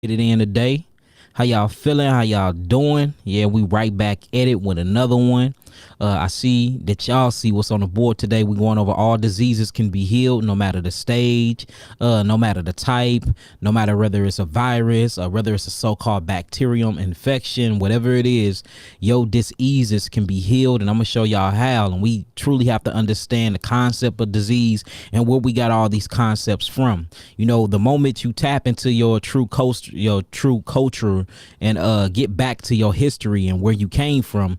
Get it in today. How y'all feeling? How y'all doing? Yeah, we right back at it with another one. I see that y'all see what's on the board today. We going over all diseases can be healed, no matter the stage, no matter the type, no matter whether it's a virus or whether it's a so-called bacterium infection, whatever it is. Your diseases can be healed, and I'm gonna show y'all how. And we truly have to understand the concept of disease and where we got all these concepts from. You know, the moment you tap into your true culture, and get back to your history and where you came from,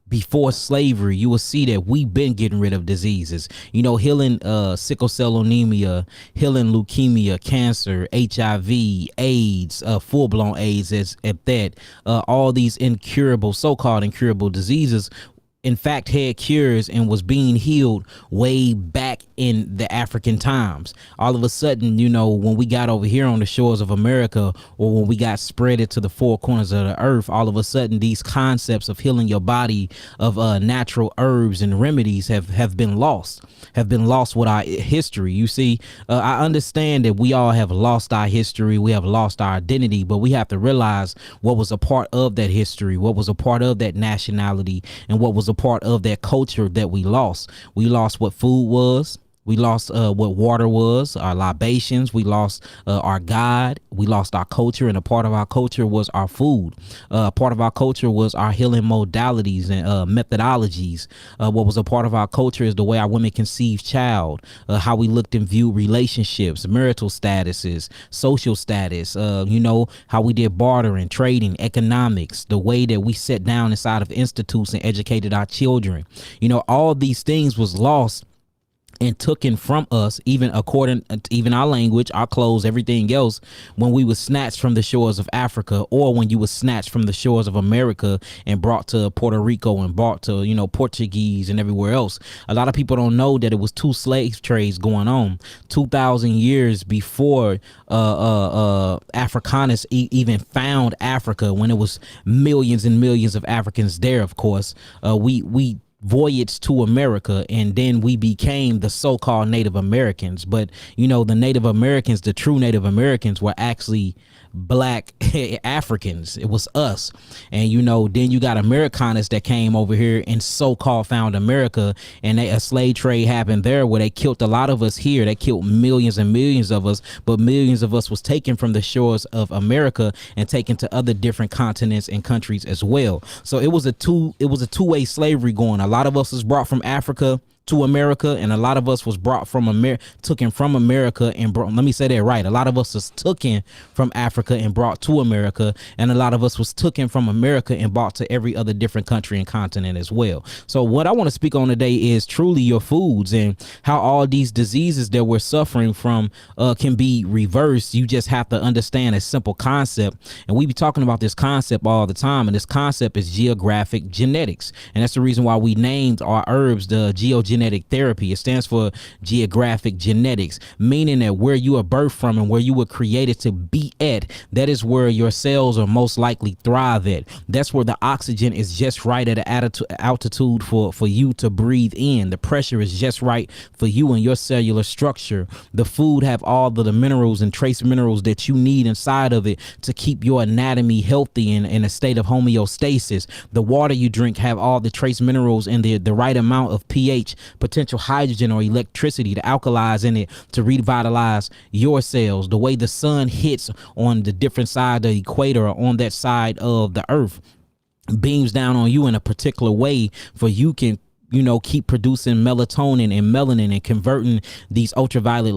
before slavery, you will see that we've been getting rid of diseases. You know, healing sickle cell anemia, healing leukemia, cancer, HIV, AIDS, full-blown AIDS at that. All these incurable, so-called incurable diseases, in fact, had cures and was being healed way back in the African times. All of a sudden, you know, when we got over here on the shores of America, or when we got spread it to the four corners of the earth, all of a sudden these concepts of healing your body, of natural herbs and remedies have been lost with our history. You see, I understand that we all have lost our history, we have lost our identity, but we have to realize what was a part of that history, what was a part of that nationality, and what was a part of that culture that we lost. We lost what food was. We lost what water was, our libations. We lost our God. We lost our culture, and a part of our culture was our food. Part of our culture was our healing modalities and methodologies. What was a part of our culture is the way our women conceived child, how we looked and viewed relationships, marital statuses, social status, you know, how we did bartering, trading, economics, the way that we sat down inside of institutes and educated our children. You know, all these things was lost and taken from us, even according to even our language, our clothes, everything else, when we was snatched from the shores of Africa, or when you was snatched from the shores of America and brought to Puerto Rico and brought to, you know, Portuguese and everywhere else. A lot of people don't know that it was two slave trades going on 2,000 years before Africanus even found Africa, when it was millions and millions of Africans there. Of course, we voyaged to America, and then we became the so-called Native Americans. But you know, the Native Americans, the true Native Americans, were actually black Africans. It was us. And you know, then you got Americanus that came over here and so-called found America, and a slave trade happened there where they killed a lot of us here. They killed millions and millions of us, but millions of us was taken from the shores of America and taken to other different continents and countries as well. So it was a two-way slavery going. A lot of us was brought from Africa to America, and a lot of us was brought from taken from America and brought, let me say that right, a lot of us was taken from Africa and brought to America, and a lot of us was taken from America and brought to every other different country and continent as well. So what I want to speak on today is truly your foods, and how all these diseases that we're suffering from can be reversed. You just have to understand a simple concept, and we be talking about this concept all the time, and this concept is geographic genetics, and that's the reason why we named our herbs the genetic therapy. It stands for geographic genetics, meaning that where you are birthed from and where you were created to be at, that is where your cells are most likely thrive at. That's where the oxygen is just right at an altitude for you to breathe in. The pressure is just right for you and your cellular structure. The food have all the minerals and trace minerals that you need inside of it to keep your anatomy healthy and in a state of homeostasis. The water you drink have all the trace minerals and the right amount of pH, potential hydrogen or electricity to alkalize in it to revitalize your cells. The way the sun hits on the different side of the equator, or on that side of the earth, beams down on you in a particular way for you can, you know, keep producing melatonin and melanin and converting these ultraviolet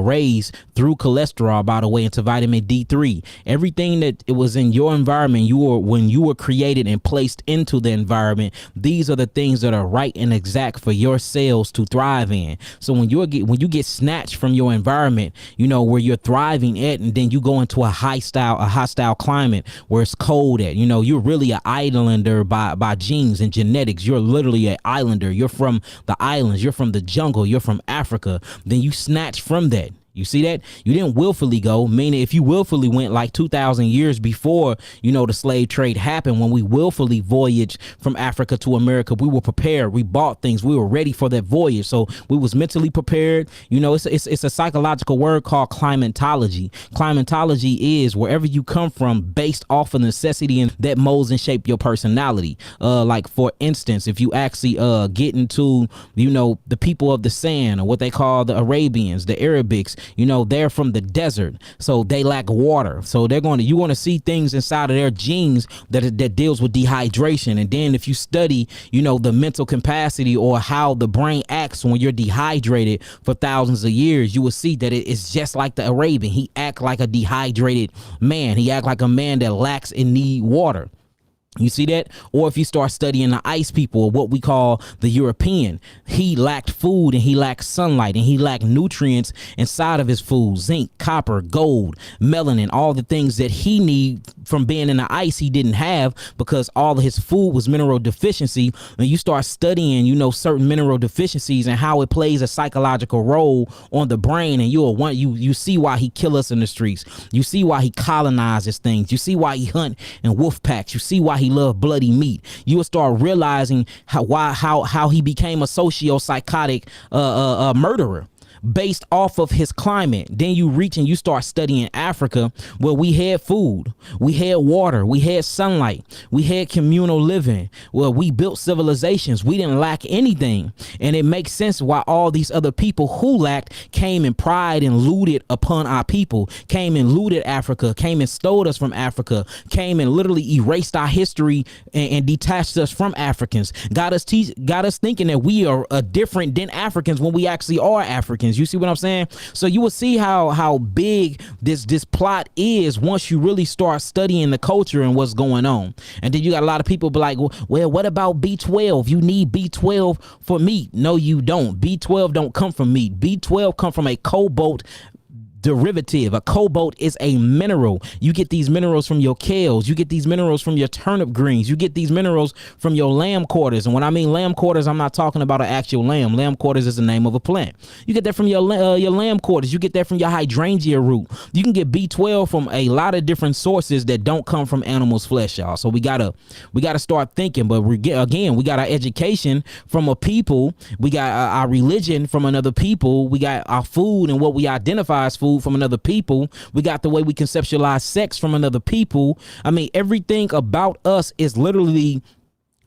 rays through cholesterol, by the way, into vitamin D3. Everything that it was in your environment, when you were created and placed into the environment, these are the things that are right and exact for your cells to thrive in. So when you get snatched from your environment, you know, where you're thriving at, and then you go into a hostile climate where it's cold at, you know, you're really an islander by genes and genetics. You're literally an islander. You're from the islands. You're from the jungle. You're from Africa. Then you snatch from that. You see that? You didn't willfully go, meaning if you willfully went like 2,000 years before, the slave trade happened, when we willfully voyaged from Africa to America, we were prepared. We bought things. We were ready for that voyage. So we was mentally prepared. It's a psychological word called climatology. Climatology is wherever you come from based off of necessity, and that molds and shape your personality. Like for instance, if you actually get into, the people of the sand, or what they call the Arabians, the Arabics, they're from the desert, so they lack water. So you're going to see things inside of their genes that deals with dehydration. And then if you study, the mental capacity or how the brain acts when you're dehydrated for thousands of years, you will see that it's just like the Arabian. He act like a dehydrated man. He act like a man that lacks and need water. You see that? Or if you start studying the ice people, or what we call the European, he lacked food and he lacked sunlight and he lacked nutrients inside of his food: zinc, copper, gold, melanin, all the things that he need from being in the ice he didn't have, because all of his food was mineral deficiency. And you start studying, certain mineral deficiencies and how it plays a psychological role on the brain, and you see why he kill us in the streets. You see why he colonizes things. You see why he hunt in wolf packs. You see why he loved bloody meat. You will start realizing how he became a socio-psychotic murderer based off of his climate. Then you reach and you start studying Africa, where we had food, we had water, we had sunlight, we had communal living, where we built civilizations. We didn't lack anything. And it makes sense why all these other people who lacked came and pried and looted upon our people, came and looted Africa, came and stole us from Africa, came and literally erased our history and detached us from Africans, got us thinking that we are different than Africans when we actually are Africans. You see what I'm saying? So you will see how big this plot is once you really start studying the culture and what's going on. And then you got a lot of people be like, well, what about B12? You need B12 for meat. No, you don't. B12 don't come from meat. B12 come from a cobalt derivative. A cobalt is a mineral. You get these minerals from your kales. You get these minerals from your turnip greens. You get these minerals from your lamb quarters. And when I mean lamb quarters, I'm not talking about an actual lamb. Lamb quarters is the name of a plant. You get that from your lamb quarters. You get that from your hydrangea root. You can get B12 from a lot of different sources that don't come from animals' flesh, y'all. So we gotta start thinking. But we got our education from a people. We got our religion from another people. We got our food and what we identify as food from another people. We got the way we conceptualize sex from another people. I mean, everything about us is literally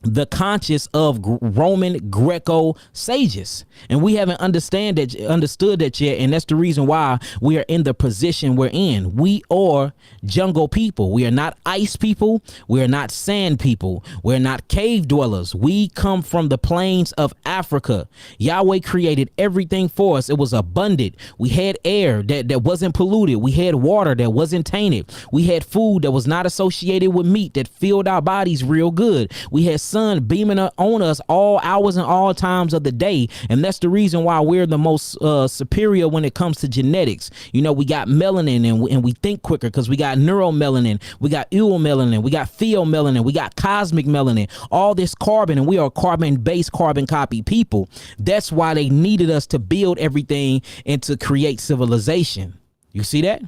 the conscious of Roman Greco sages, and we haven't understood that yet. And that's the reason why we are in the position we're in. We are jungle people. We are not ice people. We are not sand people. We're not cave dwellers. We come from the plains of Africa. Yahweh created everything for us. It was abundant. We had air that wasn't polluted. We had water that wasn't tainted. We had food that was not associated with meat that filled our bodies real good. We had sun beaming on us all hours and all times of the day. And that's the reason why we're the most superior when it comes to genetics. We got melanin and we think quicker because we got neuromelanin, we got eumelanin, we got pheomelanin, we got cosmic melanin, all this carbon, and we are carbon-based, carbon copy people. That's why they needed us to build everything and to create civilization. You see that?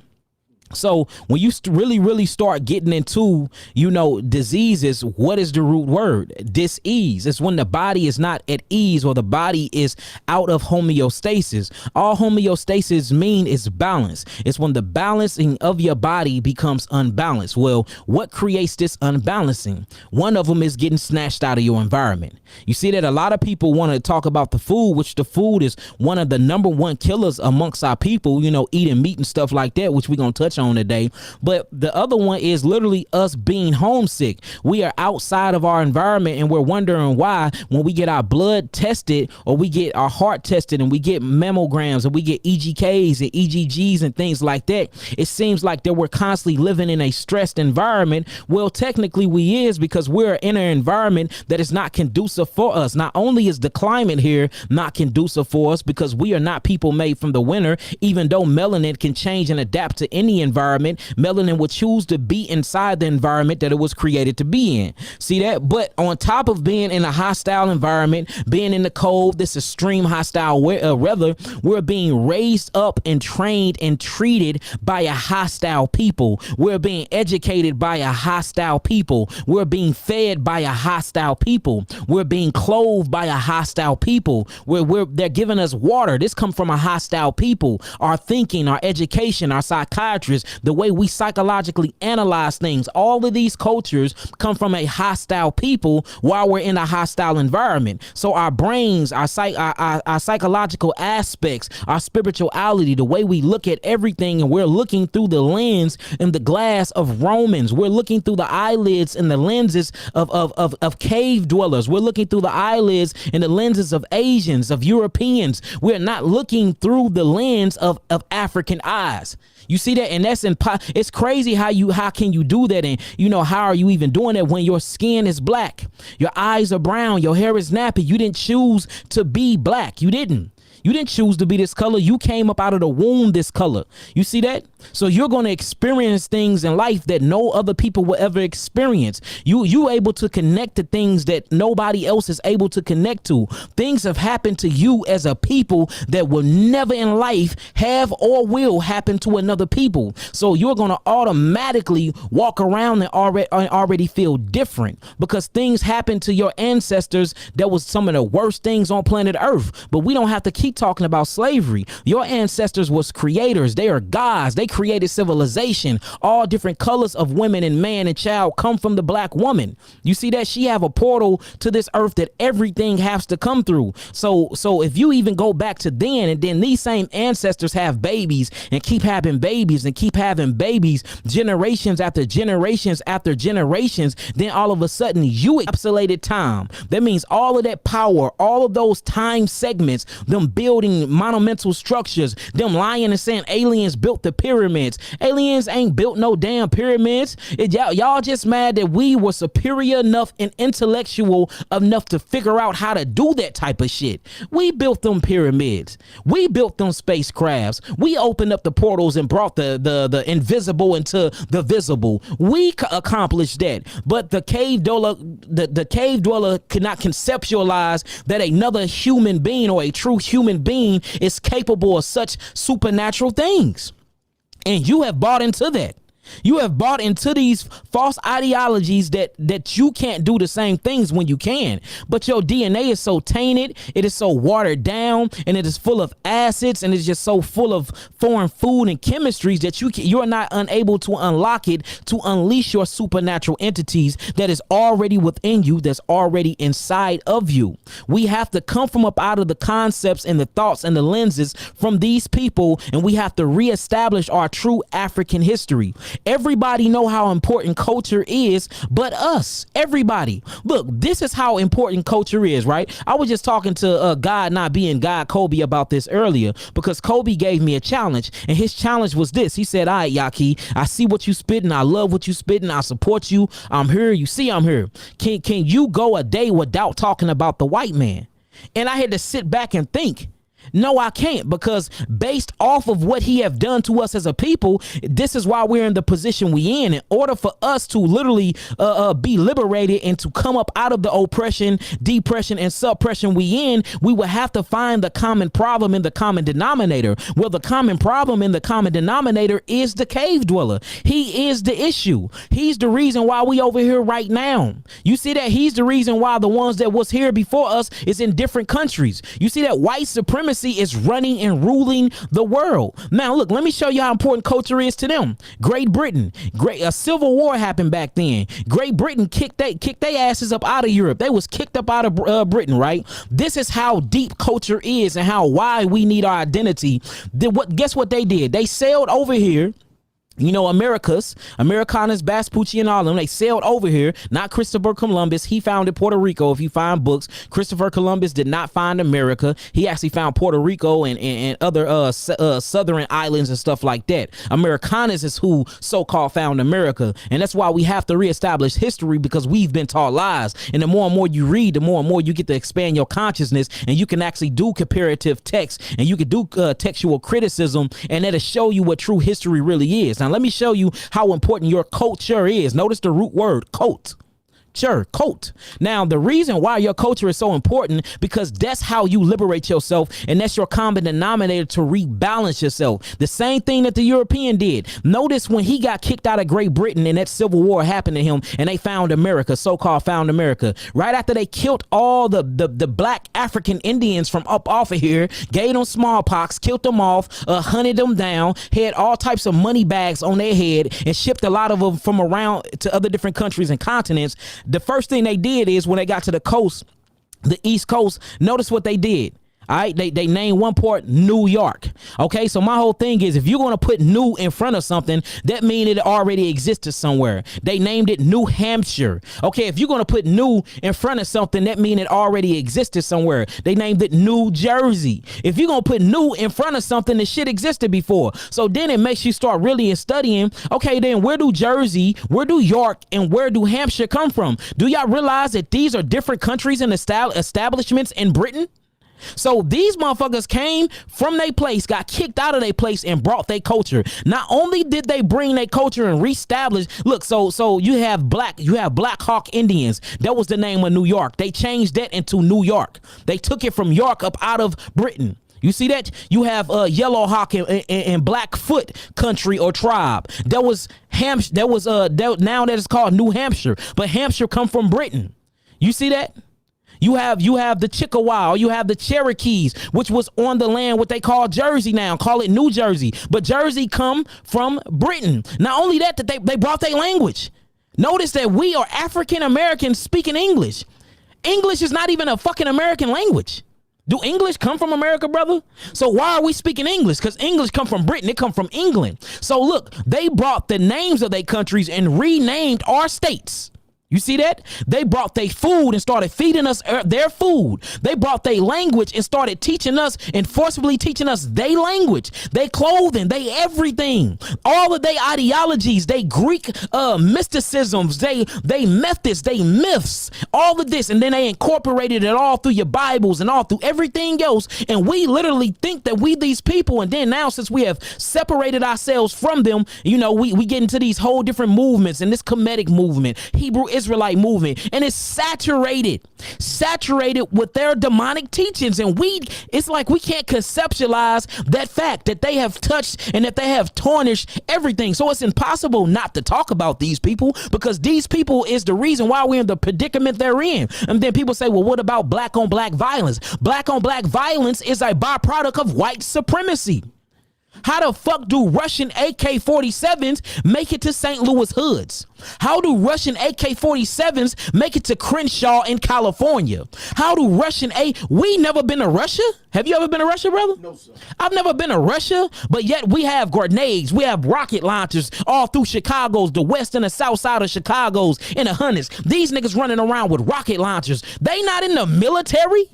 So when you really start getting into, diseases, what is the root word? Dis-ease. It's when the body is not at ease or the body is out of homeostasis. All homeostasis mean is balance. It's when the balancing of your body becomes unbalanced. Well, what creates this unbalancing? One of them is getting snatched out of your environment. You see that a lot of people want to talk about the food, which the food is one of the number one killers amongst our people, eating meat and stuff like that, which we're going to touch on today. But the other one is literally us being homesick. We are outside of our environment and we're wondering why when we get our blood tested or we get our heart tested and we get mammograms and we get EGKs and EGGs and things like that, it seems like that we're constantly living in a stressed environment. Well, technically we is, because we're in an environment that is not conducive for us. Not only is the climate here not conducive for us because we are not people made from the winter, even though melanin can change and adapt to any environment, melanin will choose to be inside the environment that it was created to be in. See that? But on top of being in a hostile environment, being in the cold, this extreme hostile weather, we're being raised up and trained and treated by a hostile people. We're being educated by a hostile people. We're being fed by a hostile people. We're being clothed by a hostile people. They're giving us water. This comes from a hostile people. Our thinking, our education, our psychiatrists, the way we psychologically analyze things, all of these cultures come from a hostile people while we're in a hostile environment. So our brains, our psychological aspects, our spirituality, the way we look at everything, and we're looking through the lens and the glass of Romans. We're looking through the eyelids and the lenses of cave dwellers. We're looking through the eyelids and the lenses of Asians, of Europeans. We're not looking through the lens of African eyes. You see that? And it's crazy how can you do that? And how are you even doing that when your skin is black? Your eyes are brown, your hair is nappy. You didn't choose to be black. You didn't choose to be this color. You came up out of the womb this color. You see that? So you're going to experience things in life that no other people will ever experience. You able to connect to things that nobody else is able to connect to. Things have happened to you as a people that will never in life have or will happen to another people. So you're going to automatically walk around and already feel different because things happened to your ancestors that was some of the worst things on planet Earth. But we don't have to keep talking about slavery. Your ancestors was creators. They are gods. They created civilization. All different colors of women and man and child come from the black woman. You see that? She have a portal to this earth that everything has to come through. So if you even go back to then, and then these same ancestors have babies and keep having babies and keep having babies, generations after generations after generations, then all of a sudden you encapsulated time. That means all of that power, all of those time segments, them building monumental structures, them lying and saying aliens built the pyramids. Aliens ain't built no damn pyramids. Y'all just mad that we were superior enough and intellectual enough to figure out how to do that type of shit. We built them pyramids. We built them spacecrafts. We opened up the portals and brought the invisible into the visible. We accomplished that. But the cave dweller could not conceptualize that another human being or a true human being is capable of such supernatural things. And you have bought into that. You have bought into these false ideologies that you can't do the same things when you can. But your DNA is so tainted, it is so watered down, and it is full of acids, and it's just so full of foreign food and chemistries that you're not unable to unlock it to unleash your supernatural entities that is already within you, that's already inside of you. We have to come from up out of the concepts and the thoughts and the lenses from these people, and we have to reestablish our true African history. Everybody know how important culture is, but us, everybody. Look, this is how important culture is, right? I was just talking to God not being God, Kobe, about this earlier because Kobe gave me a challenge, and his challenge was this. He said, all right, Yaki, I see what you spitting. I love what you spitting. I support you. I'm here. You see I'm here. Can you go a day without talking about the white man? And I had to sit back and think. No, I can't, because based off of what he have done to us as a people, this is why we're in the position we in order for us to literally be liberated and to come up out of the oppression, depression, and suppression we will have to find the common problem in the common denominator. Well, the common problem in the common denominator is the cave dweller. He is the issue. He's the reason why we over here right now. You see that? He's the reason why the ones that was here before us is in different countries. You see that white supremacy is running and ruling the world. Now, look, let me show you how important culture is to them. Great Britain, a civil war happened back then. Great Britain kicked their asses up out of Europe. They was kicked up out of Britain, right? This is how deep culture is and how wide we need our identity. Guess what they did? They sailed over here. You know, Americanas, Vespucci, and all of them, they sailed over here. Not Christopher Columbus. He founded Puerto Rico. If you find books, Christopher Columbus did not find America. He actually found Puerto Rico and other southern islands and stuff like that. Americanas is who so-called found America. And that's why we have to reestablish history, because we've been taught lies. And the more and more you read, the more and more you get to expand your consciousness, and you can actually do comparative text, and you can do textual criticism, and that'll show you what true history really is. time. Let me show you how important your culture is. Notice the root word, cult. Coat. Now, the reason why your culture is so important, because that's how you liberate yourself, and that's your common denominator to rebalance yourself. The same thing that the European did. Notice when he got kicked out of Great Britain and that civil war happened to him, and they found America, so-called found America. Right after they killed all the black African Indians from up off of here, gave them smallpox, killed them off, hunted them down, had all types of money bags on their head, and shipped a lot of them from around to other different countries and continents. The first thing they did is when they got to the coast, the East Coast, notice what they did. All right, they named one port New York. Okay, so my whole thing is, if you're going to put new in front of something, that means it already existed somewhere. They named it New Hampshire. Okay, if you're going to put new in front of something, that means it already existed somewhere. They named it New Jersey. If you're going to put new in front of something, the shit existed before. So then it makes you start really studying, okay, then where do Jersey, where do York, and where do Hampshire come from? Do y'all realize that these are different countries and establishments in Britain? So these motherfuckers came from their place, got kicked out of their place, and brought their culture. Not only did they bring their culture and reestablish, look, so you have Black Hawk Indians. That was the name of New York. They changed that into New York. They took it from York up out of Britain. You see that? You have Yellow Hawk and Blackfoot country or tribe. That was Hampshire. Now that is called New Hampshire, but Hampshire come from Britain. You see that? You have the Chickasaw, you have the Cherokees, which was on the land what they call Jersey now, call it New Jersey. But Jersey come from Britain. Not only that they brought their language. Notice that we are African Americans speaking English. English is not even a fucking American language. Do English come from America, brother? So why are we speaking English? Because English come from Britain. It come from England. So look, they brought the names of their countries and renamed our states. You see that? They brought their food and started feeding us their food. They brought their language and started teaching us and forcibly teaching us their language, their clothing, they everything. All of their ideologies, they Greek mysticisms, they methods, they myths, all of this. And then they incorporated it all through your Bibles and all through everything else. And we literally think that we these people. And then now, since we have separated ourselves from them, you know, we get into these whole different movements and this Kemetic movement, Hebrew Israelite movement, and it's saturated with their demonic teachings. And it's like we can't conceptualize that fact that they have touched and that they have tarnished everything. So it's impossible not to talk about these people, because these people is the reason why we're in the predicament they're in. And then people say, well, what about black on black violence? Black on black violence is a byproduct of white supremacy. How the fuck do Russian AK-47s make it to St. Louis hoods? How do Russian AK-47s make it to Crenshaw in California? How do we never been to Russia? Have you ever been to Russia, brother? No, sir. I've never been to Russia, but yet we have grenades, we have rocket launchers all through Chicago's, the west and the south side of Chicago's, in the hundreds. These niggas running around with rocket launchers. They not in the military?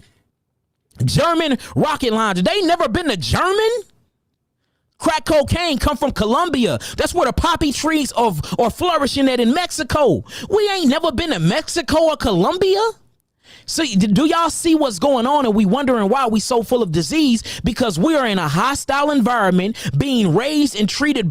German rocket launcher. They never been to German? Crack cocaine come from Colombia. That's where the poppy trees are flourishing at in Mexico. We ain't never been to Mexico or Colombia. So do y'all see what's going on? And we wondering why we so full of disease? Because we are in a hostile environment, being raised and treated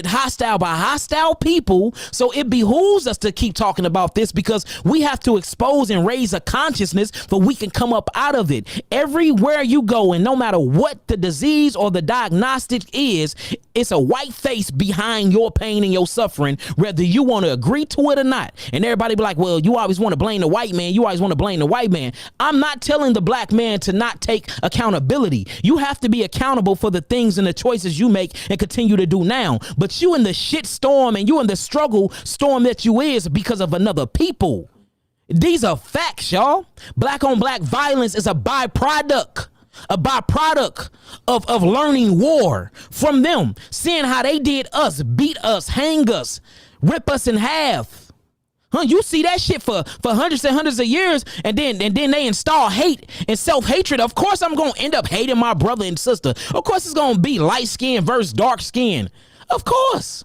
hostile by hostile people. So it behooves us to keep talking about this, because we have to expose and raise a consciousness so we can come up out of it. Everywhere you go, and no matter what the disease or the diagnostic is, it's a white face behind your pain and your suffering, whether you want to agree to it or not. And everybody be like, well, you always want to blame the white man. You always want to blame the white man. I'm not telling the black man to not take accountability. You have to be accountable for the things and the choices you make and continue to do now. But you in the shit storm and you in the struggle storm that you is because of another people. These are facts, y'all. Black on black violence is a byproduct of learning war from them, seeing how they did us, beat us, hang us, rip us in half. You see that shit for hundreds and hundreds of years, and then they install hate and self-hatred. Of course I'm gonna end up hating my brother and sister. Of course it's gonna be light skin versus dark skin. Of course.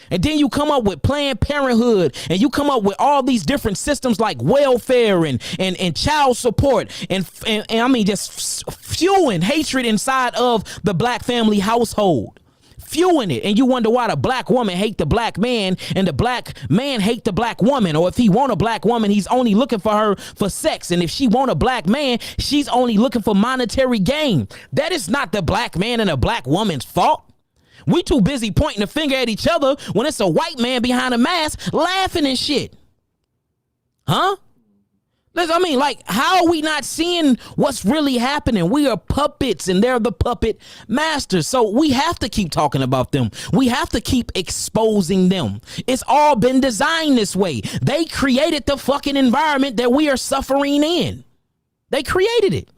And then you come up with Planned Parenthood, and you come up with all these different systems like welfare and child support and I mean just fueling hatred inside of the black family household. fueling it. And you wonder why the black woman hate the black man and the black man hate the black woman. Or if he want a black woman, he's only looking for her for sex. And if she want a black man, she's only looking for monetary gain. That is not the black man and the black woman's fault. We too busy pointing the finger at each other when it's a white man behind a mask laughing and shit. Huh? I mean, like, how are we not seeing what's really happening? We are puppets and they're the puppet masters. So we have to keep talking about them. We have to keep exposing them. It's all been designed this way. They created the fucking environment that we are suffering in. They created it.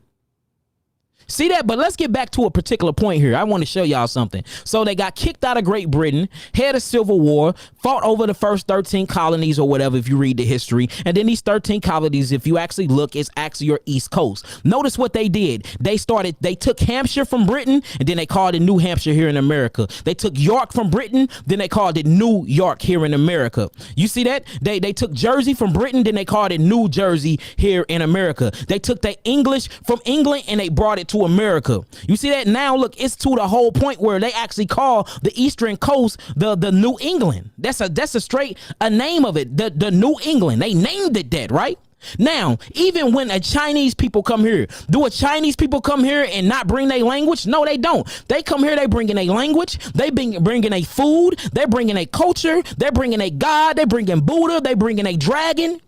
See that? But let's get back to a particular point here. I want to show y'all something. So they got kicked out of Great Britain, had a civil war, fought over the first 13 colonies or whatever, if you read the history. And then these 13 colonies, if you actually look, it's actually your East Coast. Notice what they did. They took Hampshire from Britain, and then they called it New Hampshire here in America. They took York from Britain, then they called it New York here in America. You see that? They took Jersey from Britain, then they called it New Jersey here in America. They took the English from England and they brought it to America. You see that? Now look, it's to the whole point where they actually call the eastern coast the New England. That's a straight name of it, the New England. They named it that, right? Now, even when a Chinese people come here, do a Chinese people come here and not bring their language? No, they don't. They come here, they bring in a language, they bringing a food, they bringing a culture, they're bringing a God, they bringing Buddha, they bringing a dragon.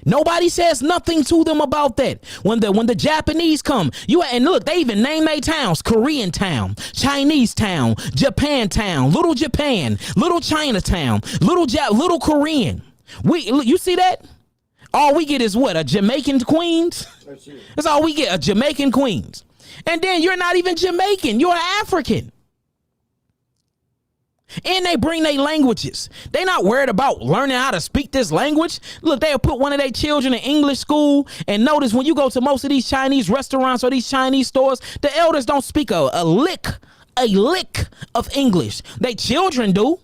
Nobody says nothing to them about that. When the Japanese come, and look, they even name their towns: Korean town, Chinese town, Japan town, little Japan, little Chinatown, little Korean. You see that? All we get is what? A Jamaican Queens? That's all we get, a Jamaican Queens. And then you're not even Jamaican, you're African. And they bring their languages. They not worried about learning how to speak this language. Look, they'll put one of their children in English school. And notice when you go to most of these Chinese restaurants or these Chinese stores, the elders don't speak a lick of English. They children do.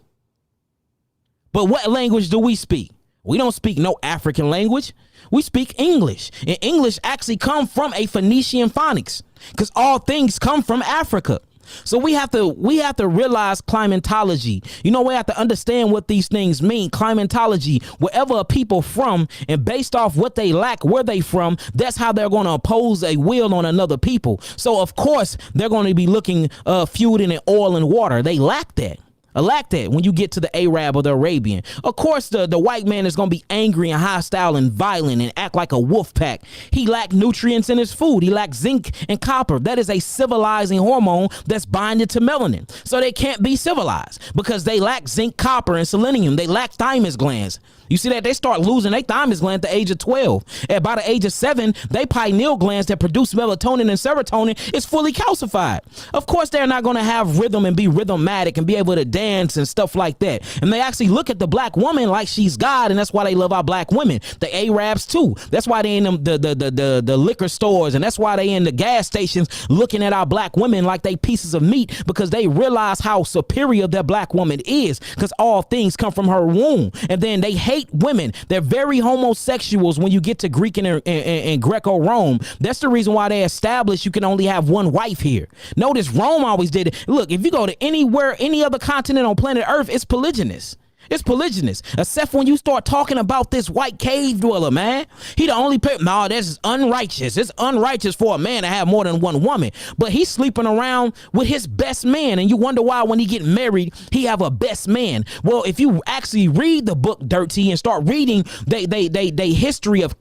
But what language do we speak? We don't speak no African language. We speak English. And English actually come from a Phoenician phonics, because all things come from Africa. So we have to realize climatology. You know, we have to understand what these things mean. Climatology, wherever a people from, and based off what they lack, where they from, that's how they're going to oppose a will on another people. So of course they're going to be looking fueled in oil and water. They lack that. When you get to the Arab or the Arabian. Of course, the white man is going to be angry and hostile and violent and act like a wolf pack. He lacked nutrients in his food. He lacked zinc and copper. That is a civilizing hormone that's binded to melanin. So they can't be civilized because they lack zinc, copper, and selenium. They lack thymus glands. You see that? They start losing their thymus gland at the age of 12. At by the age of 7, they pineal glands that produce melatonin and serotonin is fully calcified. Of course, they're not going to have rhythm and be rhythmatic and be able to dance and stuff like that. And they actually look at the black woman like she's God, and that's why they love our black women. The Arabs too. That's why they in them the liquor stores, and that's why they in the gas stations looking at our black women like they pieces of meat, because they realize how superior their black woman is, because all things come from her womb. And then they hate women. They're very homosexuals when you get to Greek and Greco-Rome. That's the reason why they established you can only have one wife here. Notice Rome always did it. Look, if you go to anywhere, any other continent on planet Earth, it's polygynous. It's polygynous, except when you start talking about this white cave dweller, man. He the only no, this is unrighteous. It's unrighteous for a man to have more than one woman. But he's sleeping around with his best man, and you wonder why when he get married, he have a best man. Well, if you actually read the book Dirty and start reading they history of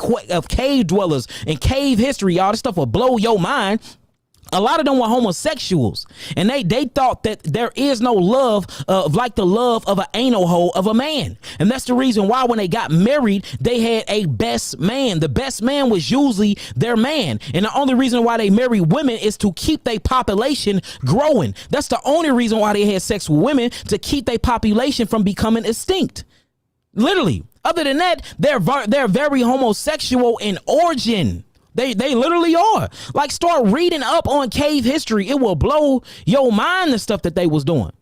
cave dwellers and cave history, all this stuff will blow your mind. A lot of them were homosexuals, and they thought that there is no love like the love of an anal hole of a man. And that's the reason why when they got married, they had a best man. The best man was usually their man. And the only reason why they marry women is to keep their population growing. That's the only reason why they had sex with women, to keep their population from becoming extinct. Literally. Other than that, they're very homosexual in origin. They literally are. Like, start reading up on cave history. It will blow your mind, the stuff that they was doing.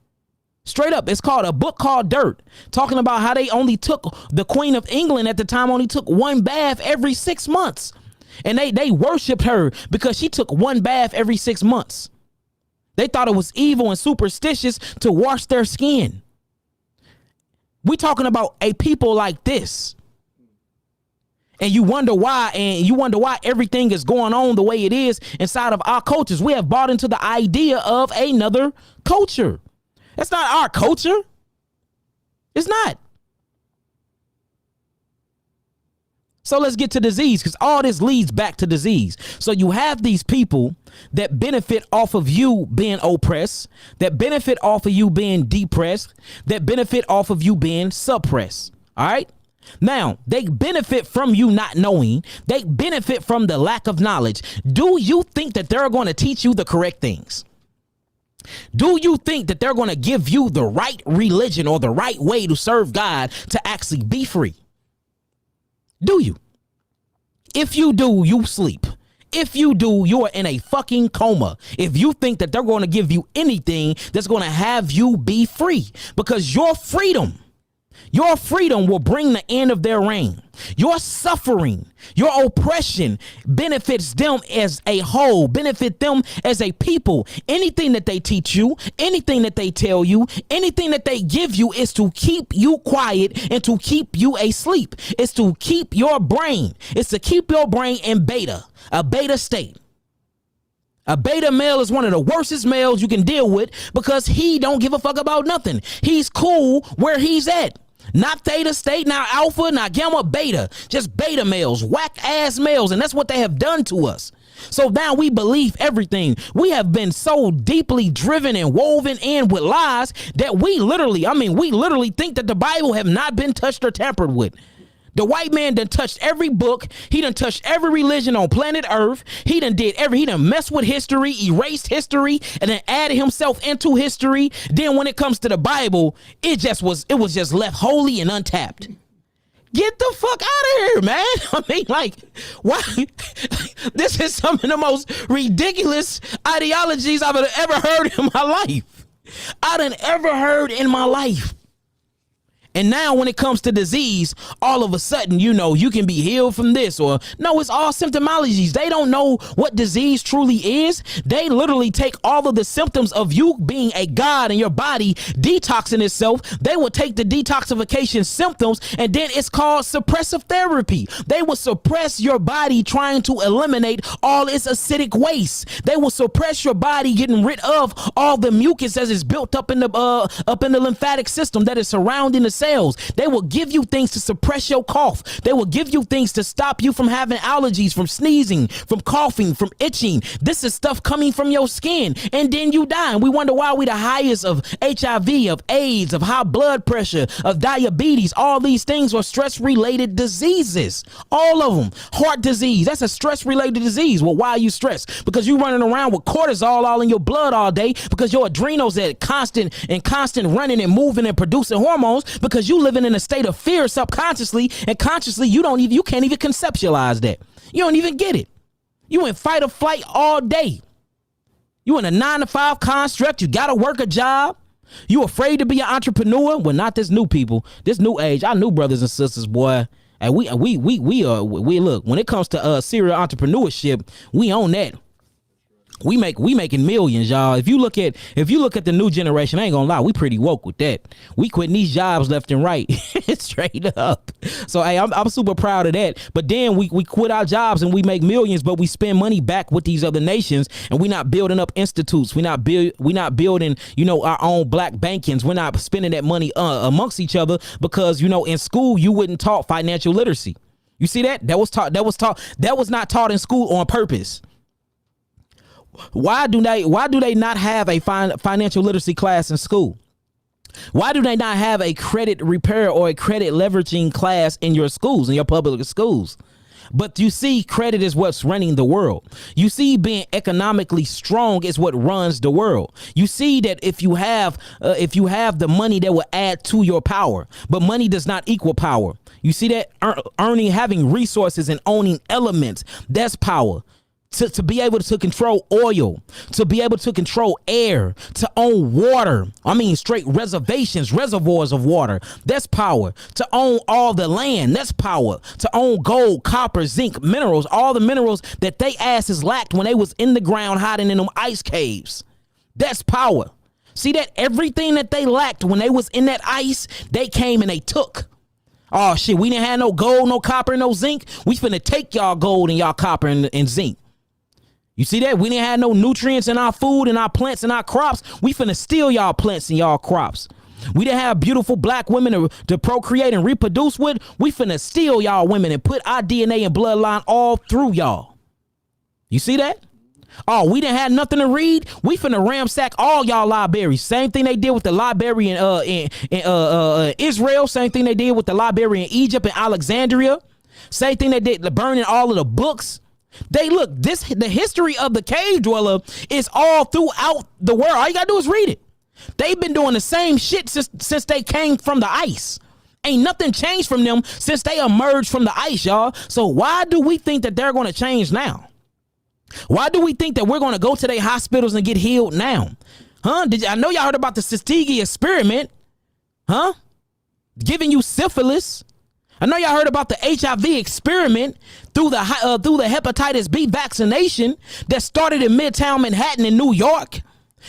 Straight up. It's called a book called Dirt, talking about how they only took the Queen of England at the time, only took one bath every 6 months. And they worshiped her because she took one bath every 6 months. They thought it was evil and superstitious to wash their skin. We talking about a people like this. And you wonder why, everything is going on the way it is inside of our cultures. We have bought into the idea of another culture. That's not our culture. It's not. So let's get to disease, because all this leads back to disease. So you have these people that benefit off of you being oppressed, that benefit off of you being depressed, that benefit off of you being suppressed. All right. Now, they benefit from you not knowing. They benefit from the lack of knowledge. Do you think that they're going to teach you the correct things? Do you think that they're going to give you the right religion or the right way to serve God to actually be free? Do you? If you do, you sleep. If you do, you are in a fucking coma. If you think that they're going to give you anything that's going to have you be free, because your freedom will bring the end of their reign. Your suffering, your oppression benefits them as a whole, benefit them as a people. Anything that they teach you, anything that they tell you, anything that they give you is to keep you quiet and to keep you asleep. It's to keep your brain. It's to keep your brain in a beta state. A beta male is one of the worstest males you can deal with because he don't give a fuck about nothing. He's cool where he's at. Not theta state, not alpha, not gamma, beta. Just beta males, whack ass males. And that's what they have done to us. So now we believe everything. We have been so deeply driven and woven in with lies that we literally think that the Bible have not been touched or tampered with. The white man done touched every book. He done touched every religion on planet Earth. He done messed with history, erased history, and then added himself into history. Then when it comes to the Bible, it was just left wholly and untapped. Get the fuck out of here, man. I mean, like, why? This is some of the most ridiculous ideologies I've ever heard in my life. And now when it comes to disease, all of a sudden, you can be healed from this, or no, it's all symptomologies. They don't know what disease truly is. They literally take all of the symptoms of you being a god and your body detoxing itself. They will take the detoxification symptoms, and then it's called suppressive therapy. They will suppress your body trying to eliminate all its acidic waste. They will suppress your body getting rid of all the mucus as it's built up in the lymphatic system that is surrounding the cells. They will give you things to suppress your cough. They will give you things to stop you from having allergies, from sneezing, from coughing, from itching. This is stuff coming from your skin, and then you die. And we wonder why we the highest of HIV, of AIDS, of high blood pressure, of diabetes. All these things are stress-related diseases. All of them. Heart disease, that's a stress-related disease. Well, why are you stressed? Because you're running around with cortisol all in your blood all day, because your adrenals are constant running and moving and producing hormones, because you living in a state of fear subconsciously, and consciously you can't even conceptualize that. You don't even get it. You in fight or flight all day. You in a 9-to-5 construct. You gotta work a job. You afraid to be an entrepreneur? Well, not this new people, this new age. Our new brothers and sisters, boy. And we look, when it comes to serial entrepreneurship, we own that. We making millions, y'all. If you look at the new generation, I ain't gonna lie, we pretty woke with that. We quitting these jobs left and right, straight up. So hey, I'm super proud of that. But then we quit our jobs and we make millions, but we spend money back with these other nations, and we not building up institutes. We not building our own black bankings. We're not spending that money amongst each other, because in school you wouldn't taught financial literacy. You see that? That was not taught in school on purpose. Why do they not have a financial literacy class in school? Why do they not have a credit repair or a credit leveraging class in your schools, in your public schools? But you see, credit is what's running the world. You see, being economically strong is what runs the world. You see that if you have the money, that will add to your power, but money does not equal power. You see that having resources and owning elements, that's power. To be able to control oil, to be able to control air, to own water. Straight reservoirs of water. That's power. To own all the land. That's power. To own gold, copper, zinc, minerals, all the minerals that they asses lacked when they was in the ground hiding in them ice caves. That's power. See that everything that they lacked when they was in that ice, they came and they took. Oh shit, we didn't have no gold, no copper, no zinc. We finna take y'all gold and y'all copper and zinc. You see that? We didn't have no nutrients in our food and our plants and our crops. We finna steal y'all plants and y'all crops. We didn't have beautiful black women to procreate and reproduce with. We finna steal y'all women and put our DNA and bloodline all through y'all. You see that? Oh, we didn't have nothing to read. We finna ransack all y'all libraries. Same thing they did with the library in Israel. Same thing they did with the library in Egypt and Alexandria. Same thing they did, burning all of the books. The history of the cave dweller is all throughout the world. All you gotta do is read it. They've been doing the same shit since they came from the ice. Ain't nothing changed from them since they emerged from the ice, y'all. So why do we think that they're gonna change now? Why do we think that we're going to go to their hospitals and get healed now? Huh? I know y'all heard about the Tuskegee experiment. Huh? Giving you syphilis. I know y'all heard about the HIV experiment through the hepatitis B vaccination that started in Midtown Manhattan in New York.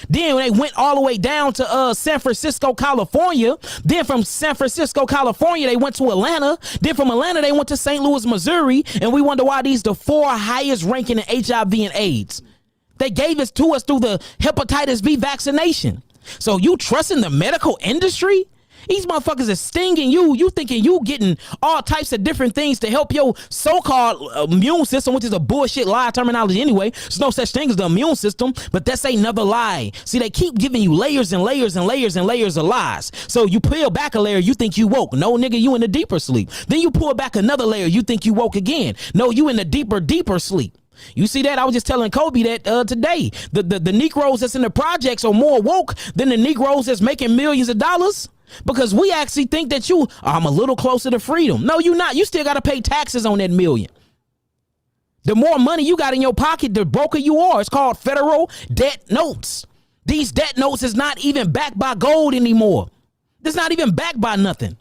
Then they went all the way down to San Francisco, California. Then from San Francisco, California, they went to Atlanta. Then from Atlanta, they went to St. Louis, Missouri. And we wonder why these the 4 highest ranking in HIV and AIDS. They gave it to us through the hepatitis B vaccination. So you trust in the medical industry? These motherfuckers are stinging you. You thinking you getting all types of different things to help your so-called immune system, which is a bullshit lie terminology anyway. There's no such thing as the immune system, but that's another lie. See, they keep giving you layers and layers and layers and layers of lies. So you peel back a layer, you think you woke. No, nigga, you in a deeper sleep. Then you pull back another layer, you think you woke again. No, you in a deeper sleep. You see that? I was just telling Kobe that today. The Negroes that's in the projects are more woke than the Negroes that's making millions of dollars. Because we actually think that I'm a little closer to freedom. No, you're not. You still got to pay taxes on that million. The more money you got in your pocket, the broker you are. It's called federal debt notes. These debt notes is not even backed by gold anymore. It's not even backed by nothing.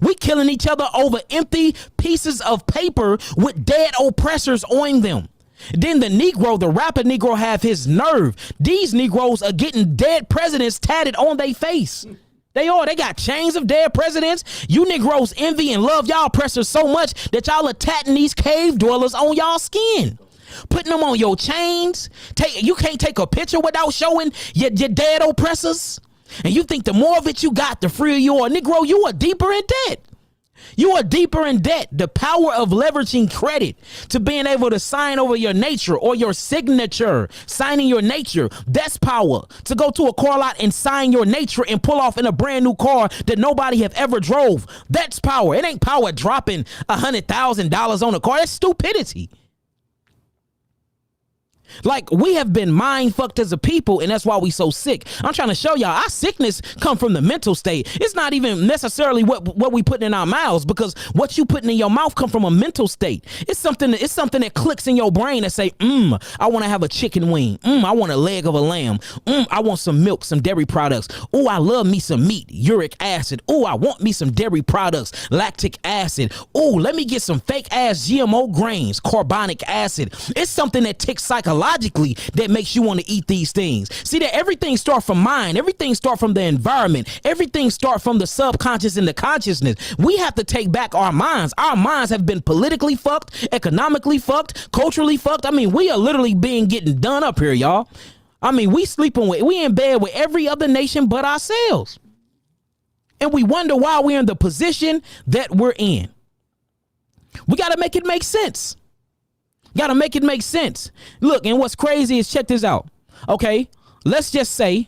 We killing each other over empty pieces of paper with dead oppressors on them. Then the Negro, the rapper Negro, have his nerve. These Negroes are getting dead presidents tatted on their face. They got chains of dead presidents. You Negroes envy and love y'all oppressors so much that y'all are tatting these cave dwellers on y'all skin. Putting them on your chains. You can't take a picture without showing your dead oppressors. And you think the more of it you got, the freer you are. Negro, you are deeper in debt. You are deeper in debt. The power of leveraging credit to being able to sign over your nature or your signature, signing your nature. That's power. To go to a car lot and sign your nature and pull off in a brand new car that nobody have ever drove. That's power. It ain't power dropping $100,000 on a car. That's stupidity. Like, we have been mind fucked as a people, and that's why we so sick. I'm trying to show y'all our sickness come from the mental state. It's not even necessarily what we put in our mouths, because what you putting in your mouth come from a mental state. It's something that clicks in your brain that say, I want to have a chicken wing. I want a leg of a lamb. I want some milk, some dairy products. Oh, I love me some meat, uric acid. Oh, I want me some dairy products, lactic acid. Oh, let me get some fake ass GMO grains, carbonic acid. It's something that ticks psychologically that makes you want to eat these things. See that everything starts from mind. Everything starts from the environment. Everything starts from the subconscious and the consciousness. We have to take back our minds. Our minds have been politically fucked, economically fucked, culturally fucked. I mean, we are literally getting done up here, y'all. I mean, we in bed with every other nation but ourselves. And we wonder why we're in the position that we're in. We got to make it make sense. Gotta make it make sense. Look, and what's crazy is, check this out. Okay, let's just say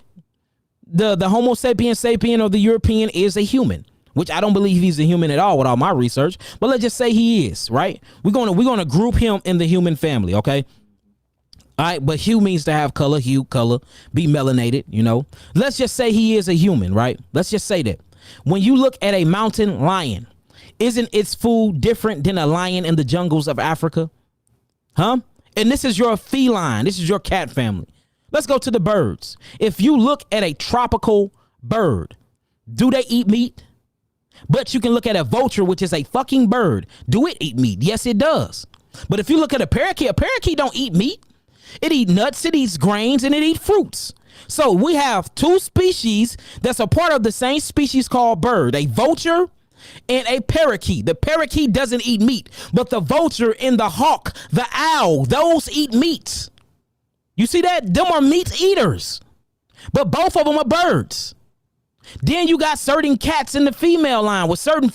the Homo sapiens sapien of the European is a human, which I don't believe he's a human at all with all my research. But let's just say he is, right? We're gonna group him in the human family, okay? All right, but hue means to have color, be melanated, you know. Let's just say he is a human, right? Let's just say that. When you look at a mountain lion, isn't its food different than a lion in the jungles of Africa? Huh? And this is your feline. This is your cat family. Let's go to the birds. If you look at a tropical bird, do they eat meat? But you can look at a vulture, which is a fucking bird. Do it eat meat? Yes, it does. But if you look at a parakeet don't eat meat. It eats nuts, it eats grains, and it eats fruits. So we have two species that's a part of the same species called bird, a vulture and a parakeet. The parakeet doesn't eat meat, but the vulture and the hawk, the owl, those eat meat. You see that? Them are meat eaters, but both of them are birds. Then you got certain cats in the female line with certain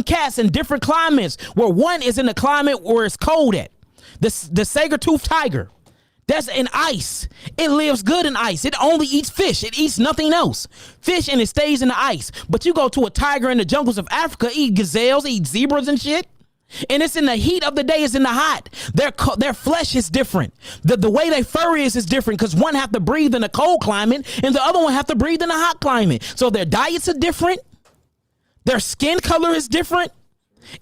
cats in different climates, where one is in the climate where it's cold at. The saber-toothed tiger, that's in ice. It lives good in ice. It only eats fish. It eats nothing else. Fish, and it stays in the ice. But you go to a tiger in the jungles of Africa, eat gazelles, eat zebras and shit. And it's in the heat of the day, it's in the hot. Their flesh is different. The way they fur is different, because one have to breathe in a cold climate and the other one have to breathe in a hot climate. So their diets are different. Their skin color is different.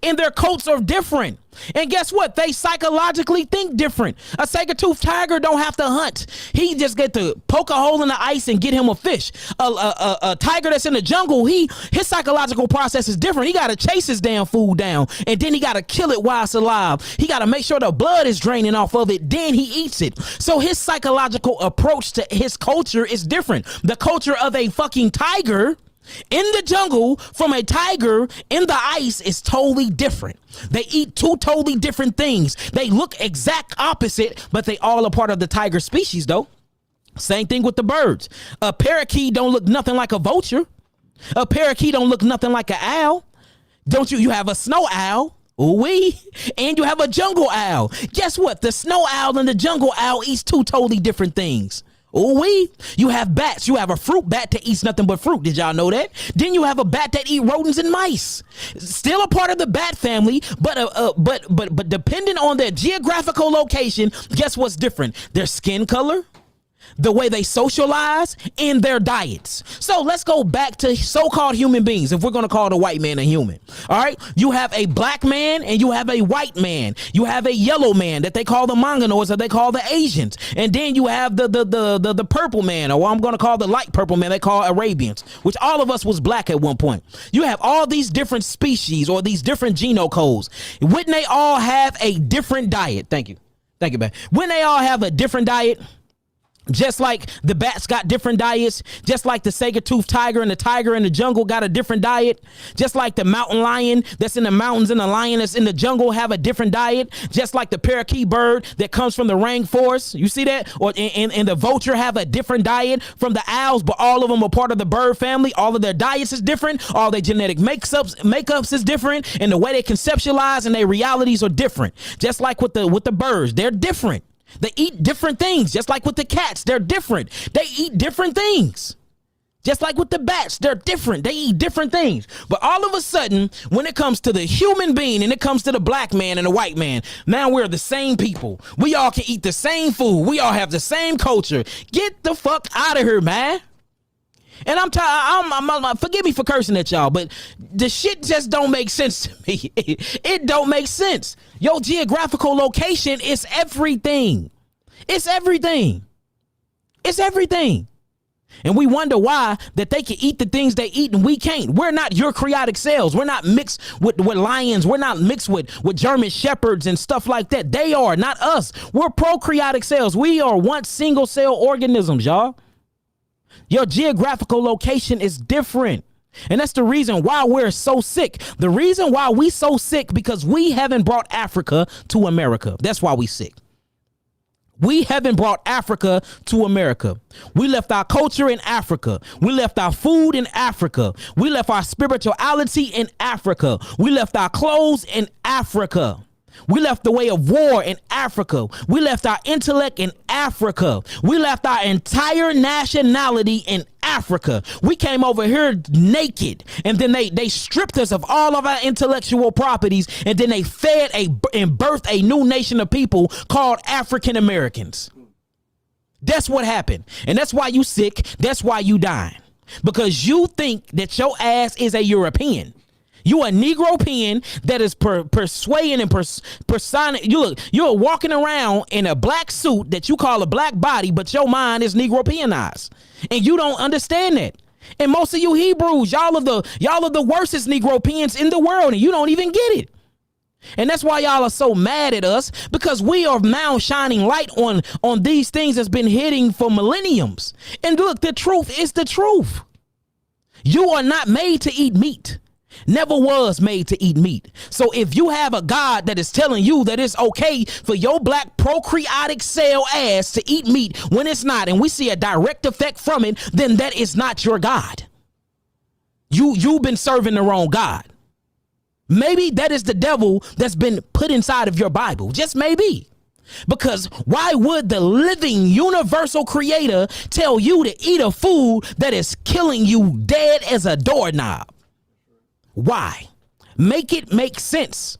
And their coats are different. And guess what? They psychologically think different. A saber-toothed tiger don't have to hunt. He just get to poke a hole in the ice and get him a fish. A tiger that's in the jungle, his psychological process is different. He got to chase his damn food down, and then he got to kill it while it's alive. He got to make sure the blood is draining off of it. Then he eats it. So his psychological approach to his culture is different. The culture of a fucking tiger in the jungle from a tiger in the ice is totally different. They eat two totally different things. They look exact opposite, but they all are part of the tiger species though. Same thing with the birds. A parakeet don't look nothing like a vulture. A parakeet don't look nothing like an owl. Don't you? You have a snow owl. Ooh-wee. And you have a jungle owl. Guess what? The snow owl and the jungle owl eats two totally different things. Ooh-wee. You have bats. You have a fruit bat that eats nothing but fruit. Did y'all know that? Then you have a bat that eat rodents and mice. Still a part of the bat family, but depending on their geographical location, guess what's different? Their skin color, the way they socialize, and their diets. So let's go back to so-called human beings, if we're going to call the white man a human. All right, you have a black man and you have a white man. You have a yellow man that they call the Mongoloids, or they call the Asians, and then you have the purple man, or what I'm going to call the light purple man, they call Arabians, which all of us was black at one point. You have all these different species or these different genocodes. Wouldn't they all have a different diet? Thank you, man. Wouldn't they all have a different diet? Just like the bats got different diets, just like the saber-toothed tiger and the tiger in the jungle got a different diet, just like the mountain lion that's in the mountains and the lion that's in the jungle have a different diet, just like the parakeet bird that comes from the rainforest, you see that? Or and the vulture have a different diet from the owls, but all of them are part of the bird family. All of their diets is different, all their genetic makeups is different, and the way they conceptualize and their realities are different. Just like with the birds, they're different. They eat different things. Just like with the cats, they're different. They eat different things. Just like with the bats, they're different. They eat different things. But all of a sudden, when it comes to the human being and it comes to the black man and the white man, now we're the same people. We all can eat the same food. We all have the same culture. Get the fuck out of here, man. And I'm tired. Forgive me for cursing at y'all, but the shit just don't make sense to me. It don't make sense. Your geographical location is everything. It's everything. It's everything. And we wonder why that they can eat the things they eat and we can't. We're not eukaryotic cells. We're not mixed with lions. We're not mixed with German shepherds and stuff like that. They are, not us. We're prokaryotic cells. We are one single cell organisms, y'all. Your geographical location is different. And that's the reason why we're so sick. The reason why we so sick, because we haven't brought Africa to America. That's why we sick. We haven't brought Africa to America. We left our culture in Africa. We left our food in Africa. We left our spirituality in Africa. We left our clothes in Africa. We left the way of war in Africa. We left our intellect in Africa. We left our entire nationality in Africa. We came over here naked, and then they stripped us of all of our intellectual properties, and then they fed and birthed a new nation of people called African Americans. That's what happened. And that's why you sick. That's why you dying. Because you think that your ass is a European. You a Negropean that is persuading and persona. You're walking around in a black suit that you call a black body, but your mind is Negropeanized, and you don't understand that. And most of you Hebrews, y'all are the worstest Negropeans in the world, and you don't even get it. And that's why y'all are so mad at us, because we are now shining light on these things that's been hidden for millenniums. And look, the truth is the truth. You are not made to eat meat. Never was made to eat meat. So if you have a God that is telling you that it's okay for your black procreatic cell ass to eat meat when it's not, and we see a direct effect from it, then that is not your God. You've been serving the wrong God. Maybe that is the devil that's been put inside of your Bible. Just maybe. Because why would the living universal creator tell you to eat a food that is killing you dead as a doorknob? Why? Make it make sense.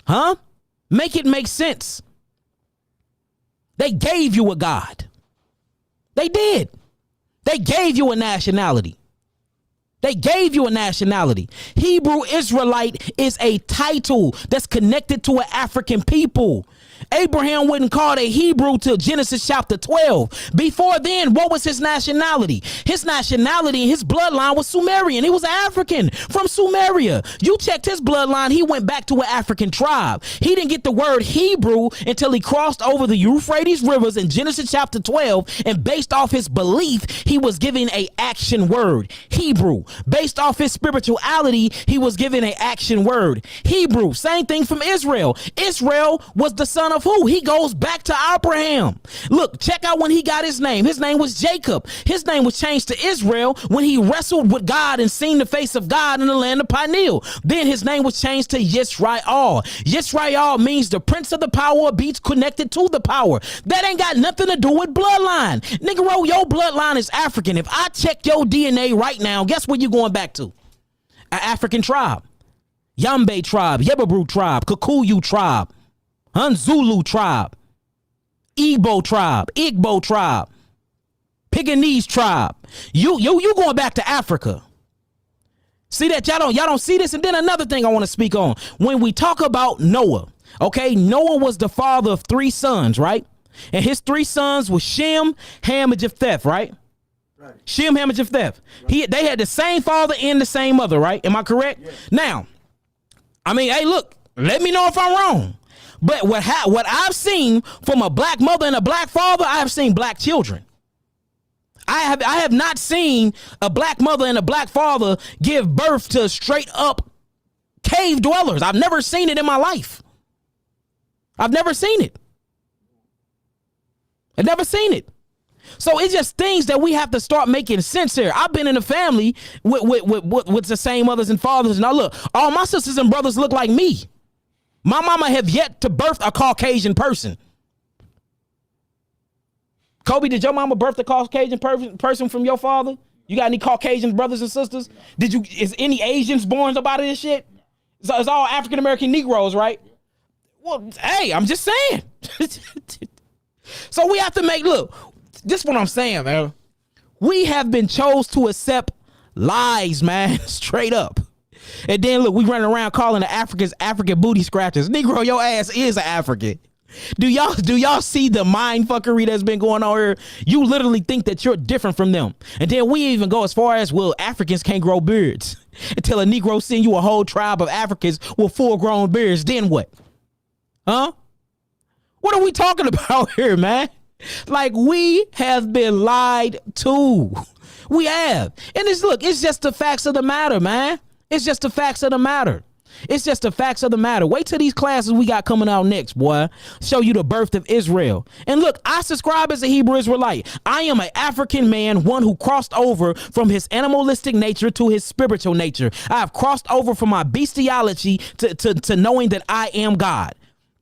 Huh? Make it make sense. They gave you a God. They did. They gave you a nationality. They gave you a nationality. Hebrew Israelite is a title that's connected to an African people. Abraham wasn't called a Hebrew till Genesis chapter 12. Before then, what was his nationality? His nationality, his bloodline was Sumerian. He was African from Sumeria. You checked his bloodline, he went back to an African tribe. He didn't get the word Hebrew until he crossed over the Euphrates rivers in Genesis chapter 12, and based off his belief, he was given an action word, Hebrew. Based off his spirituality, he was given an action word, Hebrew. Same thing from Israel. Israel was the son of who? He goes back to Abraham. Look, check out when he got his name. His name was Jacob. His name was changed to Israel when he wrestled with God and seen the face of God in the land of Peniel. Then his name was changed to Yisrael. Yisrael means the prince of the power of beats connected to the power. That ain't got nothing to do with bloodline. Nigga, your bloodline is African. If I check your DNA right now, guess where you're going back to? An African tribe. Yambe tribe, Yebabru tribe, Kikuyu tribe, Zulu tribe, Igbo tribe, Pygmies tribe. You going back to Africa. See that? Y'all don't see this? And then another thing I want to speak on. When we talk about Noah, okay, Noah was the father of 3 sons, right? And his 3 sons was Shem, Ham, and Japheth, right? Right. Shem, Ham, and Japheth. Right. They had the same father and the same mother, right? Am I correct? Yes. Now, I mean, hey, look, let me know if I'm wrong. But what I've seen from a black mother and a black father, I have seen black children. I have not seen a black mother and a black father give birth to straight up cave dwellers. I've never seen it in my life. I've never seen it. I've never seen it. So it's just things that we have to start making sense here. I've been in a family with the same mothers and fathers. Now look, all my sisters and brothers look like me. My mama have yet to birth a Caucasian person. Kobe, did your mama birth a Caucasian person from your father? You got any Caucasian brothers and sisters? Is any Asians born up out of this shit? So it's all African-American Negroes, right? Well, hey, I'm just saying. So we have to look, this is what I'm saying, man. We have been chose to accept lies, man, straight up. And then look, we running around calling the Africans African booty scratchers. Negro, your ass is an African. Do y'all see the mind fuckery that's been going on here? You literally think that you're different from them. And then we even go as far as, well, Africans can't grow beards. Until a Negro send you a whole tribe of Africans with full-grown beards, then what? Huh? What are we talking about here, man? Like, we have been lied to. We have. And it's just the facts of the matter, man. It's just the facts of the matter. It's just the facts of the matter. Wait till these classes we got coming out next, boy. Show you the birth of Israel. And look, I subscribe as a Hebrew Israelite. I am an African man, one who crossed over from his animalistic nature to his spiritual nature. I have crossed over from my bestiality to knowing that I am God.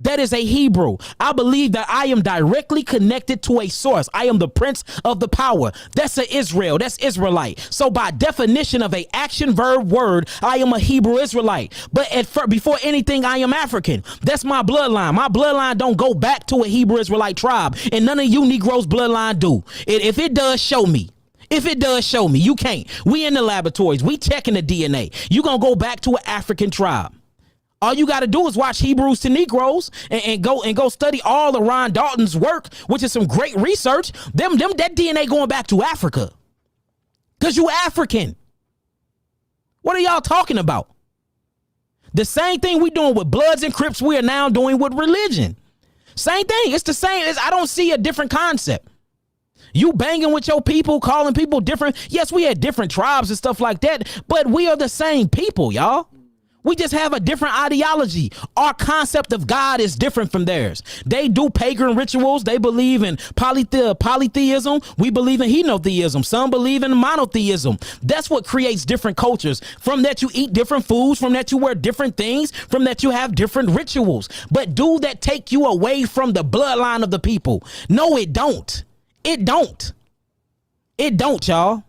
That is a Hebrew. I believe that I am directly connected to a source. I am the prince of the power. That's a Israel. That's Israelite. So by definition of a action verb word, I am a Hebrew Israelite. But before anything, I am African. That's my bloodline. My bloodline don't go back to a Hebrew Israelite tribe. And none of you Negroes' bloodline do. If it does, show me. If it does, show me. You can't. We in the laboratories. We checking the DNA. You gonna go back to an African tribe. All you got to do is watch Hebrews to Negroes and go study all of Ron Dalton's work, which is some great research. That DNA going back to Africa. Because you African. What are y'all talking about? The same thing we doing with Bloods and Crips, we are now doing with religion. Same thing. It's the same. I don't see a different concept. You banging with your people, calling people different. Yes, we had different tribes and stuff like that, but we are the same people, y'all. We just have a different ideology. Our concept of God is different from theirs. They do pagan rituals. They believe in polytheism. We believe in henotheism. Some believe in monotheism. That's what creates different cultures. From that, you eat different foods. From that, you wear different things. From that, you have different rituals. But do that take you away from the bloodline of the people? No, it don't. It don't. It don't, y'all.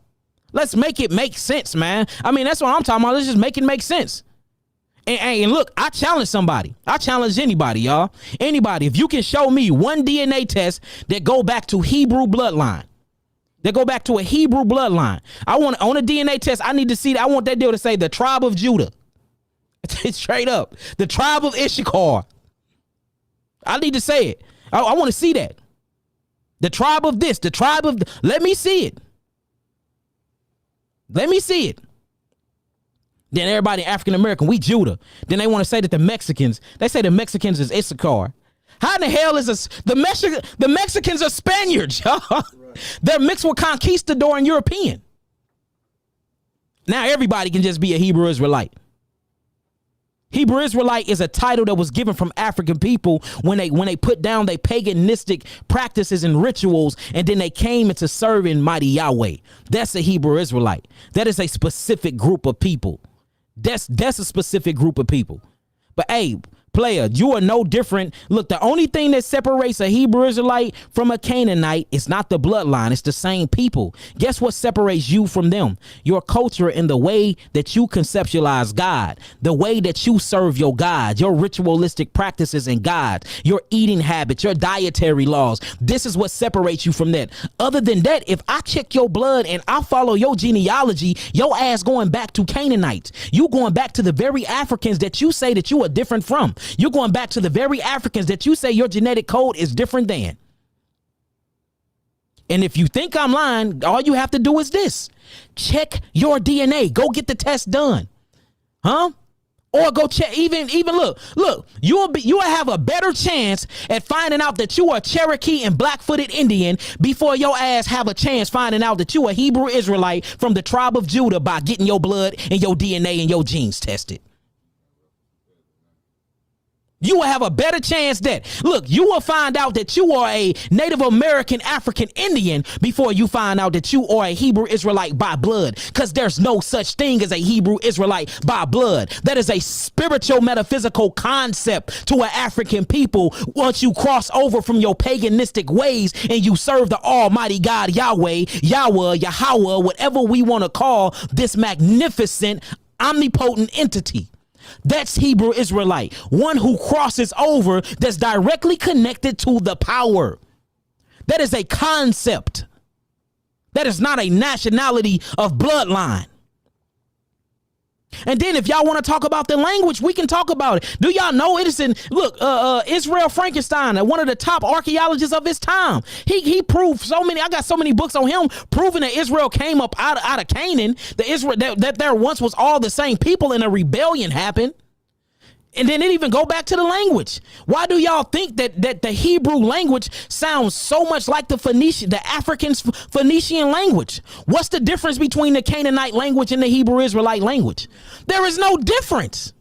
Let's make it make sense, man. I mean, that's what I'm talking about. Let's just make it make sense. And look, I challenge somebody. I challenge anybody, y'all. Anybody, if you can show me one DNA test that go back to Hebrew bloodline, that go back to a Hebrew bloodline. I want on a DNA test. I need to see that. I want that deal to say the tribe of Judah. It's straight up. The tribe of Issachar. I need to say it. I want to see that. The tribe of this, the tribe of, let me see it. Let me see it. Then everybody African American, we Judah. Then they want to say that the Mexicans, they say the Mexicans is Issachar. How in the hell is the Mexicans are Spaniards, y'all? Right. They're mixed with conquistador and European. Now everybody can just be a Hebrew Israelite. Hebrew Israelite is a title that was given from African people when they put down their paganistic practices and rituals, and then they came into serving mighty Yahweh. That's a Hebrew Israelite. That is a specific group of people. That's a specific group of people. But hey, player, you are no different. Look, the only thing that separates a Hebrew Israelite from a Canaanite is not the bloodline. It's the same people. Guess what separates you from them? Your culture and the way that you conceptualize God, the way that you serve your God, your ritualistic practices and God, your eating habits, your dietary laws. This is what separates you from that. Other than that, if I check your blood and I follow your genealogy, your ass going back to Canaanites. You going back to the very Africans that you say that you are different from. You're going back to the very Africans that you say your genetic code is different than. And if you think I'm lying, all you have to do is this. Check your DNA. Go get the test done. Huh? Or go check, even look, you'll have a better chance at finding out that you are Cherokee and Black-footed Indian before your ass have a chance finding out that you a Hebrew Israelite from the tribe of Judah by getting your blood and your DNA and your genes tested. You will have a better chance that, look, you will find out that you are a Native American African Indian before you find out that you are a Hebrew Israelite by blood, because there's no such thing as a Hebrew Israelite by blood. That is a spiritual metaphysical concept to an African people once you cross over from your paganistic ways and you serve the Almighty God, Yahweh, Yahweh, whatever we want to call this magnificent, omnipotent entity. That's Hebrew Israelite, one who crosses over that's directly connected to the power. That is a concept. That is not a nationality of bloodline. And then if y'all want to talk about the language, we can talk about it. Do y'all know it is in, look, Israel Frankenstein, one of the top archaeologists of his time. He proved so many, I got so many books on him proving that Israel came up out of Canaan, that there once was all the same people and a rebellion happened. And then it even go back to the language. Why do y'all think that the Hebrew language sounds so much like the African Phoenician language? What's the difference between the Canaanite language and the Hebrew Israelite language? There is no difference.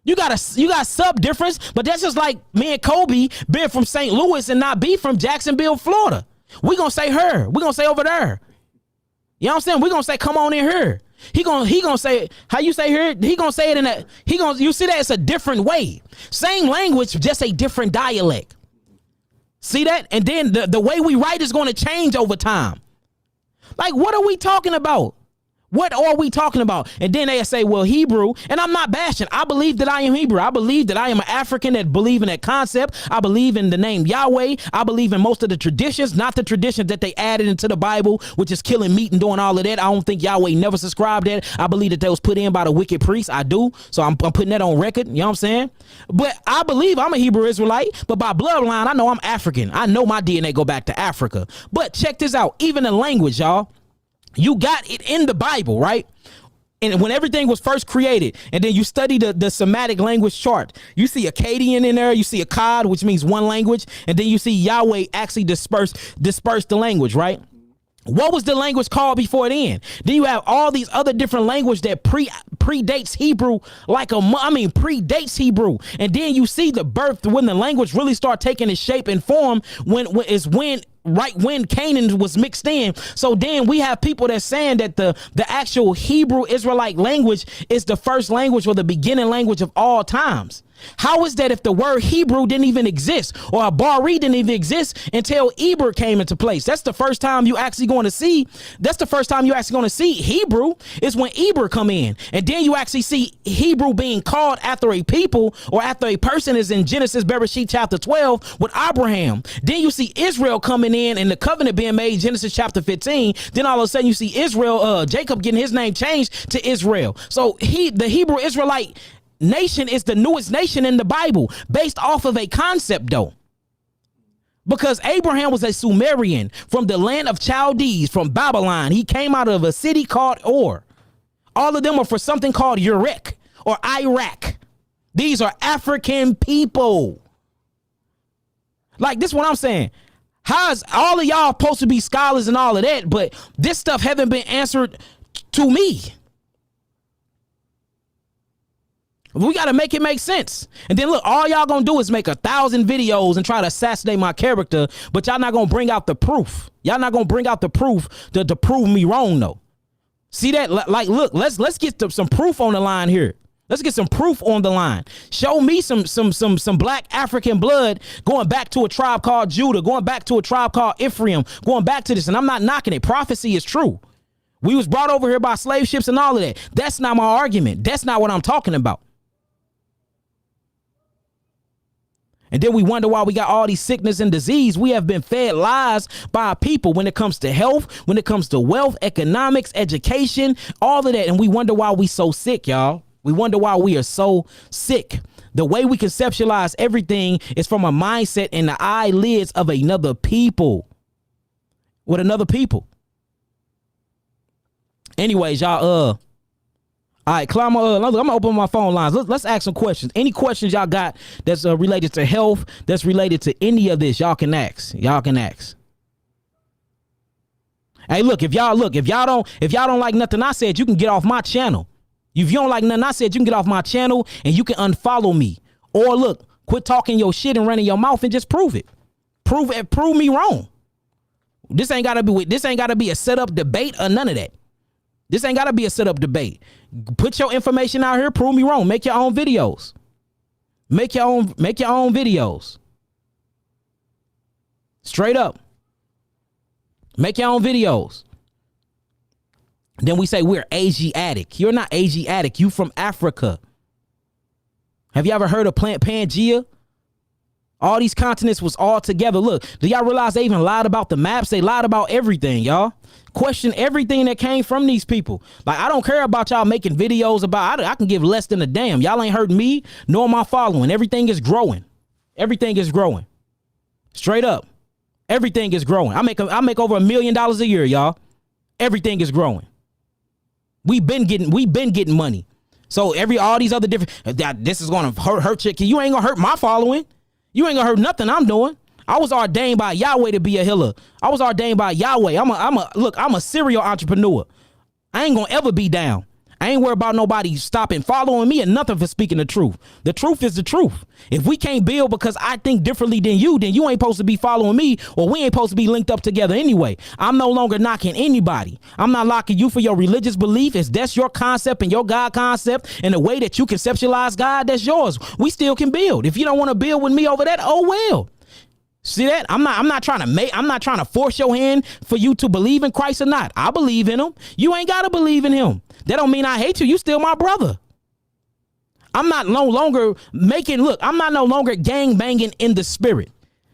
You got sub difference, but that's just like me and Kobe being from St. Louis and not be from Jacksonville, Florida. We gonna say her. We gonna say over there. You know what I'm saying? We gonna say come on in here. He gonna say how you say here. He gonna say it in that. You see that it's a different way. Same language, just a different dialect. See that? And then the way we write is going to change over time. Like, what are we talking about? What are we talking about? And then they say, well, Hebrew, and I'm not bashing. I believe that I am Hebrew. I believe that I am an African that believe in that concept. I believe in the name Yahweh. I believe in most of the traditions, not the traditions that they added into the Bible, which is killing meat and doing all of that. I don't think Yahweh never subscribed that. I believe that was put in by the wicked priests. I do. So I'm putting that on record. You know what I'm saying? But I believe I'm a Hebrew Israelite, but by bloodline, I know I'm African. I know my DNA go back to Africa. But check this out. Even the language, y'all. You got it in the Bible, right? And when everything was first created, and then you study the Semitic language chart, you see Akkadian in there, you see Akkad, which means one language, and then you see Yahweh actually disperse the language, right? What was the language called before then? Then you have all these other different language that predates Hebrew, predates Hebrew. And then you see the birth when the language really start taking its shape and form when Canaan was mixed in. So then we have people that's saying that the actual Hebrew Israelite language is the first language or the beginning language of all times. How is that if the word Hebrew didn't even exist, or a Bari didn't even exist until Eber came into place? That's the first time you actually going to see. That's the first time you actually going to see Hebrew is when Eber come in, and then you actually see Hebrew being called after a people or after a person is in Genesis Bereshit chapter 12 with Abraham. Then you see Israel coming in and the covenant being made, Genesis chapter 15. Then all of a sudden you see Israel, Jacob getting his name changed to Israel. So the Hebrew Israelite nation is the newest nation in the Bible, based off of a concept though, because Abraham was a Sumerian from the land of Chaldees, from Babylon. He came out of a city called Ur. All of them are for something called Uruk or Iraq. These are African people. Like, this is what I'm saying. How is all of y'all supposed to be scholars and all of that, but this stuff haven't been answered to me? We got to make it make sense. And then look, all y'all gonna do is make 1,000 videos and try to assassinate my character, but y'all not gonna bring out the proof. Y'all not gonna bring out the proof to prove me wrong though. See that? Like, look, let's get some proof on the line here. Let's get some proof on the line. Show me some black African blood going back to a tribe called Judah, going back to a tribe called Ephraim, going back to this. And I'm not knocking it. Prophecy is true. We was brought over here by slave ships and all of that. That's not my argument. That's not what I'm talking about. And then we wonder why we got all these sickness and disease. We have been fed lies by our people when it comes to health, when it comes to wealth, economics, education, all of that. And we wonder why we so sick, y'all. We wonder why we are so sick. The way we conceptualize everything is from a mindset and the eyelids of another people. With another people. Anyways, y'all, all right, climb. I'm gonna open my phone lines. Let's ask some questions. Any questions y'all got that's related to health, that's related to any of this, y'all can ask. Y'all can ask. Hey, look, if y'all don't like nothing I said, you can get off my channel. If you don't like nothing I said, you can get off my channel and you can unfollow me. Or look, quit talking your shit and running your mouth and just prove it. Prove me wrong. This ain't gotta be a set up debate or none of that. This ain't gotta be a set up debate. Put your information out here, prove me wrong. Make your own videos. Make your own videos. Straight up. Make your own videos. Then we say we're Asiatic. You're not Asiatic. You from Africa. Have you ever heard of Pangea? All these continents was all together. Look, do y'all realize they even lied about the maps? They lied about everything, y'all. Question everything that came from these people. Like, I don't care about y'all making videos about, I can give less than a damn. Y'all ain't heard me nor my following. Everything is growing. Everything is growing. Straight up. Everything is growing. I make over $1 million a year, y'all. Everything is growing. We've been getting money. So all these other different, this is gonna hurt you. You ain't gonna hurt my following. You ain't gonna hurt nothing I'm doing. I was ordained by Yahweh to be a healer. I was ordained by Yahweh. I'm a serial entrepreneur. I ain't gonna ever be down. I ain't worried about nobody stopping following me and nothing for speaking the truth. The truth is the truth. If we can't build because I think differently than you, then you ain't supposed to be following me, or we ain't supposed to be linked up together anyway. I'm no longer knocking anybody. I'm not knocking you for your religious belief. If that's your concept and your God concept and the way that you conceptualize God, that's yours. We still can build. If you don't want to build with me over that, oh well. See that? I'm not trying to force your hand for you to believe in Christ or not. I believe in him. You ain't got to believe in him. That don't mean I hate you. You still my brother. I'm not no longer gang banging in the spirit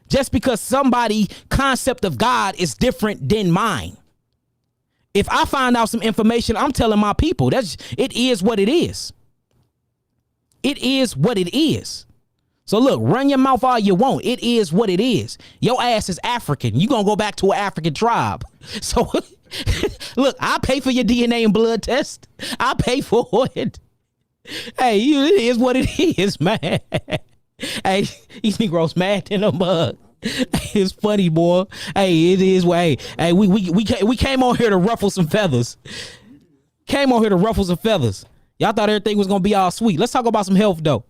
just because somebody's concept of God is different than mine. If I find out some information, I'm telling my people it is what it is. It is what it is. So look, run your mouth all you want. It is what it is. Your ass is African. You gonna go back to an African tribe. So Look, I pay for your DNA and blood test. I pay for it. Hey, it is what it is, man. Hey, these Negroes mad in a mug. It's funny, boy. Hey, it is way. Hey, we came on here to ruffle some feathers. Came on here to ruffle some feathers. Y'all thought everything was gonna be all sweet. Let's talk about some health though.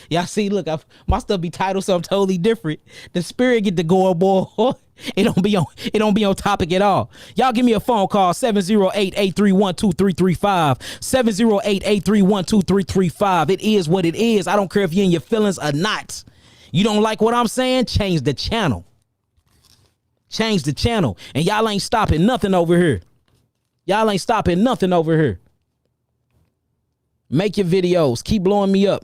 Y'all see, look, my stuff be titled something totally different. The spirit get to go, boy. It don't be on topic at all. Y'all give me a phone call, 708-831-2335. 708-831-2335. It is what it is. I don't care if you're in your feelings or not. You don't like what I'm saying? Change the channel. Change the channel. And y'all ain't stopping nothing over here. Y'all ain't stopping nothing over here. Make your videos. Keep blowing me up.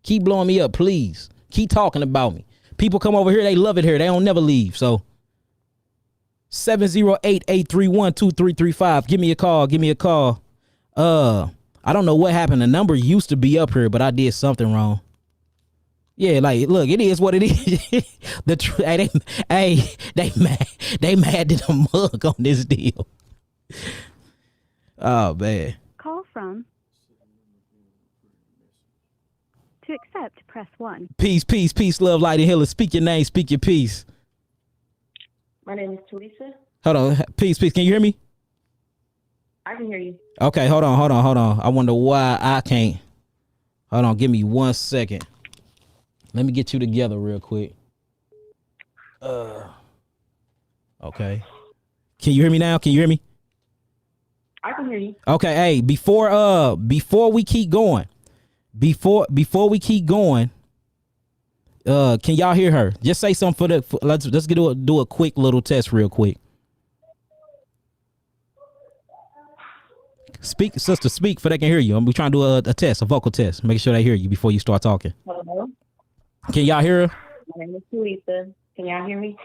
Keep blowing me up, please. Keep talking about me. People come over here, they love it here. They don't never leave. So 708-831-2335. Give me a call. Give me a call. I don't know what happened. The number used to be up here, but I did something wrong. Yeah, like, look, it is what it is. They mad to the mug on this deal. Oh, man. Call from. To accept, press 1. Peace, love, light, and healing. Speak your name, speak your peace. My name is Teresa. Hold on, peace. Can you hear me? I can hear you. Okay, hold on. I wonder why I can't. Hold on, give me 1 second. Let me get you together real quick. Okay. Can you hear me now? Can you hear me? I can hear you. Okay, hey, before we keep going, can y'all hear her? Just say something let's do a quick little test real quick. Speak, sister, speak for they can hear you. I'm trying to do a test, a vocal test. Make sure they hear you before you start talking. Hello. Can y'all hear her? My name is Teresa. Can y'all hear me?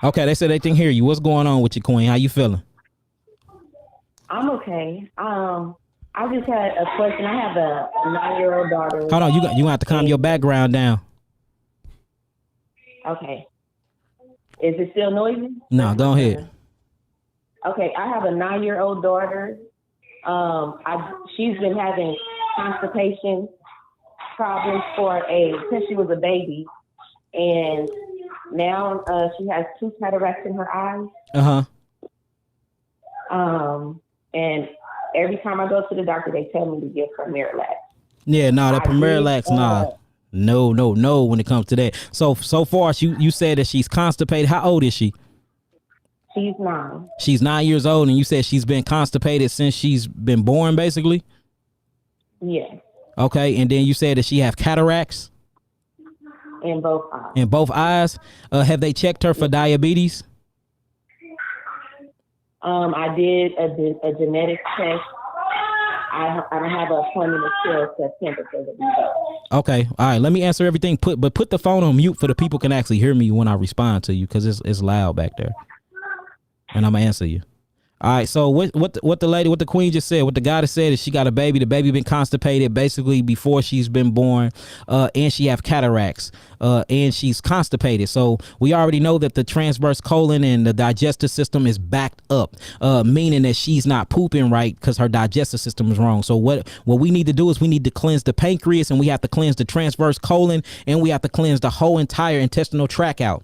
Okay, they said they can hear you. What's going on with you, Queen? How you feeling? I'm okay. I just had a question. I have a 9-year-old daughter. Hold on, you gonna have to calm your background down. Okay. Is it still noisy? No, go ahead. Okay, I have a 9-year-old daughter. She's been having constipation problems since she was a baby, and now she has 2 cataracts in her eyes. And every time I go to the doctor, they tell me to give her Miralax. Yeah, no, that Miralax, no, when it comes to that. So far, you said that she's constipated. How old is she? She's 9. She's 9 years old, and you said she's been constipated since she's been born, basically? Yes. Okay, and then you said that she have cataracts? In both eyes. In both eyes? Have they checked her for diabetes? I did a genetic test. I have an appointment until September for the results. Okay, all right. Let me answer everything. Put the phone on mute for the people can actually hear me when I respond to you, because it's loud back there, and I'm gonna answer you. All right, so what the queen just said, what the goddess said is she got a baby. The baby been constipated basically before she's been born, and she have cataracts, and she's constipated. So we already know that the transverse colon and the digestive system is backed up, meaning that she's not pooping right because her digestive system is wrong. So what we need to do is we need to cleanse the pancreas, and we have to cleanse the transverse colon, and we have to cleanse the whole entire intestinal tract out.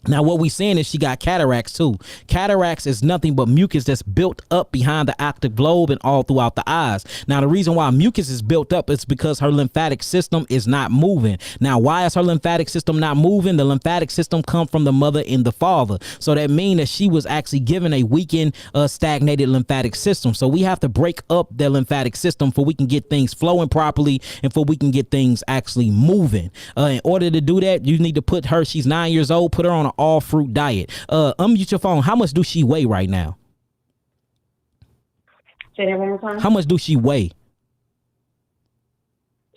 Now, what we saying is she got cataracts too. Cataracts is nothing but mucus that's built up behind the octave globe and all throughout the eyes. Now, the reason why mucus is built up is because her lymphatic system is not moving. Now, why is her lymphatic system not moving? The lymphatic system come from the mother and the father. So that means that she was actually given a weakened, stagnated lymphatic system. So we have to break up the lymphatic system for we can get things flowing properly and for we can get things actually moving. In order to do that, you need to put her, she's 9 years old, put her on all fruit diet. Unmute your phone. How much do she weigh right now? Say that one more time. How much do she weigh?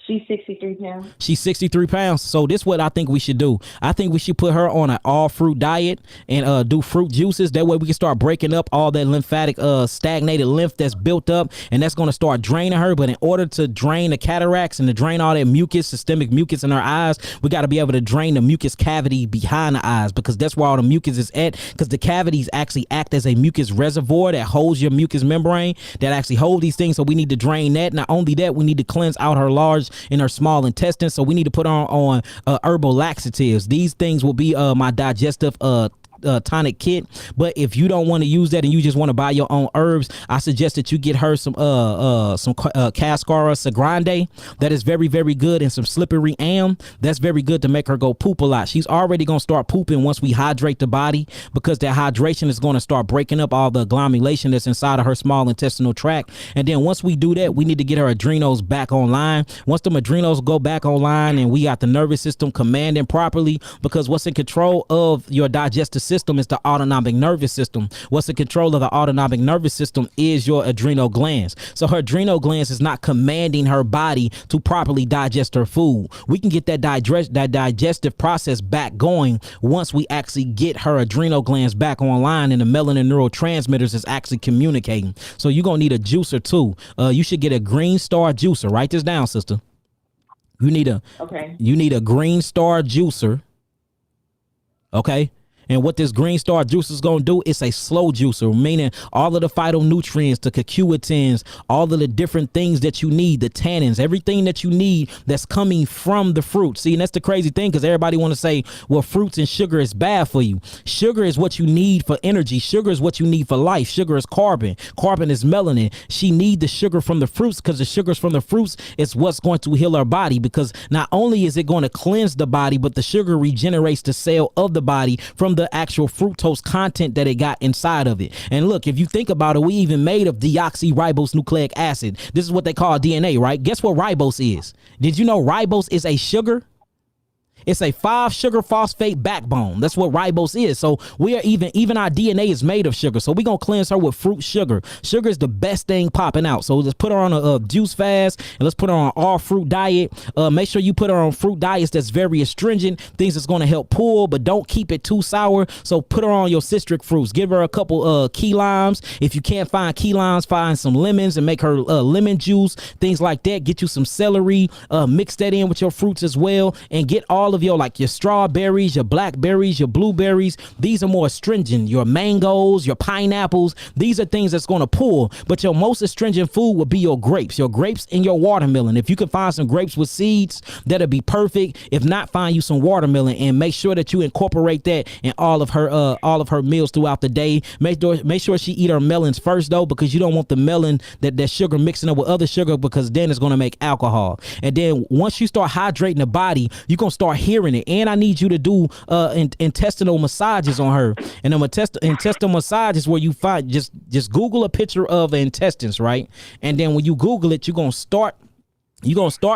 She's 63 pounds. She's 63 pounds. So this is what I think we should do. I think we should put her on an all fruit diet and do fruit juices. That way we can start breaking up all that lymphatic stagnated lymph that's built up, and that's going to start draining her. But in order to drain the cataracts and to drain all that mucus, systemic mucus in her eyes, we got to be able to drain the mucus cavity behind the eyes, because that's where all the mucus is at, because the cavities actually act as a mucus reservoir that holds your mucus membrane, that actually hold these things. So we need to drain that. Not only that, we need to cleanse out her large in her small intestine. So we need to put on herbal laxatives. These things will be my digestive tonic kit. But if you don't want to use that and you just want to buy your own herbs, I suggest that you get her some Cascara Sagrande. That is very, very good, and some Slippery Am. That's very good to make her go poop a lot. She's already going to start pooping once we hydrate the body, because that hydration is going to start breaking up all the agglomeration that's inside of her small intestinal tract. And then once we do that, we need to get her adrenals back online. Once them adrenals go back online and we got the nervous system commanding properly, because what's in control of your digestive system is the autonomic nervous system. What's in control of the autonomic nervous system is your adrenal glands. So her adrenal glands is not commanding her body to properly digest her food. We can get that digestive process back going once we actually get her adrenal glands back online and the melanin neurotransmitters is actually communicating. So you're gonna need a juicer too. You should get a Green Star juicer. Write this down, sister. You need a Green Star juicer. Okay. And what this Green Star juice is going to do, it's a slow juicer, meaning all of the phytonutrients, the curcumin, all of the different things that you need, the tannins, everything that you need that's coming from the fruit. See, and that's the crazy thing, because everybody want to say, well, fruits and sugar is bad for you. Sugar is what you need for energy. Sugar is what you need for life. Sugar is carbon. Carbon is melanin. She need the sugar from the fruits, because the sugars from the fruits is what's going to heal her body, because not only is it going to cleanse the body, but the sugar regenerates the cell of the body from the actual fructose content that it got inside of it. And look, if you think about it, we even made of deoxyribose nucleic acid. This is what they call DNA, right? Guess what ribose is? Did you know ribose is a sugar? It's a 5-sugar phosphate backbone. That's what ribose is. So we are even our DNA is made of sugar. So we're going to cleanse her with fruit sugar. Sugar is the best thing popping out. So let's put her on a juice fast, and let's put her on an all fruit diet. Make sure you put her on fruit diets that's very astringent, things that's going to help pull, but don't keep it too sour. So put her on your citric fruits. Give her a couple key limes. If you can't find key limes, find some lemons and make her lemon juice, things like that. Get you some celery, mix that in with your fruits as well, and get all of your, like your strawberries, your blackberries, your blueberries. These are more astringent. Your mangoes, your pineapples, these are things that's going to pull. But your most astringent food would be your grapes and your watermelon. If you can find some grapes with seeds, that'll be perfect. If not, find you some watermelon and make sure that you incorporate that in all of her meals throughout the day. Make sure she eat her melons first though, because you don't want the melon that sugar mixing up with other sugar, because then it's going to make alcohol. And then once you start hydrating the body, you're going to start hearing it. And I need you to do intestinal massages on her. And the intestinal massage is where you find, just Google a picture of intestines, right? And then when you Google it, you're going to start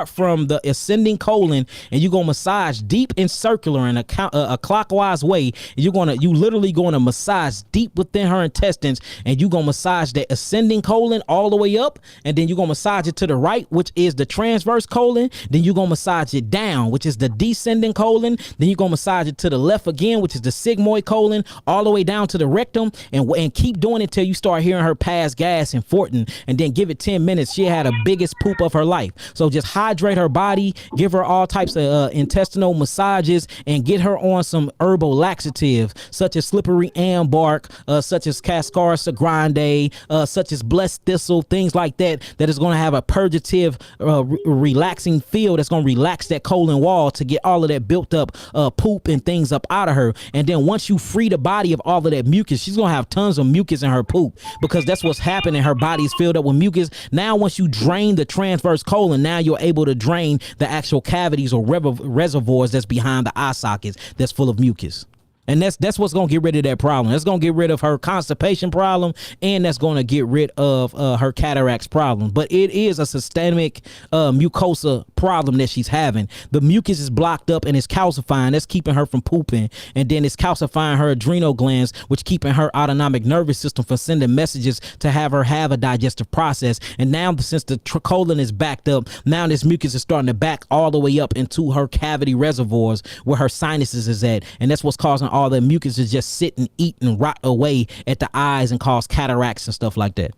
from the ascending colon, and you're going to massage deep and circular in a clockwise way. You literally going to massage deep within her intestines, and you're going to massage that ascending colon all the way up, and then you're going to massage it to the right, which is the transverse colon. Then you're going to massage it down, which is the descending colon. Then you're going to massage it to the left again, which is the sigmoid colon, all the way down to the rectum, and keep doing it till you start hearing her pass gas and fortin, and then give it 10 minutes. She had the biggest poop of her life. So just hydrate her body, give her all types of intestinal massages, and get her on some herbal laxatives such as Slippery Am bark, such as Cascara Sagrande, such as blessed thistle, things like that is going to have a purgative, relaxing feel that's going to relax that colon wall to get all of that built up poop and things up out of her. And then once you free the body of all of that mucus, she's going to have tons of mucus in her poop, because that's what's happening. Her body's filled up with mucus. Now once you drain the transverse colon, now you're able to drain the actual cavities or reservoirs that's behind the eye sockets that's full of mucus. And that's what's gonna get rid of that problem. That's gonna get rid of her constipation problem, and that's gonna get rid of her cataracts problem. But it is a systemic mucosa problem that she's having. The mucus is blocked up and it's calcifying. That's keeping her from pooping, and then it's calcifying her adrenal glands, which keeping her autonomic nervous system from sending messages to have her have a digestive process. And now, since the colon is backed up, now this mucus is starting to back all the way up into her cavity reservoirs where her sinuses is at, and that's what's causing all the mucus to just sit and eat and rot away at the eyes and cause cataracts and stuff like that.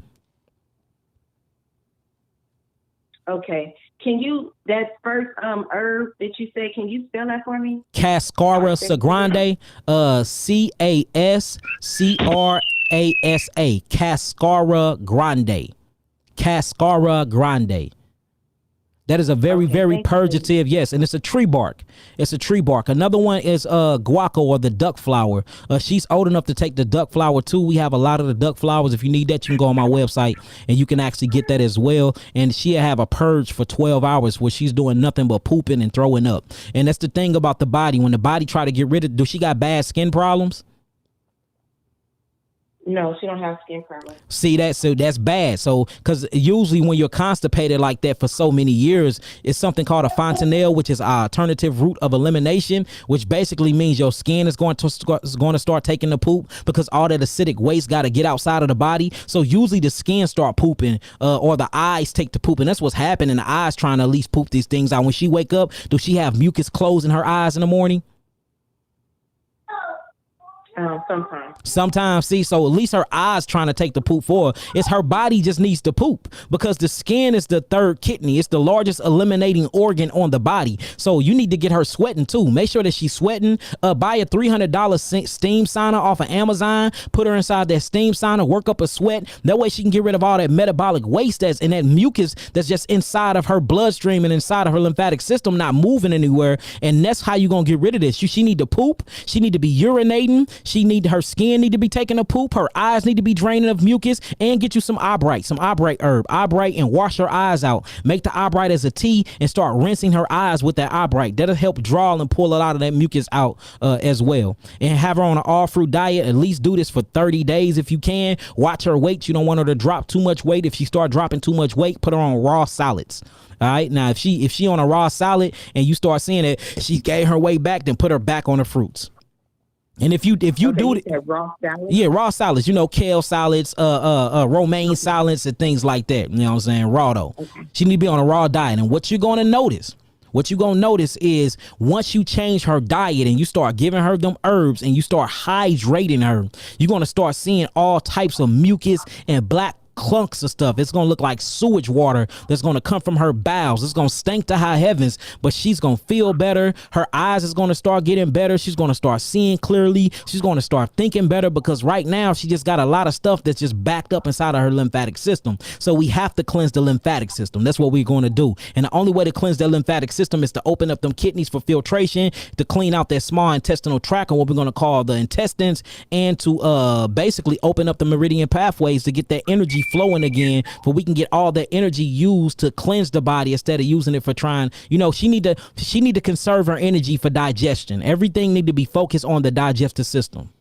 Okay. Can you, that first herb that you said, can you spell that for me? Cascara Sagrande, Cascrasa, Cascara Grande. Cascara Grande. That is a very, very purgative. Yes, and it's a tree bark. It's a tree bark. Another one is guaco, or the duck flower. She's old enough to take the duck flower too. We have a lot of the duck flowers. If you need that, you can go on my website and you can actually get that as well. And she'll have a purge for 12 hours where she's doing nothing but pooping and throwing up. And that's the thing about the body. When the body try to get rid of, does she got bad skin problems? No, she don't have skin problems. See that? So that's bad. So, because usually when you're constipated like that for so many years, it's something called a fontanelle, which is an alternative route of elimination, which basically means your skin is going to start taking the poop because all that acidic waste got to get outside of the body. So usually the skin start pooping, or the eyes take the poop, and that's what's happening. The eyes trying to at least poop these things out. When she wake up, does she have mucus closing her eyes in the morning? Sometimes, see, so at least her eyes trying to take the poop for her. It's her body just needs to poop, because the skin is the third kidney. It's the largest eliminating organ on the body. So you need to get her sweating too. Make sure that she's sweating. Buy a $300 steam sauna off of Amazon. Put her inside that steam sauna, work up a sweat. That way she can get rid of all that metabolic waste that's in that mucus that's just inside of her bloodstream and inside of her lymphatic system, not moving anywhere. And that's how you gonna get rid of this. She need to poop. She need to be urinating. Her skin need to be taking a poop. Her eyes need to be draining of mucus, and get you some eyebright herb, and wash her eyes out. Make the eyebright as a tea and start rinsing her eyes with that eyebright. That'll help draw and pull a lot of that mucus out as well. And have her on an all fruit diet. At least do this for 30 days if you can. Watch her weight. You don't want her to drop too much weight. If she start dropping too much weight, put her on raw solids. All right. Now, if she on a raw solid and you start seeing that she gained her weight back, then put her back on the fruits. And if you do it, raw salads? Yeah, raw salads, kale salads, romaine salads, and things like that. You know what I'm saying? Raw though. Okay. She need to be on a raw diet. And what you're gonna notice is once you change her diet and you start giving her them herbs and you start hydrating her, you're gonna start seeing all types of mucus and black clunks of stuff. It's gonna look like sewage water that's gonna come from her bowels. It's gonna stink to high heavens, but she's gonna feel better. Her eyes is gonna start getting better. She's gonna start seeing clearly. She's gonna start thinking better, because right now she just got a lot of stuff that's just backed up inside of her lymphatic system. So we have to cleanse the lymphatic system. That's what we're going to do. And the only way to cleanse that lymphatic system is to open up them kidneys for filtration, to clean out that small intestinal tract, and what we're going to call the intestines, and to basically open up the meridian pathways to get that energy flowing again, for we can get all that energy used to cleanse the body instead of using it for trying. She need to conserve her energy for digestion. Everything need to be focused on the digestive system,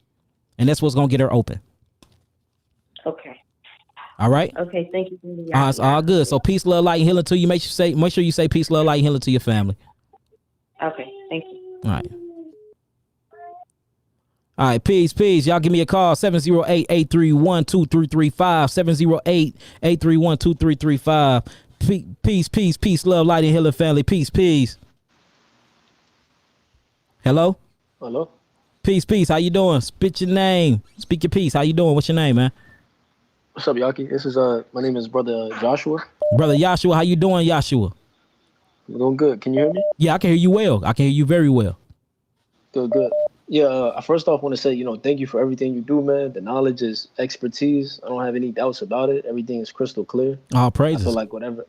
and that's what's gonna get her open. Okay. All right. Okay. Thank you. It's all good. So peace, love, light, and healing to you. Make sure you say peace, love, light, and healing to your family. Okay. Thank you. All right. All right, peace. Y'all give me a call, 708-831-2335, 708-831-2335. Peace, love, light, and healing, family. Peace. Hello? Peace. How you doing? Spit your name. Speak your piece. How you doing? What's your name, man? What's up, Yaki? This is my name is Brother Joshua. Brother Joshua, how you doing, Joshua? I'm doing good. Can you hear me? Yeah, I can hear you well. I can hear you very well. Good. Yeah, I first off want to say, thank you for everything you do, man. The knowledge is expertise. I don't have any doubts about it. Everything is crystal clear. All praises. I feel like whatever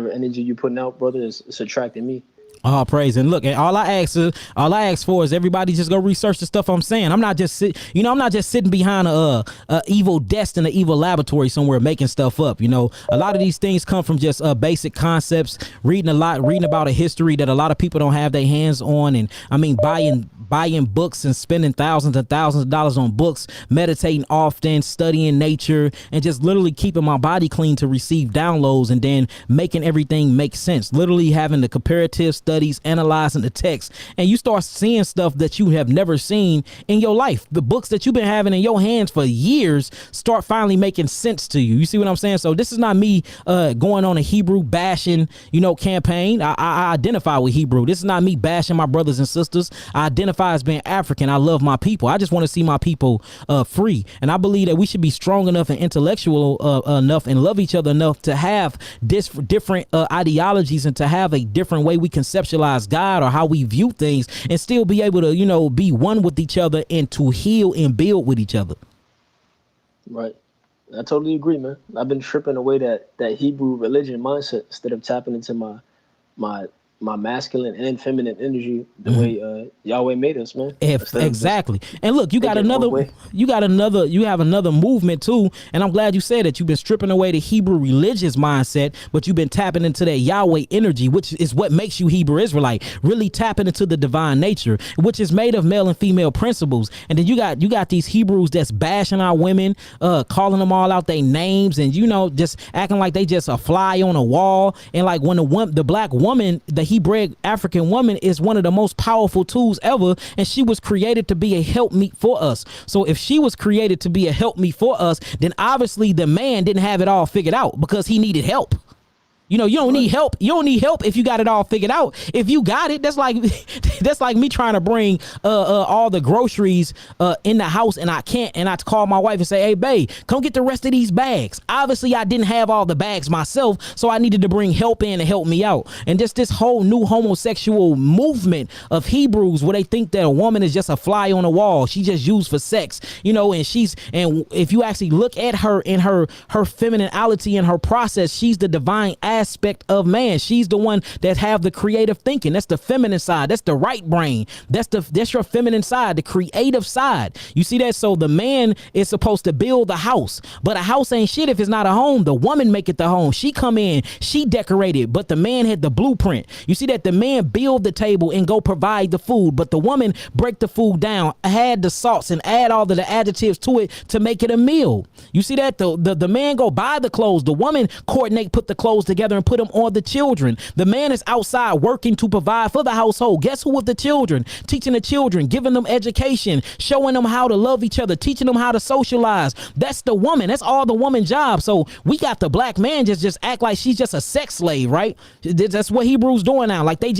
energy you putting out, brother, it's attracting me. All praise. And look, and all I ask for is everybody just go research the stuff I'm saying. I'm not just I'm not just sitting behind a evil desk in an evil laboratory somewhere making stuff up. You know, a lot of these things come from just basic concepts, reading about a history that a lot of people don't have their hands on. And I mean, buying books and spending thousands and thousands of dollars on books, meditating often, studying nature, and just literally keeping my body clean to receive downloads, and then making everything make sense. Literally having the comparative studies, analyzing the text, and you start seeing stuff that you have never seen in your life. The books that you've been having in your hands for years start finally making sense to you. You see what I'm saying? So this is not me going on a Hebrew bashing, campaign. I identify with Hebrew. This is not me bashing my brothers and sisters. I identify as being African. I love my people. I just want to see my people free. And I believe that we should be strong enough and intellectual enough and love each other enough to have different ideologies and to have a different way we conceptualize God or how we view things, and still be able to, be one with each other and to heal and build with each other. Right. I totally agree, man. I've been stripping away that Hebrew religion mindset instead of tapping into my masculine and feminine energy the way Yahweh made us, man. Exactly. And look, you have another movement too, and I'm glad you said that you've been stripping away the Hebrew religious mindset, but you've been tapping into that Yahweh energy, which is what makes you Hebrew Israelite, really tapping into the divine nature, which is made of male and female principles. And then you got these Hebrews that's bashing our women, calling them all out their names, and just acting like they just a fly on a wall. And like when the black woman, the Hebrew African woman, is one of the most powerful tools ever, and she was created to be a helpmeet for us. So if she was created to be a helpmeet for us, then obviously the man didn't have it all figured out because he needed help. You don't need help. You don't need help if you got it all figured out. If you got it, that's like me trying to bring all the groceries in the house, and I can't, and I call my wife and say, "Hey, babe, come get the rest of these bags." Obviously, I didn't have all the bags myself, so I needed to bring help in to help me out. And just this whole new homosexual movement of Hebrews, where they think that a woman is just a fly on the wall, she just used for sex, and if you actually look at her in her femininity and her process, she's the divine aspect of man. She's the one that have the creative thinking. That's the feminine side. That's the right brain. That's your feminine side, the creative side. You see that? So the man is supposed to build the house, but a house ain't shit if it's not a home. The woman make it the home. She come in, she decorate it, but the man had the blueprint. You see that? The man build the table and go provide the food, but the woman break the food down, add the salts and add all of the adjectives to it to make it a meal. You see that? The man go buy the clothes. The woman coordinate, put the clothes together and put them on the children. The man is outside working to provide for the household. Guess who with the children? Teaching the children, giving them education, showing them how to love each other, teaching them how to socialize. That's the woman. That's all the woman's job. So we got the black man just act like she's just a sex slave, right? That's what Hebrews doing now. Like they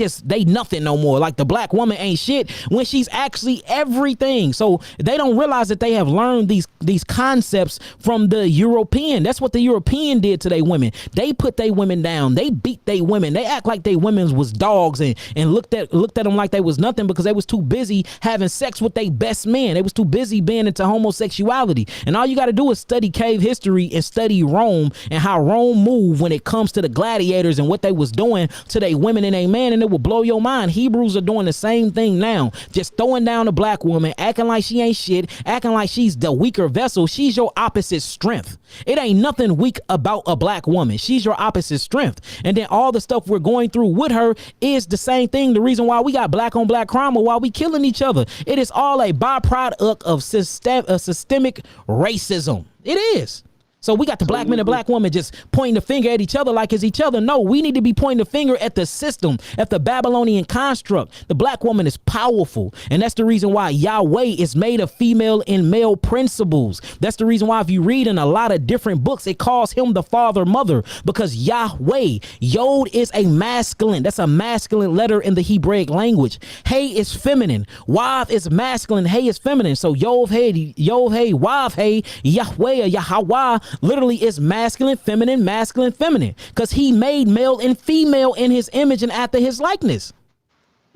nothing no more. Like the black woman ain't shit when she's actually everything. So they don't realize that they have learned these concepts from the European. That's what the European did to their women. They put their women down. They beat they women. They act like they women was dogs and looked at them like they was nothing because they was too busy having sex with their best men. They was too busy being into homosexuality. And all you got to do is study cave history and study Rome and how Rome moved when it comes to the gladiators and what they was doing to their women and their men, and it will blow your mind. Hebrews are doing the same thing now, just throwing down a black woman, acting like she ain't shit, acting like she's the weaker vessel. She's your opposite strength. It ain't nothing weak about a black woman. She's your opposite strength. And then all the stuff we're going through with her is the same thing. The reason why we got black on black crime or why we killing each other. It is all a byproduct of systemic racism. It is. So we got the black men and black woman just pointing the finger at each other like it's each other. No, we need to be pointing the finger at the system, at the Babylonian construct. The black woman is powerful. And that's the reason why Yahweh is made of female and male principles. That's the reason why if you read in a lot of different books, it calls him the father, mother, because Yahweh, Yod is a masculine. That's a masculine letter in the Hebraic language. Hey is feminine. Wav is masculine. Hey is feminine. So Yov, hey, Wav, hey, Yahweh, Yahweh, literally is masculine, feminine, because he made male and female in his image and after his likeness.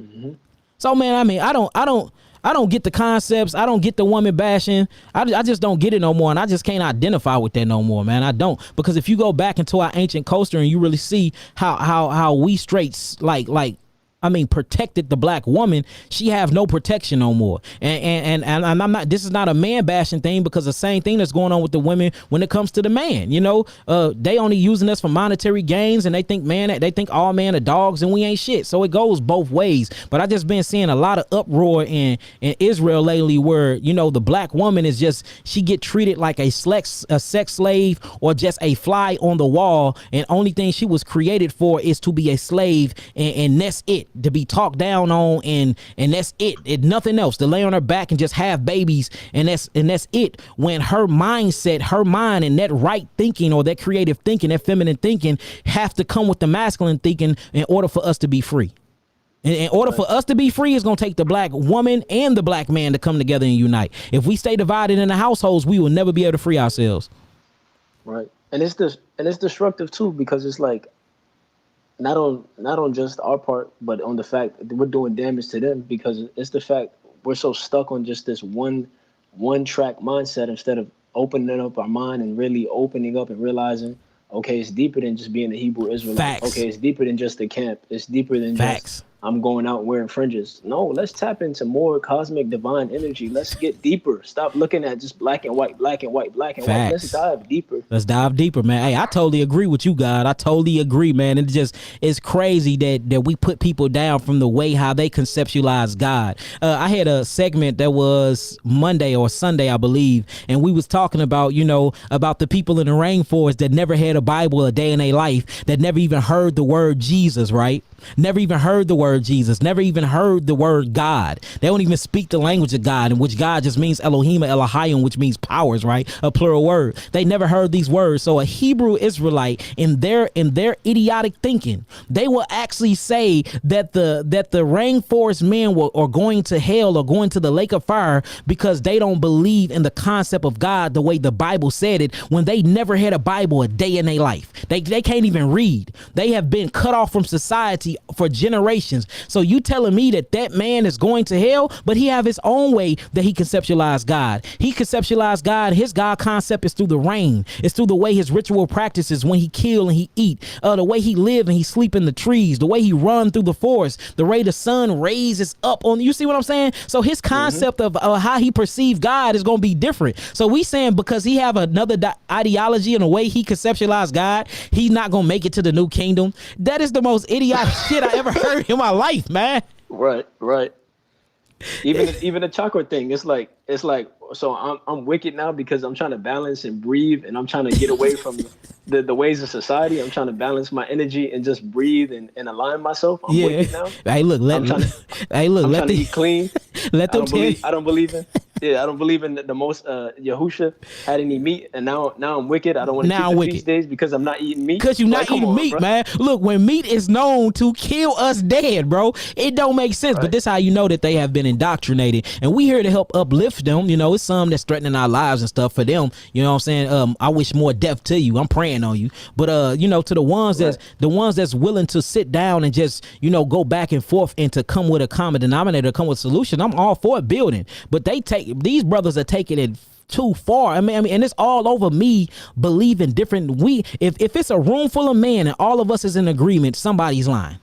Mm-hmm. So man, I mean, I don't get the concepts. I don't get the woman bashing. I just don't get it no more. And I just can't identify with that no more, man. I don't. Because if you go back into our ancient culture and you really see how we straights like I mean, protected the black woman, she have no protection no more. And I'm not, this is not a man bashing thing, because the same thing that's going on with the women when it comes to the man, you know, they only using us for monetary gains, and they think all men are dogs and we ain't shit. So it goes both ways. But I just been seeing a lot of uproar in Israel lately, where, you know, the black woman is just, she get treated like a sex slave, or just a fly on the wall. And only thing she was created for is to be a slave, and that's it. To be talked down on, and that's it, nothing else, to lay on her back and just have babies, and that's it. When her mindset, her mind, and that right thinking, or that creative thinking, that feminine thinking, have to come with the masculine thinking in order for us to be free. And in order for us to be free, it's going to take the black woman and the black man to come together and unite. If we stay divided in the households, we will never be able to free ourselves. Right. And it's destructive too, because it's like, not on just our part, but on the fact that we're doing damage to them, because it's the fact we're so stuck on just this one track mindset, instead of opening up our mind and really opening up and realizing, okay, it's deeper than just being a Hebrew Israelite. Facts. Okay, it's deeper than just the camp. It's deeper than just I'm going out wearing fringes. No, let's tap into more cosmic divine energy. Let's get deeper. Stop looking at just black and white, black and white, black and white. Let's dive deeper. Let's dive deeper, man. Hey, I totally agree with you, God. I totally agree, man. It's crazy that we put people down from the way how they conceptualize God. I had a segment that was Monday or Sunday, I believe, and we was talking about, you know, about the people in the rainforest that never had a Bible a day in their life, that never even heard the word Jesus, right? Never even heard the word Jesus, never even heard the word God. They don't even speak the language of God, in which God just means Elohim or Elohim, which means powers, right? A plural word. They never heard these words. So a Hebrew Israelite, in their idiotic thinking, they will actually say that the rainforest men are going to hell, or going to the lake of fire, because they don't believe in the concept of God the way the Bible said it, when they never had a Bible a day in their life. They can't even read. They have been cut off from society for generations. So you telling me that man is going to hell, but he have his own way that he conceptualized God. He conceptualized God. His God concept is through the rain. It's through the way his ritual practices, when he kill and he eat, the way he live and he sleep in the trees, the way he run through the forest, the way the sun raises up on, you see what I'm saying? So his concept of how he perceived God is going to be different. So we saying because he have another ideology and the way he conceptualized God, he's not going to make it to the new kingdom. That is the most idiotic shit I ever heard in my life, man. Right. Even the chakra thing, it's like so I'm wicked now because I'm trying to balance and breathe, and I'm trying to get away from the ways of society. I'm trying to balance my energy and just breathe and align myself. I'm wicked now. Hey, look, I'm trying to eat clean. Let them I don't believe in the most Yahusha had any meat, and now I'm wicked. I don't want to keep the feast days because I'm not eating meat. Because you're not eating meat, bro. Man. Look, when meat is known to kill us dead, bro, it don't make sense. Right. But this how you know that they have been indoctrinated, and we here to help uplift them. You know, it's some that's threatening our lives and stuff for them. You know what I'm saying? I wish more death to you. I'm praying on you. But you know, to the ones that's willing to sit down and just, you know, go back and forth and to come with a common denominator, come with a solution, I'm all for it building. But these brothers are taking it too far. I mean, and it's all over me believing different. If it's a room full of men and all of us is in agreement, somebody's lying.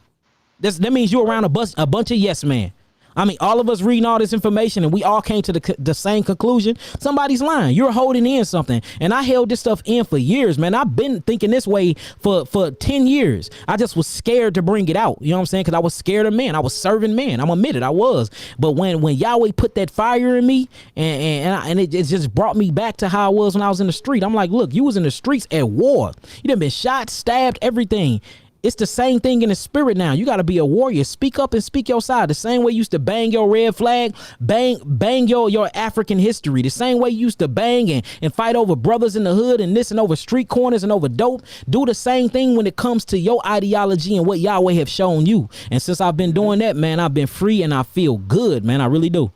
That means you're around a bunch of yes men. I mean, all of us reading all this information and we all came to the same conclusion. Somebody's lying. You're holding in something. And I held this stuff in for years, man. I've been thinking this way for 10 years. I just was scared to bring it out. You know what I'm saying? Because I was scared of men. I was serving men. I'm admitted I was. But when Yahweh put that fire in me and it just brought me back to how I was when I was in the street. I'm like, look, you was in the streets at war. You done been shot, stabbed, everything. It's the same thing in the spirit now. You got to be a warrior. Speak up and speak your side. The same way you used to bang your red flag, bang your African history. The same way you used to bang and fight over brothers in the hood and this and over street corners and over dope. Do the same thing when it comes to your ideology and what Yahweh have shown you. And since I've been doing that, man, I've been free and I feel good, man. I really do.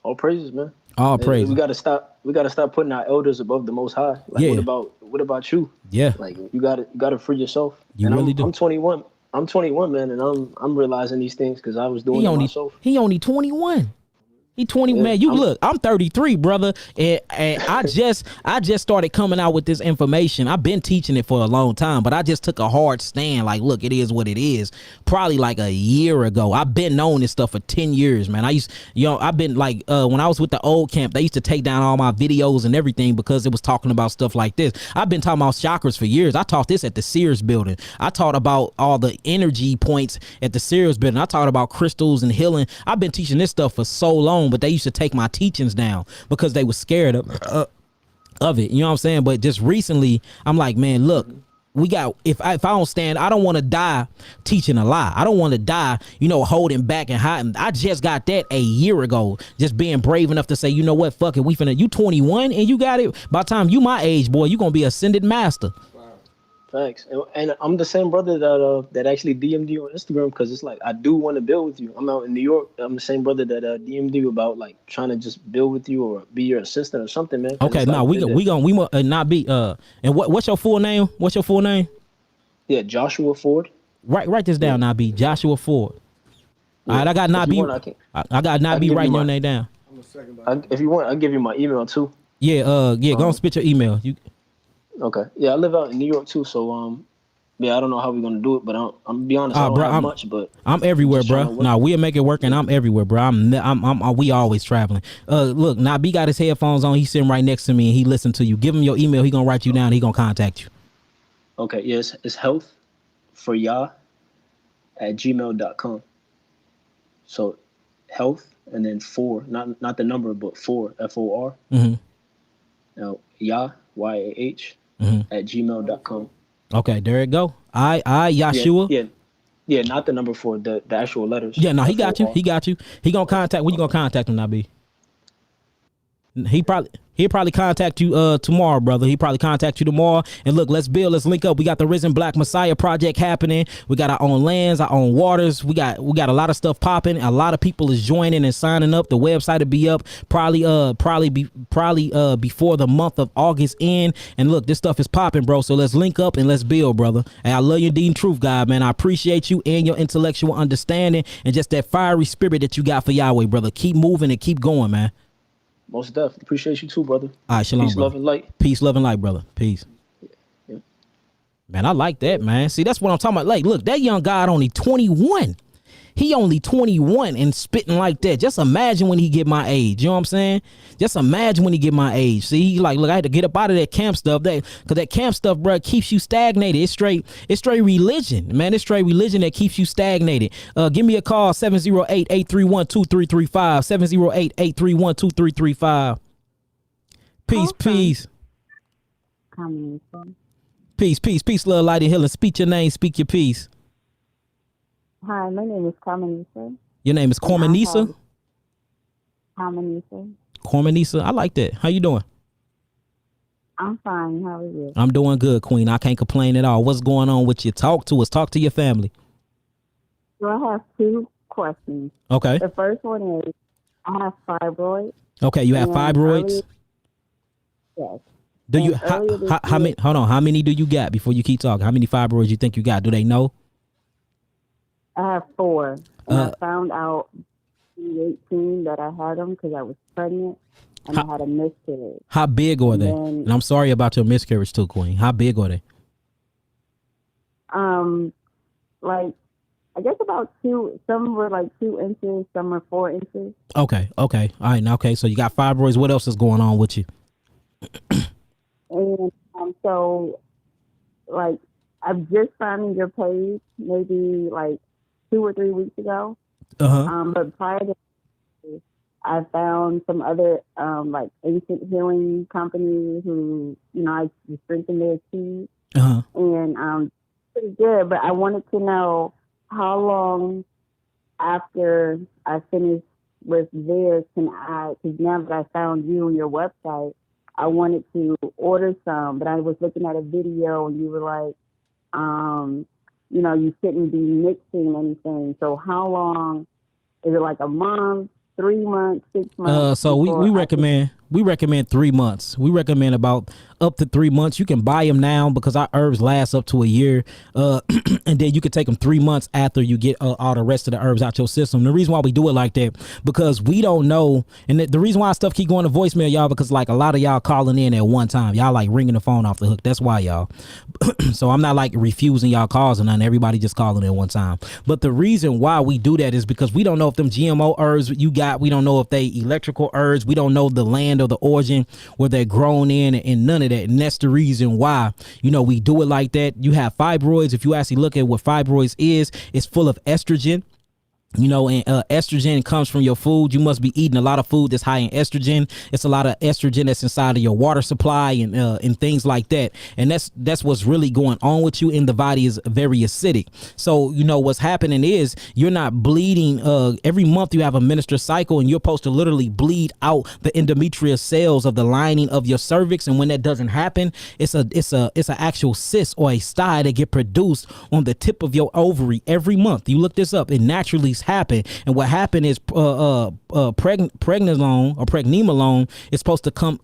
All praises, man. All praises. We gotta stop putting our elders above the Most High. Like, yeah. What about you? Yeah. Like, you gotta free yourself. You and really do. I'm 21. I'm 21, man, and I'm realizing these things because I was doing it myself. He only 21. He 20, Yeah, man. You look, I'm 33, brother, and I just started coming out with this information. I've been teaching it for a long time, but I just took a hard stand. Like, look, it is what it is. Probably like a year ago. I've been knowing this stuff for 10 years, man. I've been like, when I was with the old camp, they used to take down all my videos and everything because it was talking about stuff like this. I've been talking about chakras for years. I taught this at the Sears building. I taught about all the energy points at the Sears building. I taught about crystals and healing. I've been teaching this stuff for so long, but they used to take my teachings down because they were scared of it. You know what I'm saying? But just recently, I'm like, man, look, we got, if I don't stand, I don't want to die teaching a lie. I don't want to die, holding back and hiding. I just got that a year ago, just being brave enough to say, you know what, fuck it, you 21 and you got it. By the time you my age, boy, you gonna be ascended master. Facts. And I'm the same brother that actually DM'd you on Instagram, because it's like, I do want to build with you. I'm out in New York. I'm the same brother that DM'd you about like trying to just build with you or be your assistant or something, man. Okay, now we not be and what's your full name? What's your full name? Yeah, Joshua Ford. Write this down, Nabi. Joshua Ford. Yeah. All right, I got Nabi. I got Nabi writing your name down. If you want, I'll give you my email too. Yeah, go and spit your email. Okay. Yeah, I live out in New York too, so yeah, I don't know how we're gonna do it, but I'm gonna be honest, I don't have much, but I'm everywhere, bro. Nah, we'll make it work, and I'm everywhere, bro. We always traveling. Look, Nabi got his headphones on. He's sitting right next to me, and he listened to you. Give him your email. He gonna write you down. He gonna contact you. Okay. Yes, it's health4ya@gmail.com. So health and then four, not the number, but four, FOR. Mm-hmm. Now Yah, YAH. At gmail.com. Okay, there it go. I Yahshua. Yeah, not the number 4, the actual letters. Yeah, no, he got you. He gonna contact. When you gonna contact him, Nabi? He'll probably contact you tomorrow, brother. He'll probably contact you tomorrow. And look, let's build, let's link up. We got the Risen Black Messiah project happening. We got our own lands, our own waters. We got a lot of stuff popping. A lot of people is joining and signing up. The website will be up probably before the month of August end. And look, this stuff is popping, bro. So let's link up and let's build, brother. And I love you, Dean Truth, God, man. I appreciate you and your intellectual understanding and just that fiery spirit that you got for Yahweh, brother. Keep moving and keep going, man. Most definitely. Appreciate you too, brother. All right, shalom, peace, brother. love, and light. Peace, love, and light, brother. Peace. Yeah. Man, I like that, man. See, that's what I'm talking about. Like, look, that young guy only 21. He only 21 and spitting like that. Just imagine when he get my age. You know what I'm saying? Just imagine when he get my age. See, like, look, I had to get up out of that camp stuff. Because that camp stuff, bro, keeps you stagnated. It's straight religion, man. It's straight religion that keeps you stagnated. Give me a call, 708-831-2335. 708-831-2335. Peace, peace. Peace, love, light, and healing. Speak your name, speak your peace. Hi, my name is Carmenisa. Your name is Carmenisa? Carmenisa. Carmenisa, I like that. How you doing? I'm fine. How are you? I'm doing good, Queen. I can't complain at all. What's going on with you? Talk to us. Talk to your family. So I have 2 questions. Okay. The first one is, I have fibroids. Okay, you have fibroids? Yes. Do you how many? Hold on. How many do you got before you keep talking? How many fibroids you think you got? Do they know? I have 4. And I found out in 18 that I had them because I was pregnant and I had a miscarriage. How big are they? And I'm sorry about your miscarriage too, Queen. How big are they? Like, I guess about 2. Some were like 2 inches. Some were 4 inches. Okay. All right. Now, okay. So you got fibroids. What else is going on with you? And so, like, I've just found your page maybe like 2 or 3 weeks ago. But prior to that, I found some other like ancient healing companies who, I strengthened their teeth. And pretty good. But I wanted to know how long after I finish with theirs can I, because now that I found you on your website, I wanted to order some, but I was looking at a video and you were like, you shouldn't be mixing anything. So how long is it? Like a month, 3 months, 6 months? So we recommend We recommend 3 months. We recommend about up to 3 months. You can buy them now because our herbs last up to a year. And then you can take them 3 months after you get all the rest of the herbs out your system. The reason why we do it like that, because we don't know. And the reason why stuff keep going to voicemail, y'all, because like a lot of y'all calling in at one time. Y'all like ringing the phone off the hook. That's why, y'all. So I'm not like refusing y'all calls or nothing. Everybody just calling in one time. But the reason why we do that is because we don't know if them GMO herbs you got, we don't know if they electrical herbs, we don't know the land or the origin where they're grown in, and none of that. And that's the reason why, we do it like that. You have fibroids. If you actually look at what fibroids is, it's full of estrogen. And estrogen comes from your food. You must be eating a lot of food that's high in estrogen. It's a lot of estrogen that's inside of your water supply and things like that. And that's what's really going on with you. And the body is very acidic. So, what's happening is you're not bleeding. Every month you have a menstrual cycle, and you're supposed to literally bleed out the endometrial cells of the lining of your cervix. And when that doesn't happen, it's an actual cyst or a sty that get produced on the tip of your ovary every month. You look this up. It naturally happen. And what happened is pregnenolone or pregnenolone is supposed to come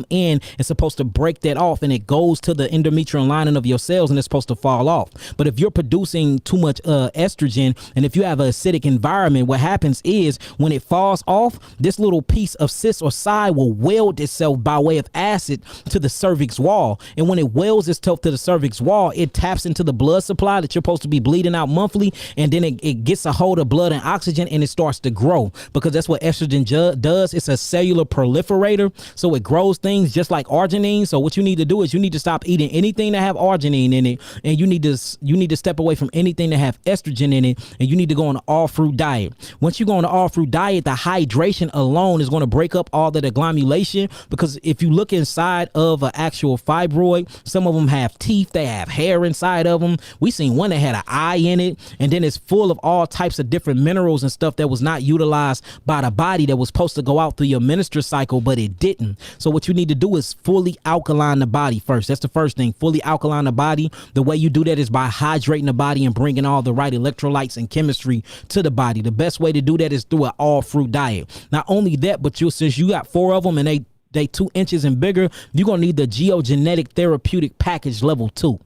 in. It's supposed to break that off, and it goes to the endometrial lining of your cells, and it's supposed to fall off. But if you're producing too much estrogen, and if you have an acidic environment, what happens is when it falls off, this little piece of cyst or side will weld itself by way of acid to the cervix wall. And when it welds itself to the cervix wall, it taps into the blood supply that you're supposed to be bleeding out monthly, and then it gets a hold of blood and oxygen, and it starts to grow, because that's what estrogen does. It's a cellular proliferator, so it grows things just like arginine. So what you need to do is you need to stop eating anything that have arginine in it, and you need to step away from anything that have estrogen in it, and you need to go on an all fruit diet. Once you go on an all fruit diet, the hydration alone is going to break up all that agglomulation, because if you look inside of an actual fibroid, some of them have teeth, they have hair inside of them. We seen one that had an eye in it, and then it's full of all types of different minerals and stuff that was not utilized by the body, that was supposed to go out through your menstrual cycle, but it didn't. So what you need to do is fully alkaline the body first. That's the first thing. Fully alkaline the body. The way you do that is by hydrating the body and bringing all the right electrolytes and chemistry to the body. The best way to do that is through an all fruit diet. Not only that, but since you got 4 of them and they 2 inches and bigger, you're gonna need the Geogenetic Therapeutic Package Level 2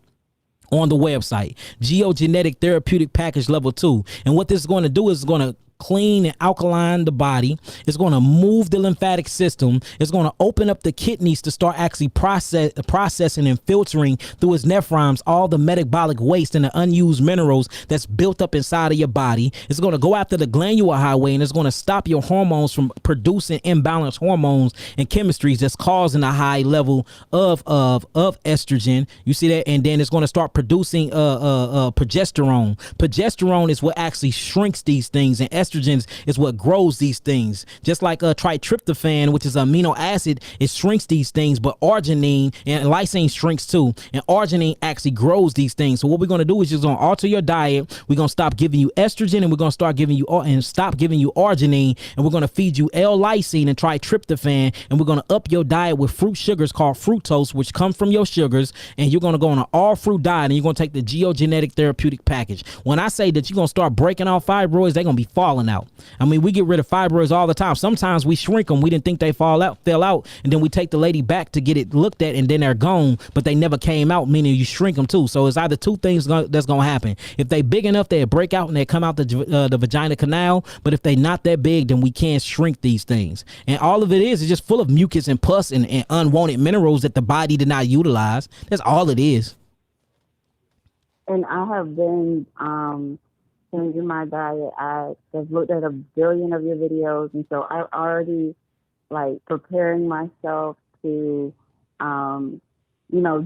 on the website. Geogenetic Therapeutic Package Level 2. And what this is going to do is going to clean and alkaline the body. It's going to move the lymphatic system. It's going to open up the kidneys to start actually processing and filtering through its nephrons all the metabolic waste and the unused minerals that's built up inside of your body. It's going to go after the glandular highway, and it's going to stop your hormones from producing imbalanced hormones and chemistries that's causing a high level of estrogen. You see that? And then it's going to start producing progesterone. Progesterone is what actually shrinks these things, and estrogens is what grows these things. Just like tryptophan, which is amino acid, it shrinks these things, but arginine and lysine shrinks too, and arginine actually grows these things. So what we're going to do is just going to alter your diet. We're going to stop giving you estrogen, and we're going to start giving you and stop giving you arginine, and we're going to feed you L-lysine and tryptophan, and we're going to up your diet with fruit sugars called fructose, which come from your sugars, and you're going to go on an all fruit diet, and you're going to take the Geogenetic Therapeutic Package. When I say that you're going to start breaking off fibroids, they're going to be falling out. I mean, we get rid of fibroids all the time. Sometimes we shrink them. We didn't think they fell out, and then we take the lady back to get it looked at, and then they're gone, but they never came out, meaning you shrink them too. So it's either two things that's going to happen. If they big enough, they break out and they come out the vagina canal, but if they not that big, then we can't shrink these things. And all of it is just full of mucus and pus and unwanted minerals that the body did not utilize. That's all it is. And I have been changing my diet. I have looked at a billion of your videos, and so I'm already preparing myself to,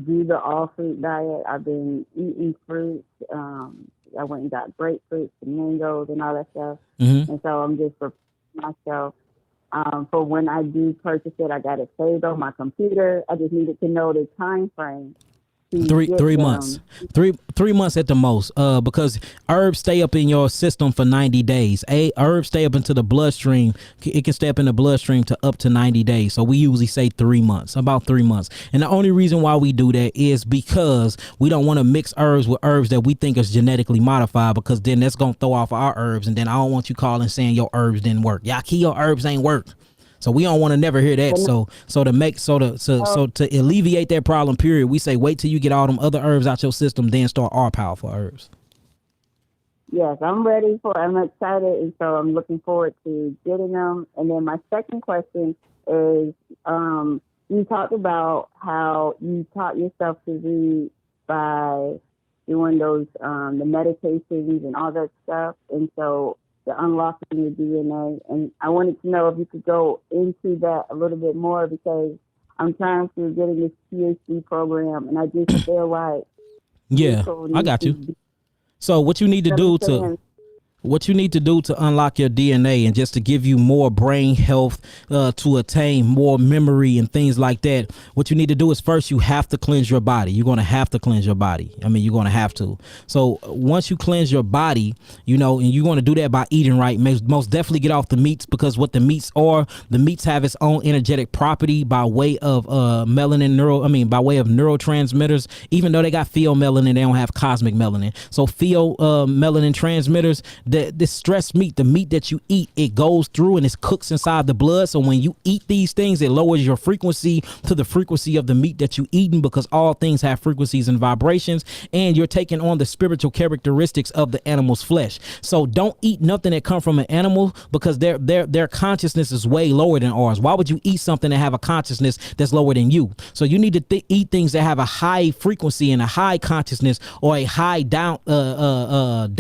do the all fruit diet. I've been eating fruits. I went and got grapefruits and mangoes and all that stuff. Mm-hmm. And so I'm just preparing myself for when I do purchase it. I got it saved on my computer. I just needed to know the time frame. 3 months, 3 months at the most, because herbs stay up in your system for 90 days. Herbs stay up into the bloodstream. It can stay up in the bloodstream to up to 90 days. So we usually say 3 months, about 3 months. And the only reason why we do that is because we don't want to mix herbs with herbs that we think is genetically modified, because then that's going to throw off our herbs. And then I don't want you calling saying your herbs didn't work. Y'all, your herbs ain't work. So we don't want to never hear that. So to alleviate that problem, period, we say wait till you get all them other herbs out your system, then start our powerful herbs. Yes, I'm excited, and so I'm looking forward to getting them. And then my second question is, you talked about how you taught yourself to read by doing those the meditations and all that stuff, and so the unlocking your DNA. And I wanted to know if you could go into that a little bit more, because I'm trying to get in this PhD program, and I just feel like I got you. So what you need to do to unlock your DNA and just to give you more brain health, to attain more memory and things like that, what you need to do is first you have to cleanse your body. You're going to have to cleanse your body. I mean, you're going to have to. So once you cleanse your body, you know, and you're going to do that by eating right, most definitely get off the meats, because what the meats have its own energetic property by way of by way of neurotransmitters. Even though they got pheomelanin, they don't have cosmic melanin. So melanin transmitters, this stress meat, the meat that you eat, it goes through and it cooks inside the blood. So when you eat these things, it lowers your frequency to the frequency of the meat that you eating, because all things have frequencies and vibrations, and you're taking on the spiritual characteristics of the animal's flesh. So don't eat nothing that come from an animal, because their consciousness is way lower than ours. Why would you eat something that have a consciousness that's lower than you? So you need to eat things that have a high frequency and a high consciousness, or a high download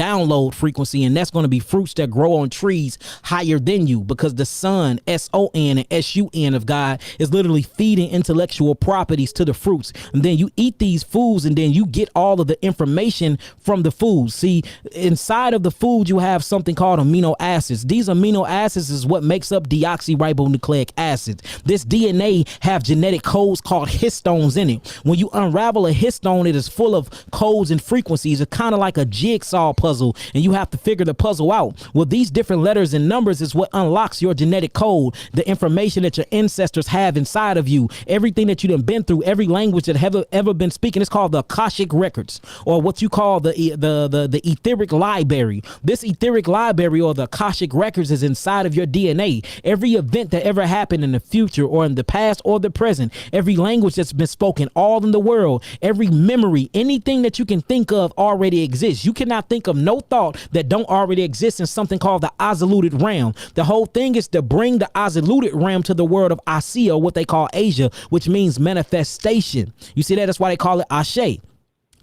frequency, and that's going to be fruits that grow on trees higher than you, because the sun, S-O-N and S-U-N of God, is literally feeding intellectual properties to the fruits. And then you eat these foods, and then you get all of the information from the foods. See, inside of the food, you have something called amino acids. These amino acids is what makes up deoxyribonucleic acids. This DNA have genetic codes called histones in it. When you unravel a histone, it is full of codes and frequencies. It's kind of like a jigsaw puzzle, and you have to figure the puzzle out. Well, these different letters and numbers is what unlocks your genetic code, the information that your ancestors have inside of you, everything that you done been through, every language that have ever been speaking. It's called the Akashic records, or what you call the etheric library. This etheric library, or the Akashic records, is inside of your DNA. Every event that ever happened in the future or in the past or the present, every language that's been spoken all in the world, every memory, anything that you can think of already exists. You cannot think of no thought that don't already exist in something called the Oziluted realm. The whole thing is to bring the Oziluted realm to the world of Asiya, what they call Asia, which means manifestation. You see that? That's why they call it Ashe.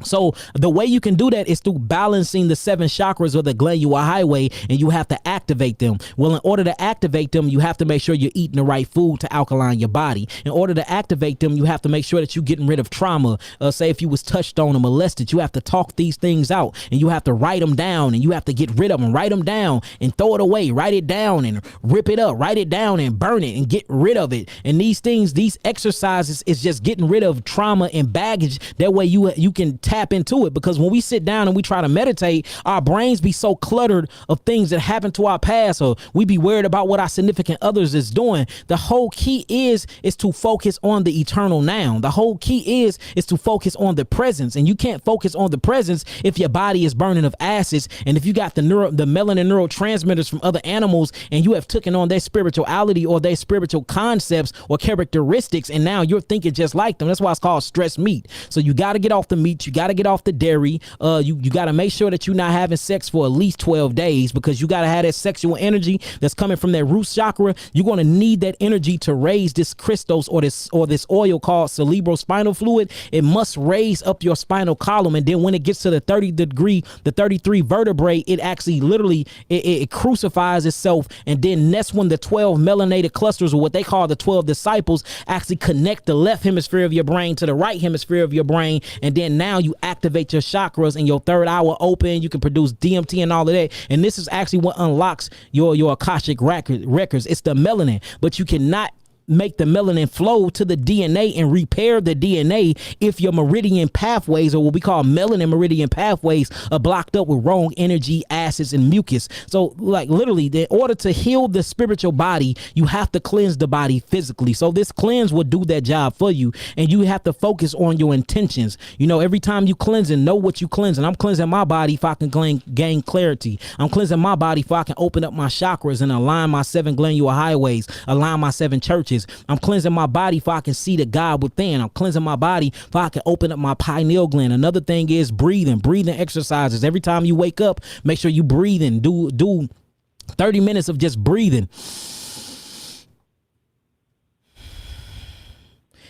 So the way you can do that is through balancing the 7 chakras or the glandular highway, and you have to activate them. Well, in order to activate them, you have to make sure you're eating the right food to alkaline your body. In order to activate them, you have to make sure that you're getting rid of trauma. Say if you was touched on or molested, you have to talk these things out, and you have to write them down, and you have to get rid of them. Write them down and throw it away. Write it down and rip it up. Write it down and burn it and get rid of it. And these things, these exercises is just getting rid of trauma and baggage. That way you can tap into it, because when we sit down and we try to meditate, our brains be so cluttered of things that happened to our past, or we be worried about what our significant others is doing. The whole key is to focus on the eternal now. The whole key is to focus on the presence, and you can't focus on the presence if your body is burning of acids, and if you got the melanin neurotransmitters from other animals, and you have taken on their spirituality or their spiritual concepts or characteristics, and now you're thinking just like them. That's why it's called stress meat. So you got to get off the meat. You got to get off the dairy. You got to make sure that you're not having sex for at least 12 days, because you got to have that sexual energy that's coming from that root chakra. You're going to need that energy to raise this Christos or this oil called cerebrospinal fluid. It must raise up your spinal column, and then when it gets to the 33 vertebrae, it actually literally it crucifies itself, and then that's when the 12 melanated clusters, or what they call the 12 disciples, actually connect the left hemisphere of your brain to the right hemisphere of your brain, and then now you activate your chakras, and your third eye will open. You can produce DMT and all of that, and this is actually what unlocks your Akashic records. It's the melanin, but you cannot make the melanin flow to the DNA and repair the DNA if your meridian pathways, or what we call melanin meridian pathways, are blocked up with wrong energy, acids, and mucus. So like literally, in order to heal the spiritual body, you have to cleanse the body physically. So this cleanse will do that job for you, and you have to focus on your intentions. You know, every time you cleanse and know what you cleanse. And I'm cleansing my body if I can gain clarity. I'm cleansing my body if I can open up my chakras and align my 7 glandular highways, align my 7 churches. I'm cleansing my body if I can see the God within. I'm cleansing my body if I can open up my pineal gland. Another thing is breathing exercises. Every time you wake up, make sure you breathe and do 30 minutes of just breathing.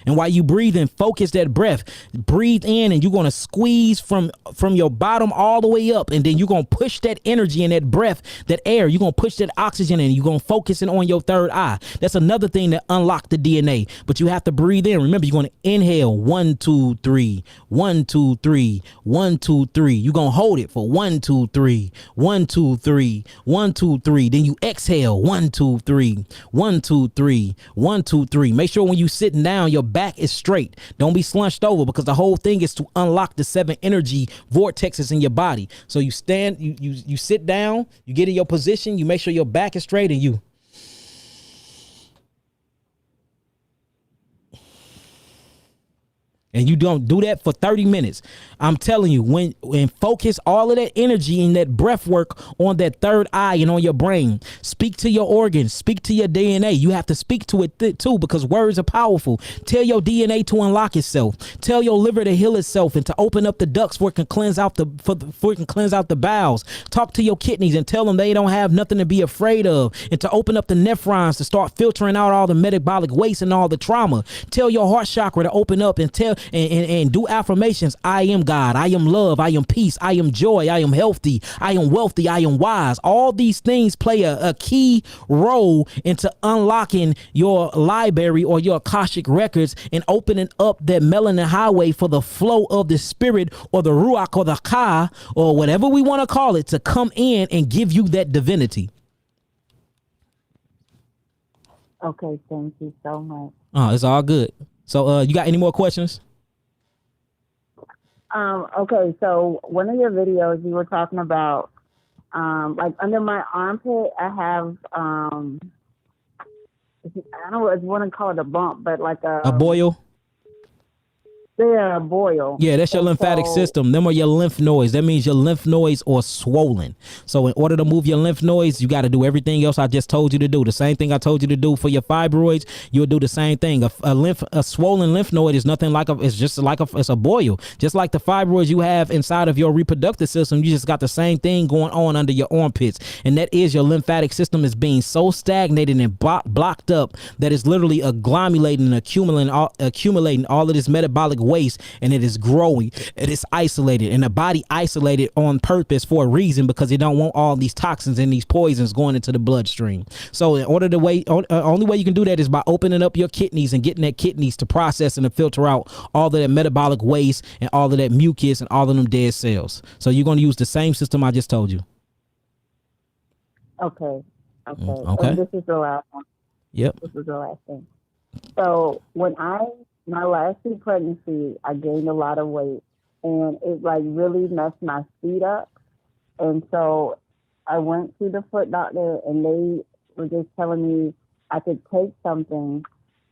And while you breathe in, focus that breath. Breathe in, and you're going to squeeze from your bottom all the way up. And then you're going to push that energy and that breath, that air. You're going to push that oxygen in. You're going to focus it on your third eye. That's another thing that unlock the DNA. But you have to breathe in. Remember, you're going to inhale 1, 2, 3, 1, 2, 3, 1, 2, 3. You're going to hold it for 1, 2, 3, 1, 2, 3, 1, 2, 3. Then you exhale 1, 2, 3, 1, 2, 3, 1, 2, 3. Make sure when you sitting down, your back is straight. Don't be slunched over, because the whole thing is to unlock the 7 energy vortexes in your body. So you stand, you sit down, you get in your position, you make sure your back is straight, and you and you don't do that for 30 minutes. I'm telling you, when focus all of that energy and that breath work on that third eye and on your brain. Speak to your organs, speak to your DNA. You have to speak to it too, because words are powerful. Tell your DNA to unlock itself. Tell your liver to heal itself and to open up the ducts where it can cleanse out the bowels. Talk to your kidneys and tell them they don't have nothing to be afraid of, and to open up the nephrons to start filtering out all the metabolic waste and all the trauma. Tell your heart chakra to open up and tell and do affirmations. I am God. I am love. I am peace. I am joy. I am healthy. I am wealthy. I am wise. All these things play a key role into unlocking your library or your Akashic records and opening up that melanin highway for the flow of the spirit or the Ruach or the Ka or whatever we want to call it to come in and give you that divinity. Okay, thank you so much. It's all good. So you got any more questions? Okay, so one of your videos you were talking about, like under my armpit, I have, I don't want to call it a bump, but like a boil. Yeah, boil. Yeah, that's your lymphatic system. Them are your lymph nodes. That means your lymph nodes are swollen. So in order to move your lymph nodes, you got to do everything else I just told you to do. The same thing I told you to do for your fibroids, you'll do the same thing. A swollen lymph node is nothing like it's a boil. Just like the fibroids you have inside of your reproductive system, you just got the same thing going on under your armpits. And that is your lymphatic system is being so stagnated and blocked up that it's literally agglomerating and accumulating all of this metabolic waste, and it is growing. It is isolated, and the body isolated on purpose for a reason, because it don't want all these toxins and these poisons going into the bloodstream. So in order to only way you can do that is by opening up your kidneys and getting that kidneys to process and to filter out all of that metabolic waste and all of that mucus and all of them dead cells. So you're going to use the same system I just told you. Okay. Okay. And this is the last one. Yep. This is the last thing. So when my last 2 pregnancies, I gained a lot of weight, and it like really messed my feet up. And so I went to the foot doctor, and they were just telling me I could take something,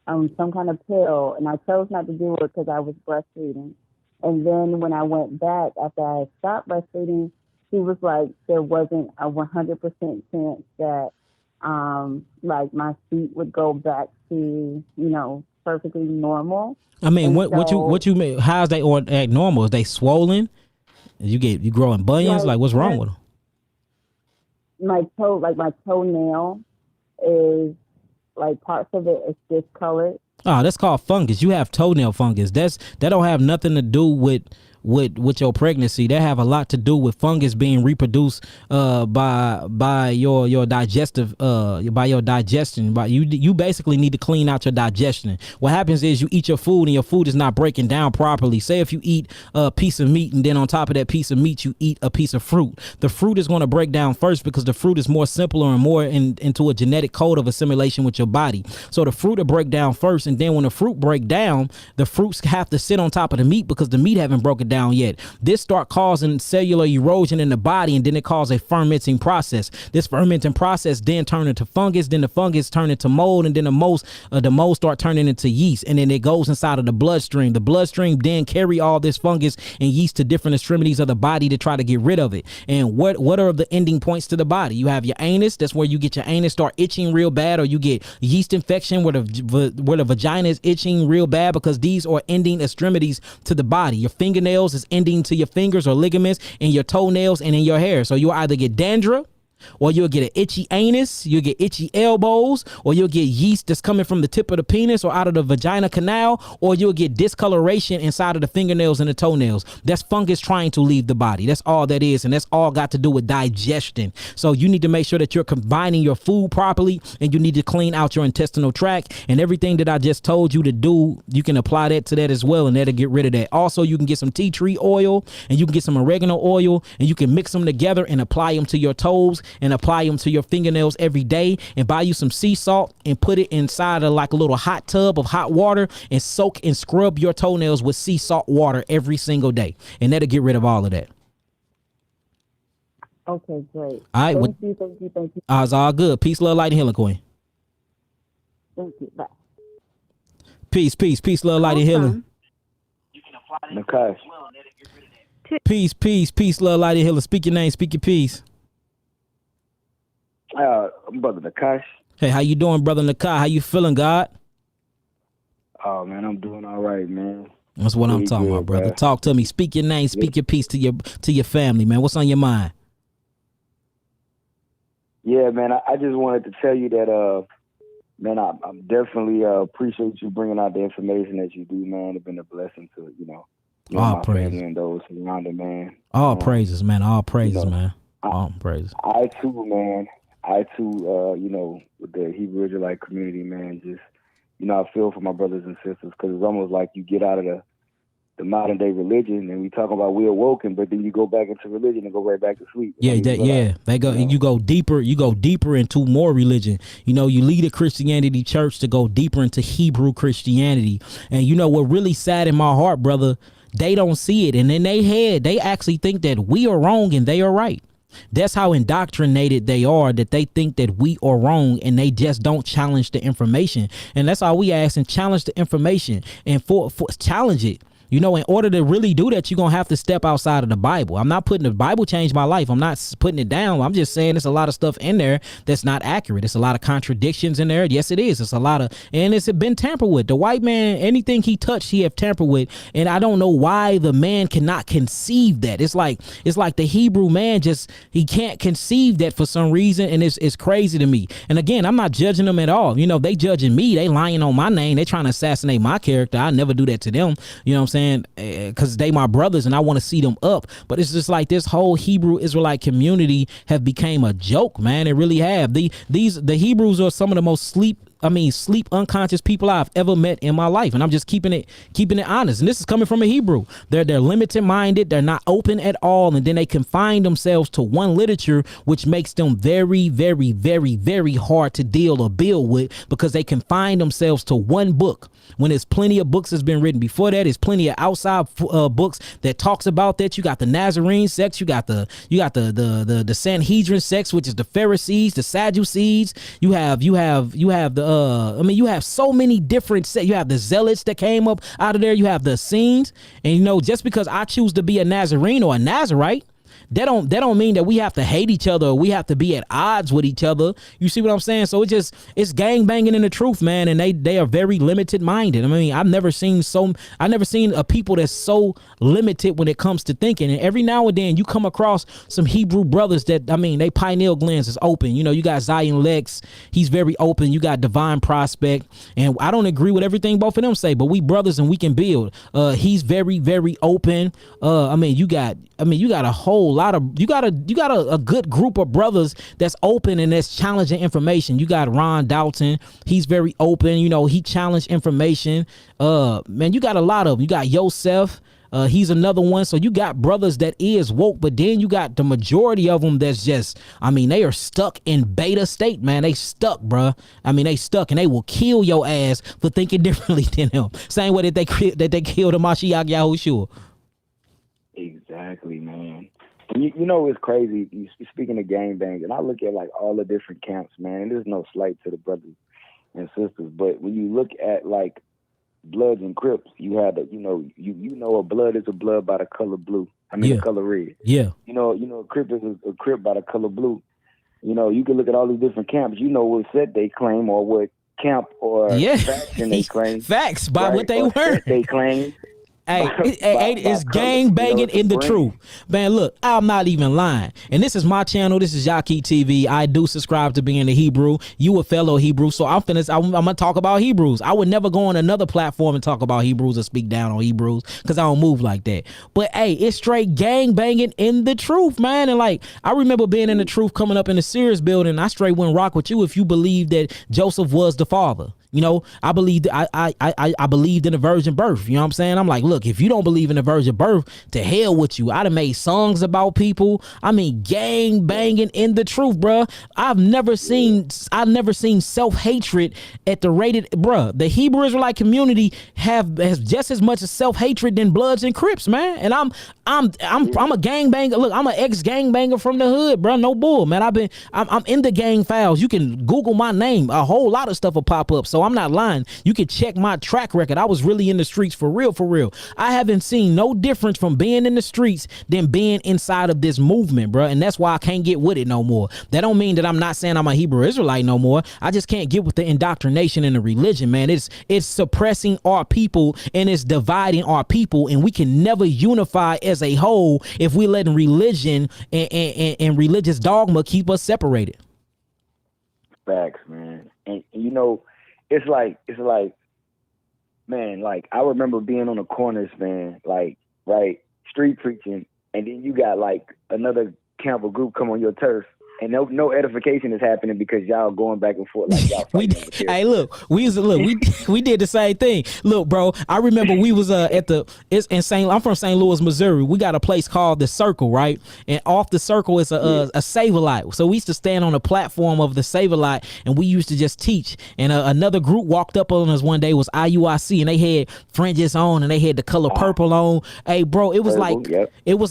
some kind of pill, and I chose not to do it because I was breastfeeding. And then when I went back after I had stopped breastfeeding, she was like, there wasn't a 100% chance that like my feet would go back to, perfectly normal. I mean, what you mean? How's they or act normal? Is they swollen? You growing bunions? Like what's wrong with them? My toenail is like parts of it is discolored. Oh, that's called fungus. You have toenail fungus. That don't have nothing to do with with your pregnancy. That have a lot to do with fungus being reproduced by your digestive by your digestion. But you basically need to clean out your digestion. What happens is you eat your food and your food is not breaking down properly. Say if you eat a piece of meat and then on top of that piece of meat you eat a piece of fruit, the fruit is going to break down first because the fruit is more simpler and more into a genetic code of assimilation with your body. So the fruit will break down first, and then when the fruit break down, the fruits have to sit on top of the meat because the meat haven't broken down yet. This start causing cellular erosion in the body, and then it causes a fermenting process. This fermenting process then turn into fungus, then the fungus turn into mold, and then the mold start turning into yeast, and then it goes inside of the bloodstream. The bloodstream then carry all this fungus and yeast to different extremities of the body to try to get rid of it. And what are the ending points to the body? You have your anus. That's where you get your anus start itching real bad, or you get yeast infection where the vagina is itching real bad, because these are ending extremities to the body. Your fingernails is ending to your fingers or ligaments, and your toenails and in your hair. So you'll either get dandruff, or you'll get an itchy anus, you'll get itchy elbows, or you'll get yeast that's coming from the tip of the penis or out of the vagina canal, or you'll get discoloration inside of the fingernails and the toenails. That's fungus trying to leave the body. That's all that is, and that's all got to do with digestion. So you need to make sure that you're combining your food properly, and you need to clean out your intestinal tract, and everything that I just told you to do, you can apply that to that as well, and that'll get rid of that. Also, you can get some tea tree oil, and you can get some oregano oil, and you can mix them together and apply them to your toes and apply them to your fingernails every day, and buy you some sea salt and put it inside of like a little hot tub of hot water and soak and scrub your toenails with sea salt water every single day, and that'll get rid of all of that. Okay, great. All right. Thank you. It's all good. Peace, love, light, and healing, Queen. Thank you. Bye. Peace, love, light, and healing. Nakash. Peace, love, light, and healing. Speak your name, speak your piece. Brother Nakash. Hey, how you doing, brother Nakai? How you feeling, God? Oh man, I'm doing all right, man. That's what I'm talking about, brother. Man. Talk to me. Speak your name. Speak your piece to your family, man. What's on your mind? Yeah, man. I just wanted to tell you that, man, I'm definitely appreciate you bringing out the information that you do, man. It's been a blessing to All my praise. family and those surrounding, man. All praises, man. All praises, man. All praises. I too, man. With the Hebrew Israelite community, man, just, I feel for my brothers and sisters, because it's almost like you get out of the modern day religion and we talk about we're awoken, but then you go back into religion and go right back to sleep. Yeah, you go deeper. You go deeper into more religion. You lead a Christianity church to go deeper into Hebrew Christianity. And what really sad in my heart, brother, they don't see it. And in their head, they actually think that we are wrong and they are right. That's how indoctrinated they are, that they think that we are wrong and they just don't challenge the information. And that's all we ask, and challenge the information, and for challenge it. In order to really do that, you're going to have to step outside of the Bible. I'm not putting the Bible changed my life. I'm not putting it down. I'm just saying there's a lot of stuff in there that's not accurate. It's a lot of contradictions in there. Yes, it is. It's a lot of, and it's been tampered with. The white man, anything he touched, he have tampered with. And I don't know why the man cannot conceive that. It's like the Hebrew man he can't conceive that for some reason. And it's crazy to me. And again, I'm not judging them at all. They judging me. They lying on my name. They trying to assassinate my character. I never do that to them. You know what I'm saying? Because they my brothers and I want to see them up. But it's just like this whole Hebrew Israelite community have became a joke, man. It really have. The Hebrews are some of the most sleep unconscious people I've ever met in my life. And I'm just keeping it honest. And this is coming from a Hebrew. They're limited minded. They're not open at all. And then they confine themselves to one literature, which makes them very, very, very, very hard to deal or build with, because they confine themselves to one book. When there's plenty of books that's been written before that, there's plenty of outside books that talks about that. You got the Nazarene sects, you got the Sanhedrin sects, which is the Pharisees, the Sadducees. You have so many different sects. You have the Zealots that came up out of there. You have the Essenes, and just because I choose to be a Nazarene or a Nazarite, that don't mean that we have to hate each other or we have to be at odds with each other. You see what I'm saying? So it's gang banging in the truth, man, and they are very limited minded. I mean, I've never seen a people that's so limited when it comes to thinking. And every now and then you come across some Hebrew brothers that, I mean, they pineal glands is open. You know, you got Zion Lex, he's very open. You got Divine Prospect, and I don't agree with everything both of them say, but we brothers and we can build. He's very, very open. I mean, you got a whole lot of, you got a good group of brothers that's open and that's challenging information. You got Ron Dalton, he's very open. You know, he challenged information. Man, you got a lot of them. You got Yosef. He's another one. So you got brothers that is woke, but then you got the majority of them that's just, I mean, they are stuck in beta state, man. They stuck, bruh. I mean, they stuck, and they will kill your ass for thinking differently than him. Same way that they killed the Mashiach Yahushua. Exactly, man. And you know it's crazy. You speaking of gang bang, and I look at like all the different camps, man. And there's no slight to the brothers and sisters, but when you look at like Bloods and Crips, you have you know a blood is a blood by the color blue. I mean the color red. Yeah. You know a Crip is a Crip by the color blue. You know, you can look at all these different camps. You know what set they claim or what camp or faction they claim. Facts by what they were. They claim. Hey, it's gang banging in the truth. Man, look, I'm not even lying. And this is my channel. This is Yaki TV. I do subscribe to being a Hebrew. You a fellow Hebrew. So I'm going to talk about Hebrews. I would never go on another platform and talk about Hebrews or speak down on Hebrews because I don't move like that. But hey, it's straight gang banging in the truth, man. And like, I remember being in the truth coming up in the Sears building. I straight wouldn't rock with you if you believed that Joseph was the father. You know, I believed I believed in the virgin birth. You know what I'm saying? I'm like, look, if you don't believe in the virgin birth, to hell with you. I'd have made songs about people. I mean, gang banging in the truth, bruh. I've never seen self-hatred at the rated, bruh. The Hebrew Israelite community has just as much self-hatred than Bloods and Crips, man. And I'm a gang banger. Look, I'm an ex-gang banger from the hood, bruh. No bull, man. I'm in the gang files. You can Google my name. A whole lot of stuff will pop up. So I'm not lying. You can check my track record. I was really in the streets for real, for real. I haven't seen no difference from being in the streets than being inside of this movement, bro. And that's why I can't get with it no more. That don't mean that I'm not saying I'm a Hebrew Israelite no more. I just can't get with the indoctrination and the religion, man. It's suppressing our people and it's dividing our people, and we can never unify as a whole if we letting religion and religious dogma keep us separated. Facts, man. And you know, it's like, man, like I remember being on the corners, man, like, right, street preaching, and then you got like another camp or group come on your turf, and no edification is happening because y'all going back and forth like y'all. We did the same thing. Look, bro, I remember we was I'm from St. Louis, Missouri. We got a place called the Circle, right? And off the Circle is a Save-A-Lot. So we used to stand on the platform of the Save-A-Lot, and we used to just teach. And another group walked up on us one day, was IUIC, and they had fringes on and they had the color purple on. Hey, bro, it was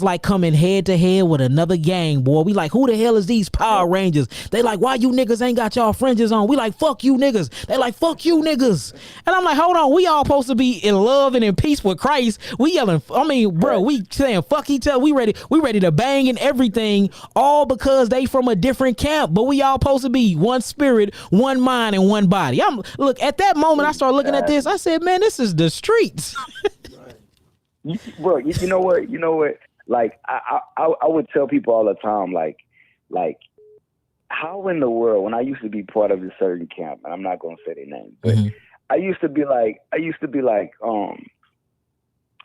like coming head to head with another gang, boy. We like, who the hell is these Power Rangers? They like, why you niggas ain't got y'all fringes on? We like, fuck you niggas. They like, fuck you niggas. And I'm like, hold on, we all supposed to be in love and in peace with Christ. We yelling, I mean, bro, we saying fuck each other. We ready to bang and everything, all because they from a different camp, but we all supposed to be one spirit, one mind, and one body. Look, at that moment I started looking at this, I said, man, this is the streets. Bro, you know what? Like I would tell people all the time, like how in the world, when I used to be part of a certain camp, and I'm not gonna say their name, but I used to be like,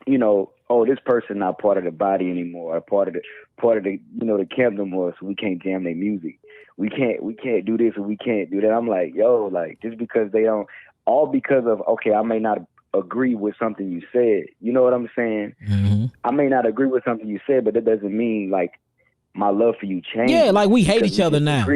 you know, oh, this person not part of the body anymore, or part of the you know, the camp no more, so we can't jam their music. We can't do this or we can't do that. I'm like, yo, like just because they don't, all because of, okay, I may not agree with something you said. You know what I'm saying? Mm-hmm. I may not agree with something you said, but that doesn't mean like my love for you changed. Yeah, like we hate each other now.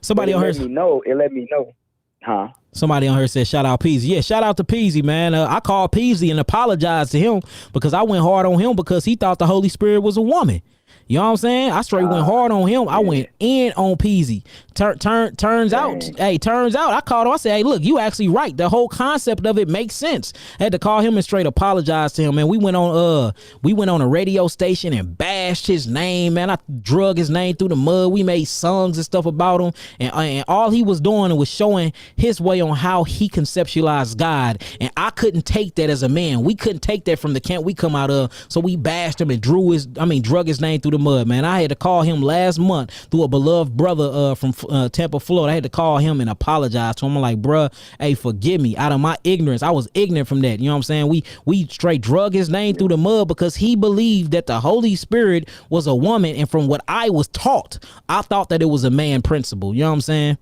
Somebody on her it let me know. Huh? Somebody on her said, shout out Peasy. Yeah, shout out to Peasy, man. I called Peasy and apologized to him because I went hard on him because he thought the Holy Spirit was a woman. You know what I'm saying? I straight went hard on him. I went in on Peasy. Turns out, I called him. I said, hey, look, you actually right. The whole concept of it makes sense. I had to call him and straight apologize to him, man. We went on a radio station and bashed his name, man. I drug his name through the mud. We made songs and stuff about him, and all he was doing was showing his way on how he conceptualized God. And I couldn't take that as a man. We couldn't take that from the camp we come out of. So we bashed him and drug his name through the mud, man. I had to call him last month through a beloved brother from Tampa, Florida. I had to call him and apologize to him. I'm like, bruh, hey, forgive me. Out of my ignorance, I was ignorant from that. You know what I'm saying? We straight drug his name through the mud because he believed that the Holy Spirit was a woman, and from what I was taught, I thought that it was a man principle. You know what I'm saying?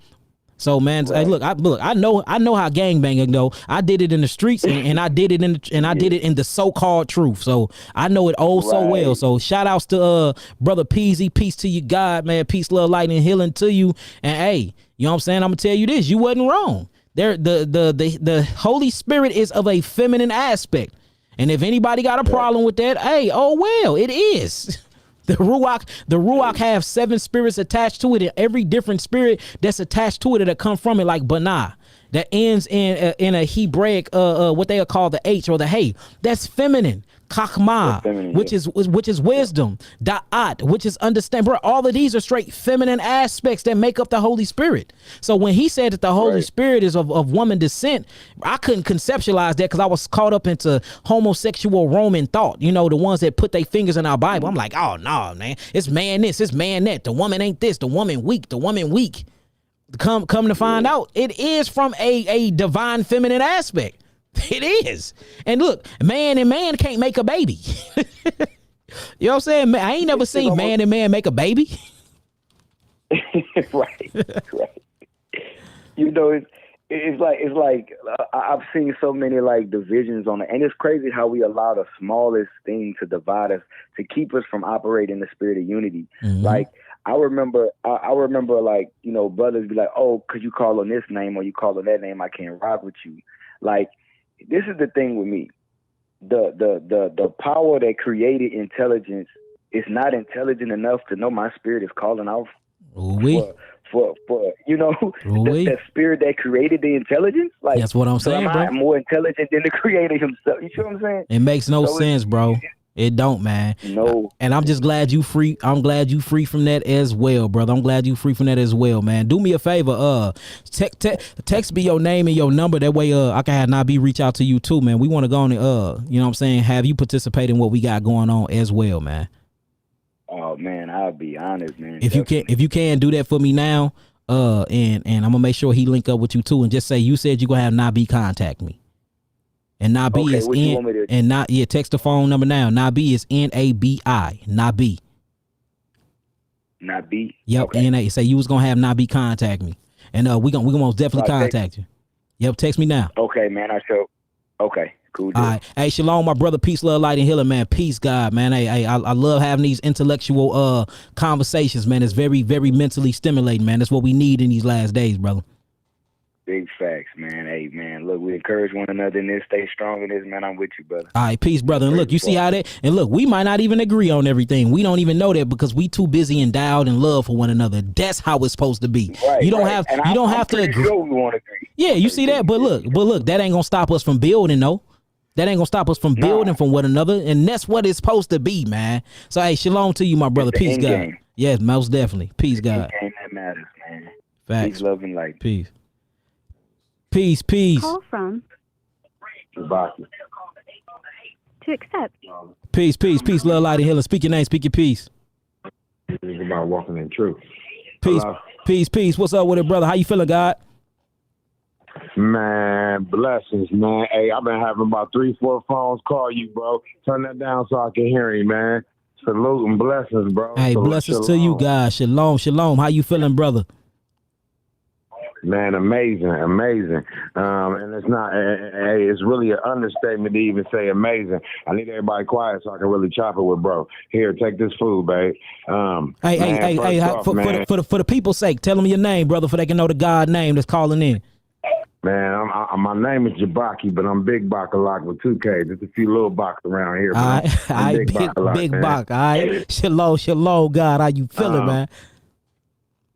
So man, hey, look, I know how gangbanging go. I did it in the streets, and I did it in the so-called truth. So I know it so well. So shout outs to brother Peasy. Peace to you, God, man. Peace, love, light, and healing to you. And hey, you know what I'm saying? I'm gonna tell you this: you wasn't wrong. The Holy Spirit is of a feminine aspect, and if anybody got a problem with that, hey, oh well, it is. The Ruach have 7 spirits attached to it, and every different spirit that's attached to it that come from it, like Banah, that ends in a Hebraic what they call the H or the Hey. That's feminine. Chachma, which is wisdom. Da'at, which is understand. Bro, all of these are straight feminine aspects that make up the Holy Spirit. So when he said that the Holy Spirit is of woman descent, I couldn't conceptualize that because I was caught up into homosexual Roman thought. You know, the ones that put their fingers in our Bible. I'm like, oh no, man, it's man this, it's man that. The woman ain't this, the woman weak, the woman weak. Come to find out, it is from a divine feminine aspect. It is. And look, man and man can't make a baby. You know what I'm saying? I ain't never seen man and man make a baby. right. You know, it's like I've seen so many like divisions on it, and it's crazy how we allow the smallest thing to divide us, to keep us from operating the spirit of unity. Mm-hmm. Like I remember like, you know, brothers be like, oh, could you call on this name or you call on that name? I can't rock with you. Like, this is the thing with me. The power that created intelligence is not intelligent enough to know my spirit is calling out for you know, the spirit that created the intelligence. Like, that's what I'm saying, bro. I'm more intelligent than the creator himself. You see what I'm saying? It makes no sense, bro. It don't, man. No. And I'm just glad you free. I'm glad you free from that as well, brother. I'm glad you free from that as well, man. Do me a favor. Text me your name and your number. That way, I can have Nabi reach out to you too, man. We want to go on and, you know what I'm saying, have you participate in what we got going on as well, man. Oh man, I'll be honest, man. If you can do that for me now, and I'm gonna make sure he link up with you too, and just say you said you gonna have Nabi contact me. And Nabi is text the phone number now. Nabi is Nabi. Nabi. Nabi. Yep. Okay. N-A. Say you was gonna have Nabi contact me, and we gonna most definitely contact you. Yep. Text me now. Okay, man. Okay. Cool. All right. Hey, shalom, my brother. Peace, love, light, and healing, man. Peace, God, man. Hey, I love having these intellectual conversations, man. It's very, very mentally stimulating, man. That's what we need in these last days, brother. Big facts, man. Hey, man, look, we encourage one another in this. Stay strong in this, man. I'm with you, brother. All right, peace, brother. And look, you see how that, and look, we might not even agree on everything. We don't even know that because we too busy endowed in love for one another. That's how it's supposed to be. Right, you don't have to agree. Sure we want to agree. Yeah, you see that? But look, that ain't gonna stop us from building, though. That ain't gonna stop us from building from one another, and that's what it's supposed to be, man. So, hey, shalom to you, my brother. Peace, God. Game. Yes, most definitely. Peace, God. Game that matters, man. Facts. Peace, love, and light. Peace. Peace. Call from. Goodbye. To accept. Peace, love, light, and healing. Speak your name, speak your peace. It's about walking in truth. Peace. What's up with it, brother? How you feeling, God? Man, blessings, man. Hey, I've been having about 3-4 phones call you, bro. Turn that down so I can hear you, man. Salute and blessings, bro. Hey, blessings to you, God. Shalom. How you feeling, brother? Man, amazing. And it's not, it's really an understatement to even say amazing. I need everybody quiet so I can really chop it with bro. Here, take this food, babe. For the people's sake, tell them your name, brother, so they can know the God name that's calling in. Man, my name is Jabaki, but I'm Big Bakalak with 2K. Just a few little Baks around here. I'm Big Bak. All right. Shalom, God. How you feeling, man?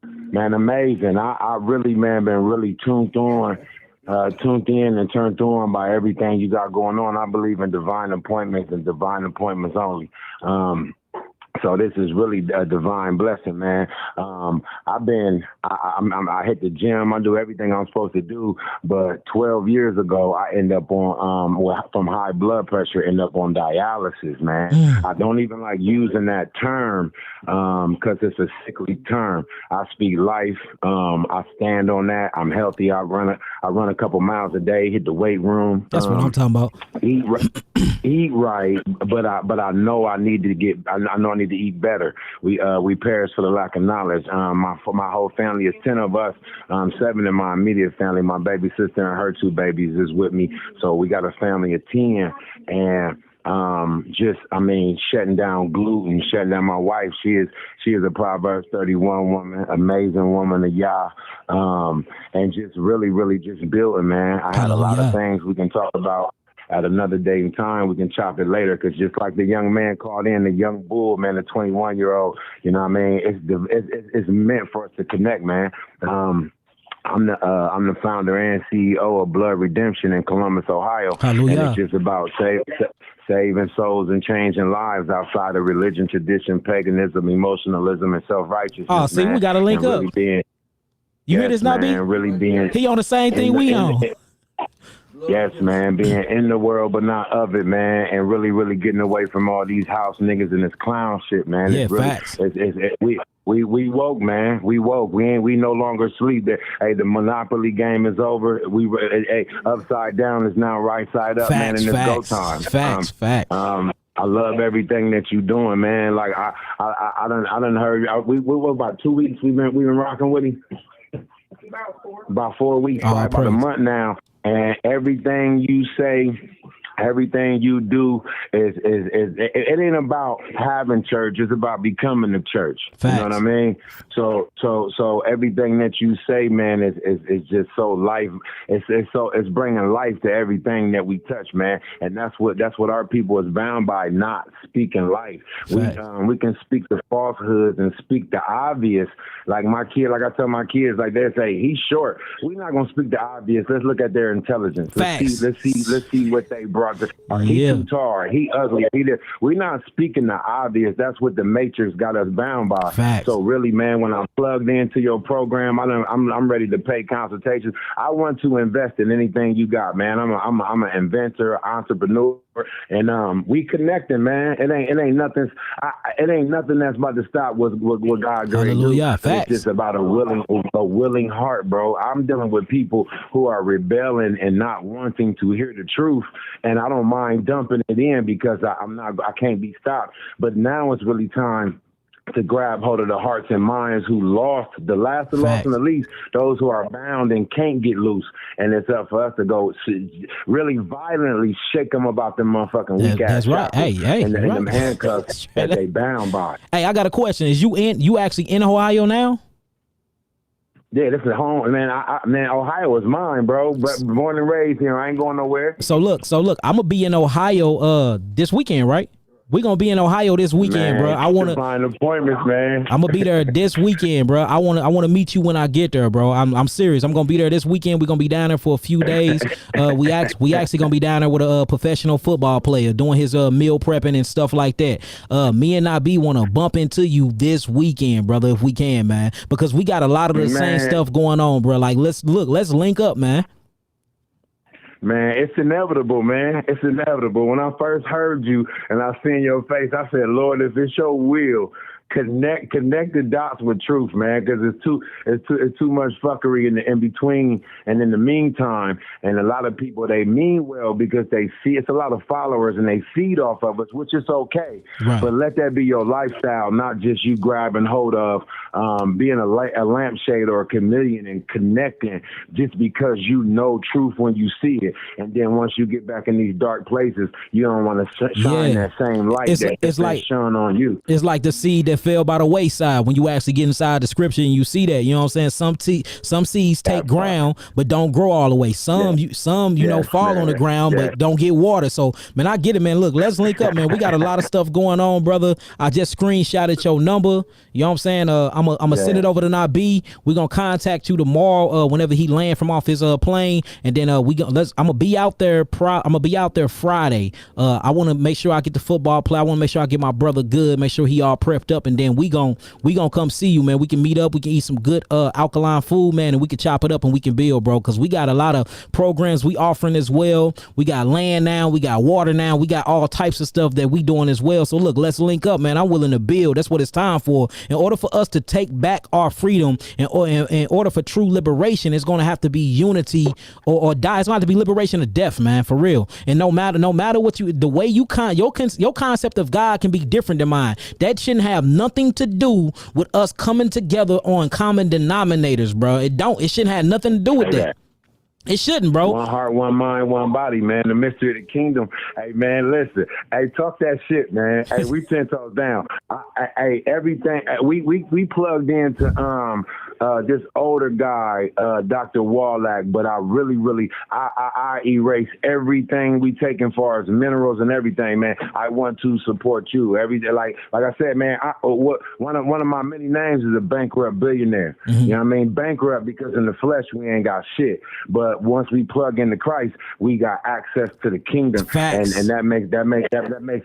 Man, amazing. I really, man, been really tuned in and turned on by everything you got going on. I believe in divine appointments and divine appointments only. So this is really a divine blessing, man. I hit the gym. I do everything I'm supposed to do. But 12 years ago, I end up on, from high blood pressure, end up on dialysis, man. I don't even like using that term because it's a sickly term. I speak life. I stand on that. I'm healthy. I run a couple miles a day, hit the weight room. That's what I'm talking about. Eat right, but I know I need to to eat better. We perish for the lack of knowledge. My whole family is 10 of us, 7 in my immediate family. My baby sister and her 2 babies is with me, so we got a family of 10. And shutting down gluten, shutting down my wife. She is a Proverbs 31 woman, amazing woman of Yah, and just really, really just building, man. I had a lot of things we can talk about at another day and time. We can chop it later, because just like the young man called in, the young bull, man, the 21-year-old, you know what I mean? It's meant for us to connect, man. I'm the founder and CEO of Blood Redemption in Columbus, Ohio. Hallelujah. And it's just about saving souls and changing lives outside of religion, tradition, paganism, emotionalism, and self-righteousness. Oh, see, man. We got to link up. Really you hear this, Nabi? Really being he on the same thing we on. Yes, man, being in the world but not of it, man, and really, really getting away from all these house niggas and this clown shit, man. Yeah, it's really, facts. We woke, man. We woke. We no longer sleep. Hey, the Monopoly game is over. Upside down is now right side up, facts, man, and it's facts, go time. Facts. I love everything that you doing, man. Like I done heard. We were about 2 weeks. We've been rocking with him. About 4 weeks, about a month now. And everything you say, everything you do it ain't about having church. It's about becoming the church. Facts. You know what I mean? So everything that you say, man, is just so life. It's bringing life to everything that we touch, man. And that's what our people is bound by, not speaking life. We can speak the falsehoods and speak the obvious. Like I tell my kids, like they say, he's short. We're not gonna speak the obvious. Let's look at their intelligence. Facts. Let's see what they brought. He too tall. He ugly. We're not speaking the obvious. That's what the Matrix got us bound by. Facts. So really, man, when I'm plugged into your program, I'm ready to pay consultations. I want to invest in anything you got, man. I'm an inventor, entrepreneur, and we connecting, man. It ain't nothing. It ain't nothing that's about to stop what God doing. Hallelujah. Facts. It's just about a willing heart, bro. I'm dealing with people who are rebelling and not wanting to hear the truth, and I don't mind dumping it in because I can't be stopped. But now it's really time to grab hold of the hearts and minds who lost, the last and the least, those who are bound and can't get loose. And it's up for us to go really violently shake them about them motherfucking weak ass. That's right. Hey, and them handcuffs that they bound by. Hey, I got a question. Is you actually in Ohio now? Yeah, this is home, man. Man, Ohio is mine, bro. But born and raised here, I ain't going nowhere. So look, I'm gonna be in Ohio this weekend, right? We're gonna be in Ohio this weekend, man, bro. I wanna find appointments, man. I'm gonna be there this weekend, bro. I wanna meet you when I get there, bro. I'm serious. I'm gonna be there this weekend. We're gonna be down there for a few days. We actually gonna be down there with a professional football player doing his meal prepping and stuff like that. Me and Nabi wanna bump into you this weekend, brother, if we can, man. Because we got a lot of the same stuff going on, bro. Like let's link up, man. Man, it's inevitable, man. It's inevitable. When I first heard you and I seen your face, I said, Lord, if it's your will, connect the dots with truth, man, because it's too much fuckery in between and in the meantime. And a lot of people, they mean well because they see it's a lot of followers and they feed off of us, which is okay. Right. But let that be your lifestyle, not just you grabbing hold of being a lampshade or a chameleon and connecting just because you know truth when you see it. And then once you get back in these dark places, you don't want to shine that same light it's like shone on you. It's like the seed that fell by the wayside. When you actually get inside the scripture and you see that, you know what I'm saying? Some seeds take ground but don't grow all the way. Some fall on the ground but don't get water. So man, I get it, man. Look, let's link up, man. We got a lot of stuff going on, brother. I just screenshotted your number. You know what I'm saying? I'm gonna send it over to Nabi. We're gonna contact you tomorrow whenever he land from off his plane, and then I'm gonna be out there Friday. I want to make sure I get the football play. I want to make sure I get my brother good, make sure he all prepped up, and then we gonna come see you, man. We can meet up, we can eat some good alkaline food, man, and we can chop it up and we can build, bro, because we got a lot of programs we offering as well. We got land now, we got water now, we got all types of stuff that we doing as well. So look, let's link up, man. I'm willing to build. That's what it's time for. In order for us to take back our freedom, in order for true liberation, it's going to have to be unity or die. It's going to have to be liberation or death, man, for real. And no matter what the way your concept of God can be different than mine. That shouldn't have nothing to do with us coming together on common denominators, bro. It shouldn't have nothing to do with that. It shouldn't, bro. One heart, one mind, one body, man. The mystery of the kingdom. Hey, man, listen. Hey, talk that shit, man. Hey, we 10 toes down. Hey, everything. We plugged into this older guy, Dr. Wallach, but I really, I erase everything we taking far as minerals and everything, man. I want to support you. Like I said, man. One of my many names is a bankrupt billionaire. Mm-hmm. You know what I mean? Bankrupt because in the flesh we ain't got shit, but once we plug into Christ, we got access to the kingdom, and that makes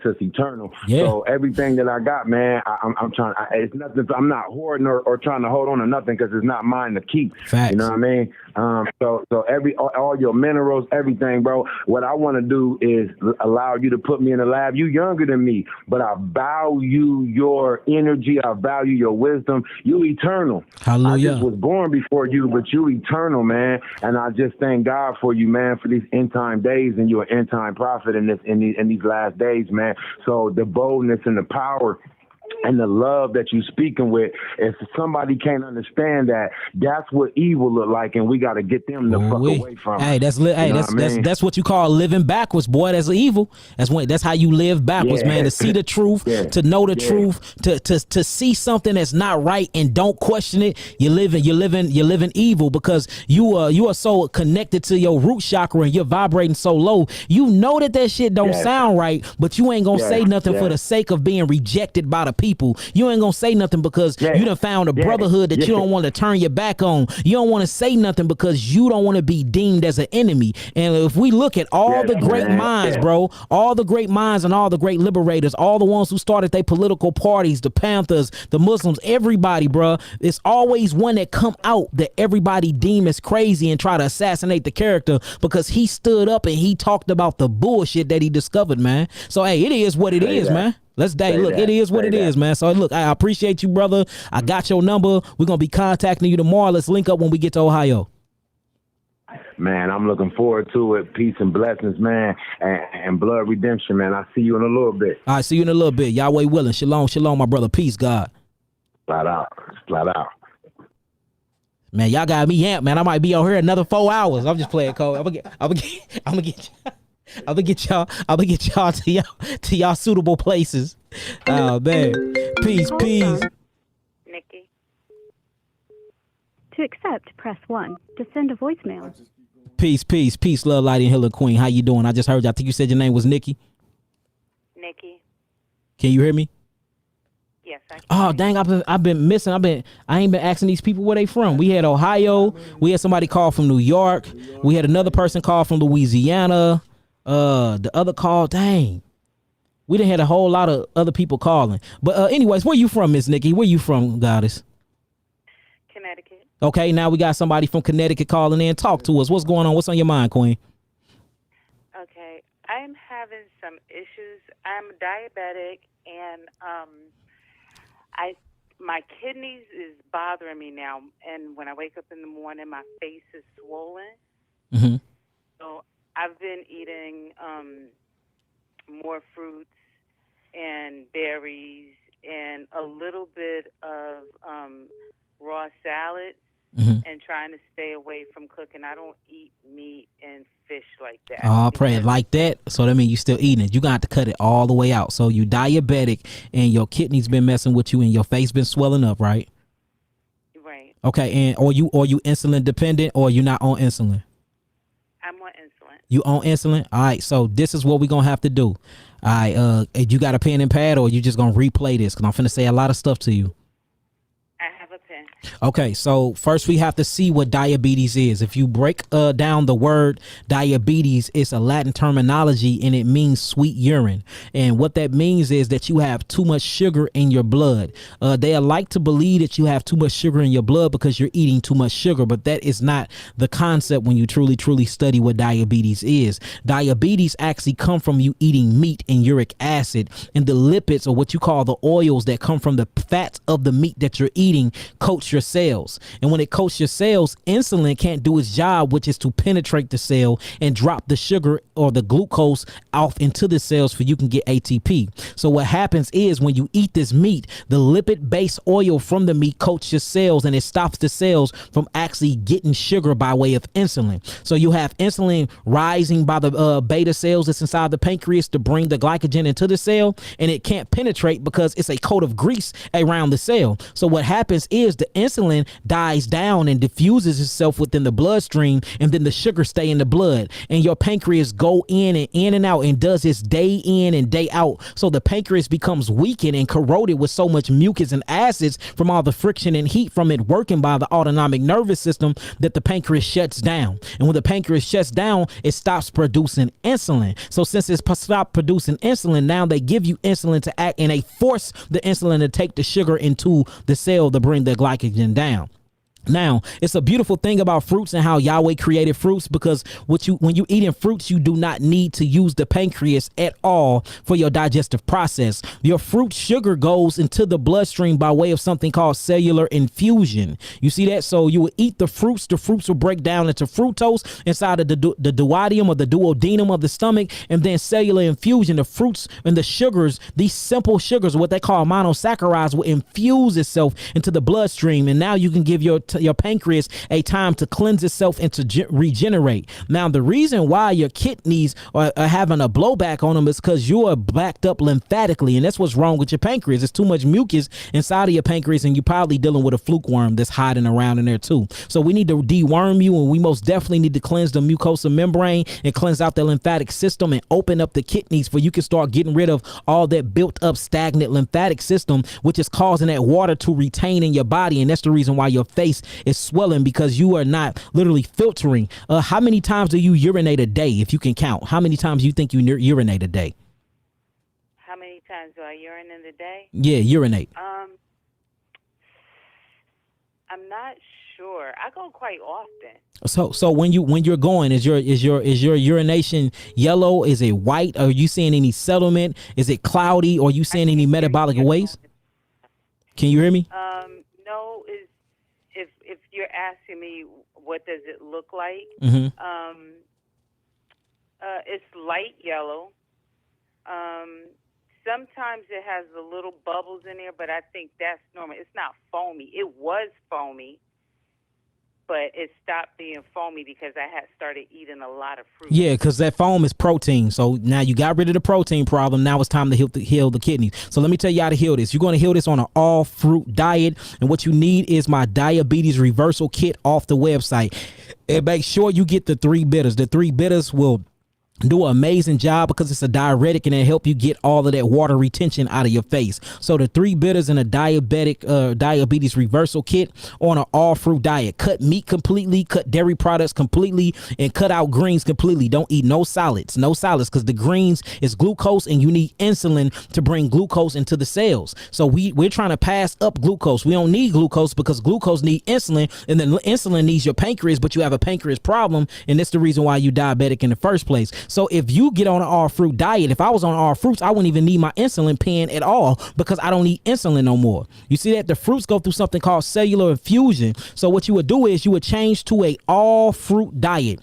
us eternal. Yeah. So everything that I got, man, I'm trying. It's nothing. I'm not hoarding or trying to hold on to nothing because it's not mine to keep. Facts. You know what I mean? So all your minerals, everything, bro. What I want to do is allow you to put me in the lab. You younger than me, but I value your energy. I value your wisdom. You eternal. Hallelujah. I just was born before you, but you eternal, man. And I just thank God for you, man, for these end time days, and you're an end time prophet in these last days, man. So the boldness and the power and the love that you speaking with, if somebody can't understand that, that's what evil look like, and we got to get them the fuck away from it. Hey, that's what you call living backwards, boy. That's evil. That's how you live backwards, man. To see the truth, to know the truth, to see something that's not right and don't question it. You're living evil because you are so connected to your root chakra and you're vibrating so low. You know that shit don't sound right, but you ain't gonna say nothing for the sake of being rejected by the people. You ain't gonna say nothing because you done found a brotherhood that you don't want to turn your back on. You don't want to say nothing because you don't want to be deemed as an enemy. And if we look at all the great minds, bro, all the great minds and all the great liberators, all the ones who started their political parties, the Panthers, the Muslims, everybody, bro, it's always one that come out that everybody deem as crazy and try to assassinate the character because he stood up and he talked about the bullshit that he discovered, man. So hey, it is what it is, man. It is what it is, man. So look, I appreciate you, brother. I got your number. We're gonna be contacting you tomorrow. Let's link up when we get to Ohio. Man, I'm looking forward to it. Peace and blessings, man, and blood redemption, man. I'll see you in a little bit. All right, see you in a little bit. Yahweh willing. Shalom, shalom, my brother. Peace, God. Flat out. Man, y'all got me amped, man. I might be on here another 4 hours. I'm just playing cold. I'm gonna get y'all to y'all suitable places. Oh man. Peace. Nikki. To accept, press 1. To send a voicemail. Peace, love, light, and healer queen. How you doing? I just heard you. I think you said your name was Nikki. Nikki. Can you hear me? Yes, I can. Oh dang, I've been missing. I ain't been asking these people where they from. We had Ohio. We had somebody call from New York. We had another person call from Louisiana. The other call, dang. We done had a whole lot of other people calling. But anyways, where you from, Miss Nikki? Where you from, Goddess? Connecticut. Okay, now we got somebody from Connecticut calling in. Talk to us. What's going on? What's on your mind, Queen? Okay, I'm having some issues. I'm diabetic, and my kidneys is bothering me now. And when I wake up in the morning, my face is swollen. Mm-hmm. So I've been eating more fruits and berries and a little bit of raw salad. and trying to stay away from cooking. I don't eat meat and fish like that. Oh, pray like that. So that means you still eating it. You got to cut it all the way out. So you diabetic and your kidneys been messing with you and your face been swelling up, right? Right. Okay, and or you insulin dependent or you not on insulin? I'm on insulin. You on insulin? All right, so this is what we're going to have to do. All right, you got a pen and pad or you just going to replay this? Because I'm finna say a lot of stuff to you. I have a pen. Okay, so first we have to see what diabetes is. If you break down the word diabetes, it's a Latin terminology and it means sweet urine. And what that means is that you have too much sugar in your blood. They like to believe that you have too much sugar in your blood because you're eating too much sugar, but that is not the concept when you truly study what diabetes is. Diabetes actually come from you eating meat and uric acid, and the lipids, or what you call the oils that come from the fats of the meat that you're eating, coats your cells. And when it coats your cells, insulin can't do its job, which is to penetrate the cell and drop the sugar or the glucose off into the cells for you can get ATP. So what happens is when you eat this meat, the lipid based oil from the meat coats your cells and it stops the cells from actually getting sugar by way of insulin. So you have insulin rising by the beta cells that's inside the pancreas to bring the glycogen into the cell, and it can't penetrate because it's a coat of grease around the cell. So what happens is the insulin dies down and diffuses itself within the bloodstream, and then the sugar stay in the blood, and your pancreas go in and out and does this day in and day out. So the pancreas becomes weakened and corroded with so much mucus and acids from all the friction and heat from it working by the autonomic nervous system that the pancreas shuts down. And when the pancreas shuts down, it stops producing insulin. So since it's stopped producing insulin, now they give you insulin to act, and they force the insulin to take the sugar into the cell to bring the glycogen down. Now, it's a beautiful thing about fruits and how Yahweh created fruits, because when you eating fruits, you do not need to use the pancreas at all for your digestive process. Your fruit sugar goes into the bloodstream by way of something called cellular infusion. You see that? So you will eat the fruits will break down into fructose inside of the duodenum or the duodenum of the stomach, and then cellular infusion, the fruits and the sugars, these simple sugars, what they call monosaccharides, will infuse itself into the bloodstream, and now you can give your pancreas a time to cleanse itself and to regenerate. Now, the reason why your kidneys are having a blowback on them is because you are backed up lymphatically, and that's what's wrong with your pancreas. There's too much mucus inside of your pancreas, and you're probably dealing with a fluke worm that's hiding around in there too. So we need to deworm you, and we most definitely need to cleanse the mucosa membrane and cleanse out the lymphatic system and open up the kidneys for you can start getting rid of all that built up stagnant lymphatic system, which is causing that water to retain in your body. And that's the reason why your face is swelling, because you are not literally filtering. How many times do you urinate a day, if you can count? How many times do you think you urinate a day? How many times do I urinate in a day? Yeah, urinate. I'm not sure. I go quite often. So when you're going, is your urination yellow? Is it white? Are you seeing any settlement? Is it cloudy? Or are you seeing any metabolic waste? Can you hear me? No. If you're asking me what does it look like, Mm-hmm. It's light yellow. Sometimes it has the little bubbles in there, but I think that's normal. It's not foamy. It was foamy, but it stopped being foamy because I had started eating a lot of fruit. Yeah, because that foam is protein. So now you got rid of the protein problem. Now it's time to heal the kidneys. So let me tell you how to heal this. You're going to heal this on an all fruit diet. And what you need is my diabetes reversal kit off the website. And make sure you get the 3 bitters. The 3 bitters will do an amazing job because it's a diuretic, and it help you get all of that water retention out of your face. So the 3 bitters and a diabetes reversal kit on an all fruit diet. Cut meat completely, cut dairy products completely, and cut out greens completely. Don't eat no solids because the greens is glucose, and you need insulin to bring glucose into the cells. So we're trying to pass up glucose. We don't need glucose because glucose need insulin, and then insulin needs your pancreas, but you have a pancreas problem, and that's the reason why you diabetic in the first place. So if you get on an all fruit diet, if I was on all fruits, I wouldn't even need my insulin pen at all because I don't need insulin no more. You see that the fruits go through something called cellular infusion. So what you would do is you would change to a all fruit diet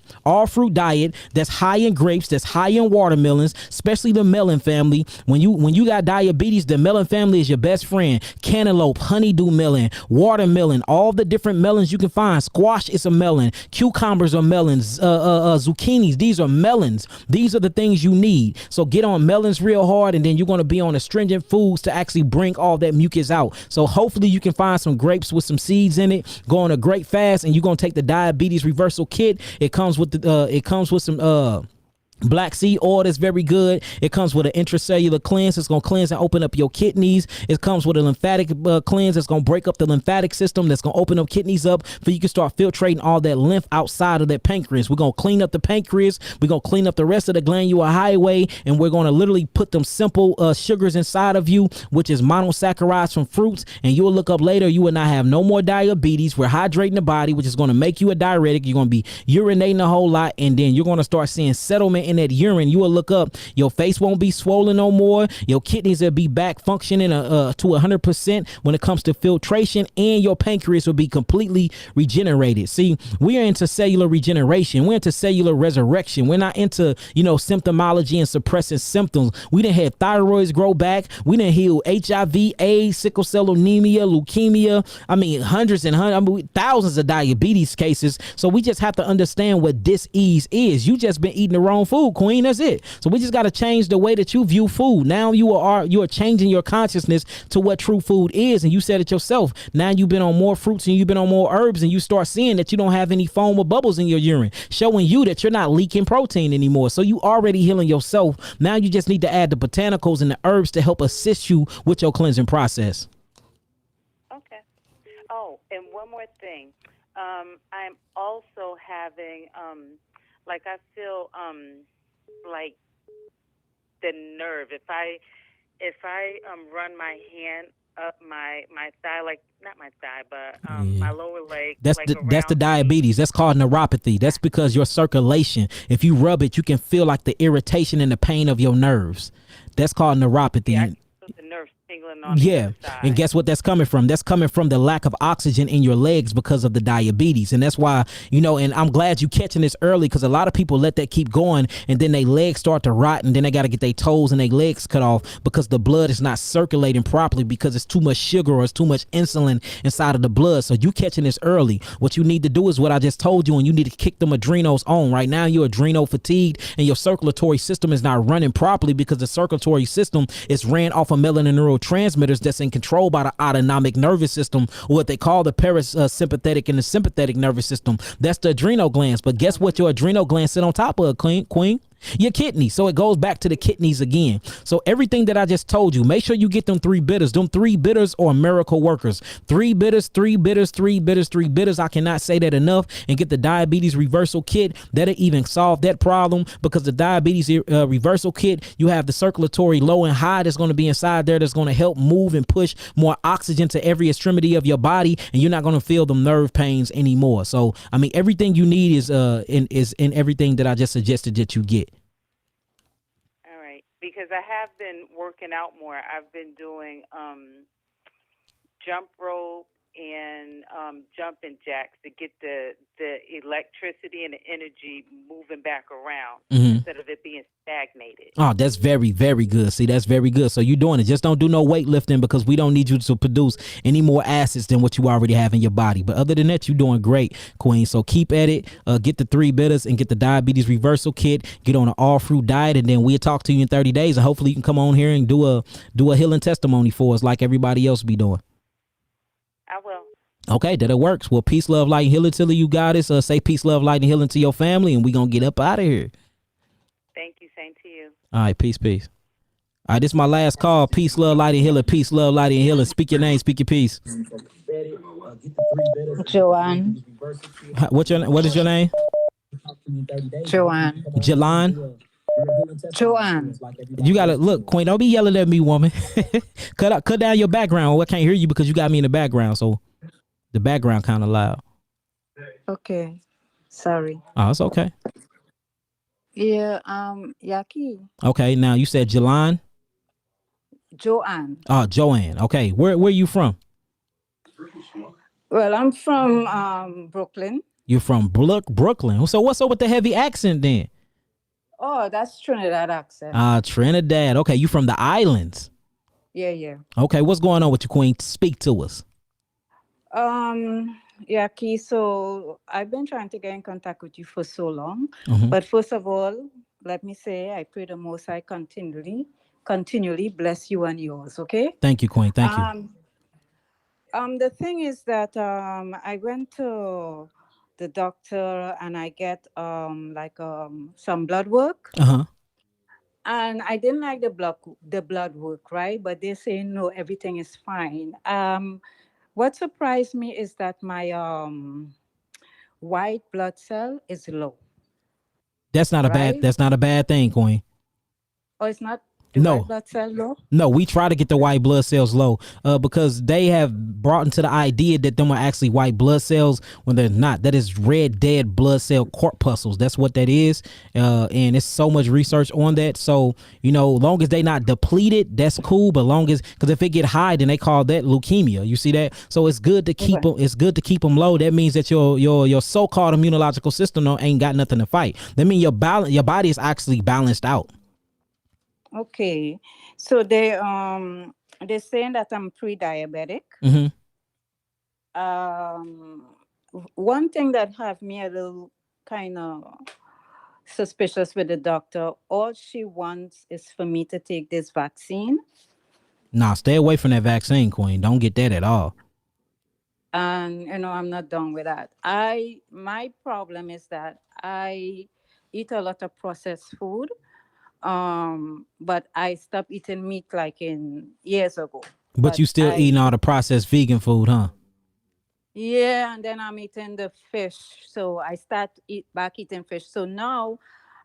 that's high in grapes, that's high in watermelons, especially the melon family. When you got diabetes, the melon family is your best friend. Cantaloupe, honeydew melon, watermelon, all the different melons you can find. Squash is a melon. Cucumbers are melons. Zucchinis, these are melons. These are the things you need. So get on melons real hard, and then you're going to be on astringent foods to actually bring all that mucus out. So hopefully you can find some grapes with some seeds in it. Go on a grape fast, and you're going to take the diabetes reversal kit. It comes with some black seed oil that's very good. It comes with an intracellular cleanse. It's going to cleanse and open up your kidneys. It comes with a lymphatic cleanse. It's going to break up the lymphatic system. That's going to open up kidneys up so you can start filtrating all that lymph outside of that pancreas. We're going to clean up the pancreas. We're going to clean up the rest of the glandular highway, and we're going to literally put them simple sugars inside of you, which is monosaccharides from fruits, and you'll look up later, you will not have no more diabetes. We're hydrating the body, which is going to make you a diuretic. You're going to be urinating a whole lot, and then you're going to start seeing settlement in that urine. You will look up, your face won't be swollen no more. Your kidneys will be back functioning to 100% when it comes to filtration, and your pancreas will be completely regenerated. See, we are into cellular regeneration. We're into cellular resurrection. We're not into, symptomology and suppressing symptoms. We done had thyroids grow back. We done heal HIV, AIDS, sickle cell anemia, leukemia. I mean, thousands of diabetes cases. So we just have to understand what dis-ease is. You just been eating the wrong food, Queen. That's it. So we just got to change the way that you view food. Now you are changing your consciousness to what true food is. And you said it yourself. Now you've been on more fruits and you've been on more herbs, and you start seeing that you don't have any foam or bubbles in your urine, showing you that you're not leaking protein anymore. So you already healing yourself. Now you just need to add the botanicals and the herbs to help assist you with your cleansing process. Okay. Oh, and one more thing. I'm also having, I feel like the nerve. If I run my hand up my thigh, not my thigh, but my lower leg. That's the diabetes. That's called neuropathy. That's because your circulation, if you rub it, you can feel like the irritation and the pain of your nerves. That's called neuropathy. Yeah, I feel the nerve tingling on yeah, the other side. And guess what that's coming from? That's coming from the lack of oxygen in your legs because of the diabetes. And that's why, and I'm glad you catching this early, because a lot of people let that keep going, and then their legs start to rot, and then they got to get their toes and their legs cut off because the blood is not circulating properly because it's too much sugar or it's too much insulin inside of the blood. So you catching this early. What you need to do is what I just told you, and you need to kick them adrenals on. Right now you're adrenal fatigued and your circulatory system is not running properly because the circulatory system is ran off of melanin neurotransmitters that's in control by the autonomic nervous system, or what they call the parasympathetic and the sympathetic nervous system. That's the adrenal glands. But guess what your adrenal glands sit on top of, Queen? Your kidneys. So it goes back to the kidneys again. So everything that I just told you, make sure you get them 3 bitters. Them 3 bitters are miracle workers. 3 bitters, 3 bitters, 3 bitters, 3 bitters. I cannot say that enough. And get the diabetes reversal kit. That'll even solve that problem, because the diabetes reversal kit, you have the circulatory low and high that's going to be inside there, that's going to help move and push more oxygen to every extremity of your body, and you're not going to feel the nerve pains anymore. So I mean, everything you need is in everything that I just suggested that you get. Because I have been working out more. I've been doing jump rope and jumping jacks to get the electricity and the energy moving back around instead of it being stagnated. Oh, that's very, very good. See, that's very good. So you're doing it. Just don't do no weightlifting, because we don't need you to produce any more acids than what you already have in your body. But other than that, you're doing great, Queen. So keep at it. Get the 3 bitters and get the diabetes reversal kit. Get on an all fruit diet, and then we'll talk to you in 30 days. And hopefully you can come on here and do a healing testimony for us like everybody else be doing. I will. Okay, that it works. Well, peace, love, light, and healing till you got it. Say peace, love, light, and healing to your family, and we gonna get up out of here. Thank you. Same to you. All right, peace. All right, this is my last call. Peace, love, light, and healing. Peace, love, light, and healing. Speak your name. Speak your peace. Joanne. What is your name? Joanne. Jalan. Joanne. You gotta look, Queen. Don't be yelling at me, woman. Cut down your background. I can't hear you because you got me in the background. So the background kind of loud. Okay. Sorry. Oh, it's okay. Yeah, Yaki. Okay, now you said Jelon. Joanne. Joanne. Okay, where you from? Well, I'm from Brooklyn. You're from Brooklyn. So what's up with the heavy accent then? Oh, that's Trinidad accent. Trinidad. Okay, you from the islands. Yeah. Okay, what's going on with you, Queen? Speak to us. Yaki, so I've been trying to get in contact with you for so long. Mm-hmm. But first of all, let me say I pray the Most High continually bless you and yours, okay? Thank you, Queen. Thank you. The thing is that I went to the doctor and I get some blood work. Uh-huh. And I didn't like the blood work, right? But they're saying no, everything is fine. What surprised me is that my white blood cell is low. That's not a bad thing, Queen. Oh, it's not No. white blood cell low? No, we try to get the white blood cells low because they have brought into the idea that them are actually white blood cells when they're not. That is red dead blood cell corpuscles. That's what that is. And it's so much research on that. So, long as they not depleted, that's cool. But because if it get high, then they call that leukemia. You see that? So it's good to keep them. It's good to keep them low. That means that your so-called immunological system ain't got nothing to fight. That means your body is actually balanced out. Okay, so they're saying that I'm pre-diabetic. Mm-hmm. One thing that have me a little kind of suspicious with the doctor, all she wants is for me to take this vaccine. Nah, stay away from that vaccine, Queen. Don't get that at all. And I'm not done with that. My problem is that I eat a lot of processed food. But I stopped eating meat years ago. But you still eating all the processed vegan food, huh? Yeah, and then I'm eating the fish. So I start back eating fish. So now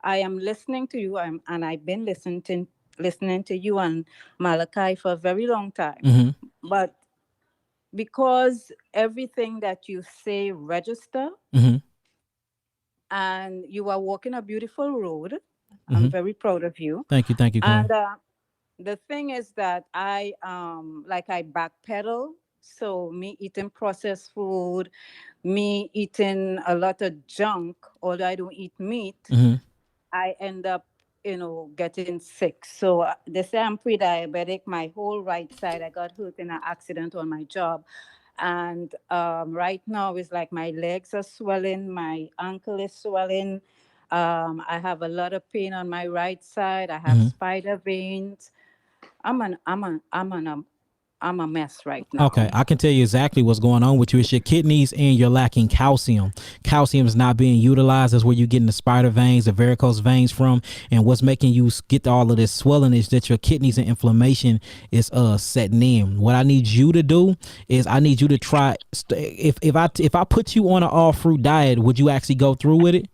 I am listening to you, and I've been listening to you and Malachi for a very long time. Mm-hmm. But because everything that you say register, mm-hmm. and you are walking a beautiful road. Mm-hmm. I'm very proud of you. Thank you, Queen. And the thing is that I backpedal. So me eating processed food, me eating a lot of junk, although I don't eat meat, mm-hmm. I end up, getting sick. So they say I'm pre-diabetic. My whole right side, I got hurt in an accident on my job. And right now it's like my legs are swelling, my ankle is swelling. I have a lot of pain on my right side. I have mm-hmm. spider veins. I'm a mess right now. Okay, I can tell you exactly what's going on with you. It's your kidneys and you're lacking calcium. Calcium is not being utilized. That's where you're getting the spider veins, the varicose veins from. And what's making you get all of this swelling is that your kidneys and inflammation is setting in. What I need you to do is I need you to try. If I put you on an all fruit diet, would you actually go through with it?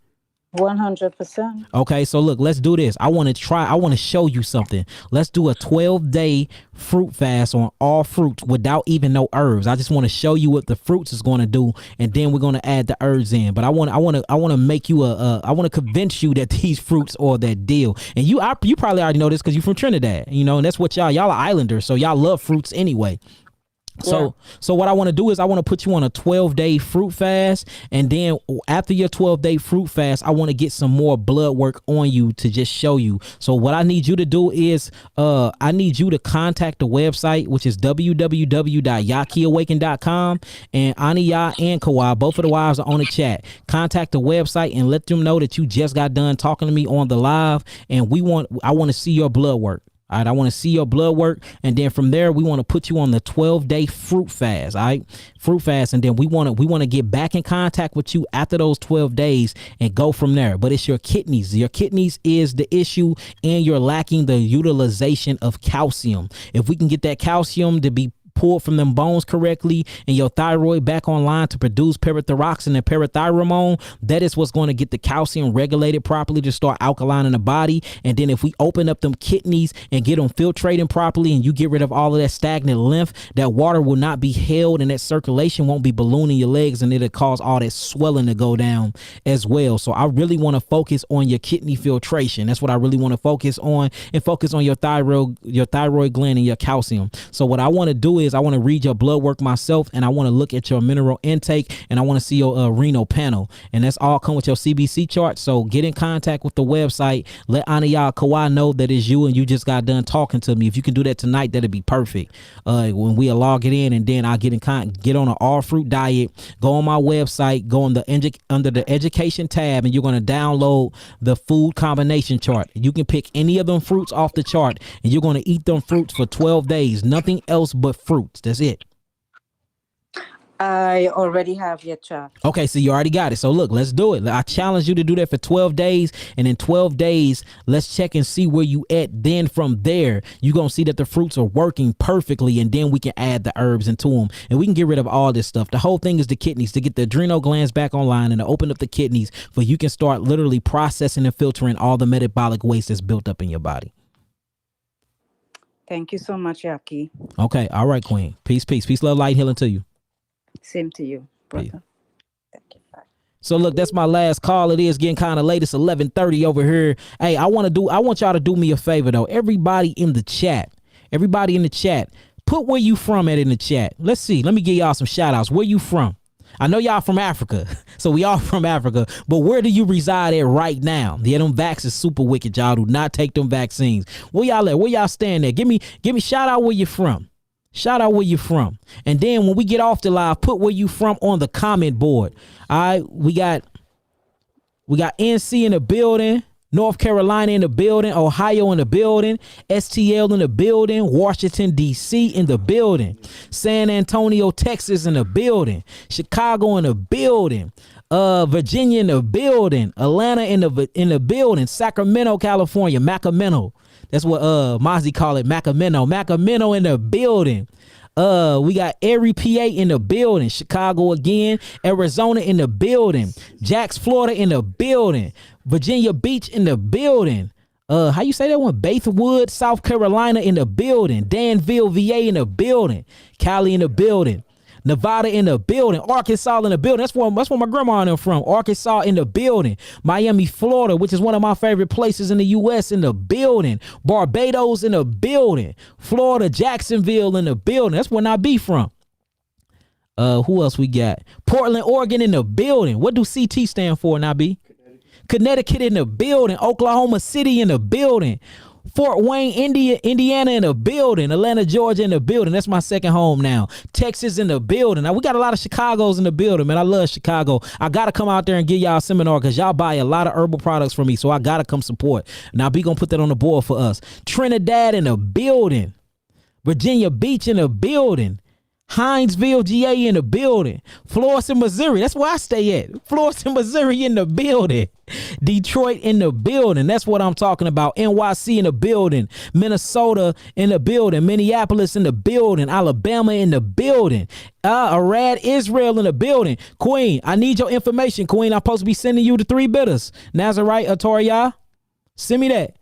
100%. Okay, so look, let's do this. I want to show you something. Let's do a 12-day fruit fast on all fruits without even no herbs. I just want to show you what the fruits is going to do, and then we're going to add the herbs in. But I want to make you I want to convince you that these fruits are that deal. And you probably already know this because you're from Trinidad, and that's what y'all are islanders, so y'all love fruits anyway. So what I want to do is I want to put you on a 12-day fruit fast, and then after your 12-day fruit fast, I want to get some more blood work on you to just show you. So what I need you to do is I need you to contact the website, which is www.yakiawaken.com, and Aniya and Kawhi, both of the wives are on the chat. Contact the website and let them know that you just got done talking to me on the live, and I want to see your blood work. All right, I want to see your blood work, and then from there we want to put you on the 12-day fruit fast. All right, fruit fast, and then we want to get back in contact with you after those 12 days and go from there. But it's your kidneys. Your kidneys is the issue, and you're lacking the utilization of calcium. If we can get that calcium to be pulled from them bones correctly and your thyroid back online to produce parathyroxine and parathyroid, that is what's going to get the calcium regulated properly to start alkalining the body. And then if we open up them kidneys and get them filtrating properly and you get rid of all of that stagnant lymph, that water will not be held and that circulation won't be ballooning your legs, and it'll cause all that swelling to go down as well. So I really want to focus on your kidney filtration. That's what I really want to focus on, and focus on your thyroid gland and your calcium. So what I want to do is I want to read your blood work myself, and I want to look at your mineral intake, and I want to see your renal panel, and that's all come with your CBC chart. So get in contact with the website. Let Anaya Kawhi know that it's you and you just got done talking to me. If you can do that tonight, that'd be perfect. When we log it in, and then I'll get on an all fruit diet. Go on my website, go on under the education tab, and you're going to download the food combination chart. You can pick any of them fruits off the chart, and you're going to eat them fruits for 12 days. Nothing else but fruits. That's it. I already have your chart. Okay, so you already got it. So look, let's do it. I challenge you to do that for 12 days. And in 12 days, let's check and see where you at. Then from there, you're going to see that the fruits are working perfectly. And then we can add the herbs into them. And we can get rid of all this stuff. The whole thing is the kidneys, to get the adrenal glands back online and to open up the kidneys for you can start literally processing and filtering all the metabolic waste that's built up in your body. Thank you so much, Yaki. Okay. All right, Queen. Peace, peace. Peace, love, light, healing to you. Same to you, brother. Yeah. Thank you. Bye. So look, that's my last call. It is getting kind of late. It's 11:30 over here. Hey, I want y'all to do me a favor though. Everybody in the chat, put where you from at in the chat. Let's see. Let me give y'all some shout outs. Where you from? I know y'all from Africa, so we all from Africa, but where do you reside at right now? Yeah, them vax is super wicked. Y'all do not take them vaccines. Where y'all at? Where y'all stand at? Give me shout out where you from. Shout out where you from. And then when we get off the live, put where you from on the comment board. All right, we got NC in the building, North Carolina in the building, Ohio in the building, STL in the building, Washington, D.C. in the building, San Antonio, Texas in the building, Chicago in the building, Virginia in the building, Atlanta in the building, Sacramento, California, Macamento. That's what Mozzie call it, Macamento. Macamento in the building. We got Erie, PA in the building. Chicago again. Arizona in the building. Jax, Florida in the building. Virginia Beach in the building. How you say that one? Bathwood, South Carolina in the building. Danville, VA in the building. Cali in the building. Nevada in the building. Arkansas in the building. That's where my grandma and them from. Arkansas in the building. Miami, Florida, which is one of my favorite places in the U.S. in the building. Barbados in the building. Florida, Jacksonville in the building. That's where I be from. Who else we got? Portland, Oregon in the building. What do CT stand for, Nabi? Connecticut in the building. Oklahoma City in the building. Fort Wayne, Indiana in the building. Atlanta, Georgia in the building. That's my second home now. Texas in the building. Now we got a lot of Chicagos in the building, man. I love Chicago. I got to come out there and give y'all a seminar because y'all buy a lot of herbal products from me. So I got to come support. Now be going to put that on the board for us. Trinidad in the building. Virginia Beach in the building. Hinesville, GA in the building. Florissant, Missouri. That's where I stay at. Florissant, Missouri in the building. Detroit in the building. That's what I'm talking about. NYC in the building. Minnesota in the building. Minneapolis in the building. Alabama in the building. Arad, Israel in the building. Queen, I need your information, Queen. I'm supposed to be sending you the 3 bitters. Nazarite, Atoria. Send me that.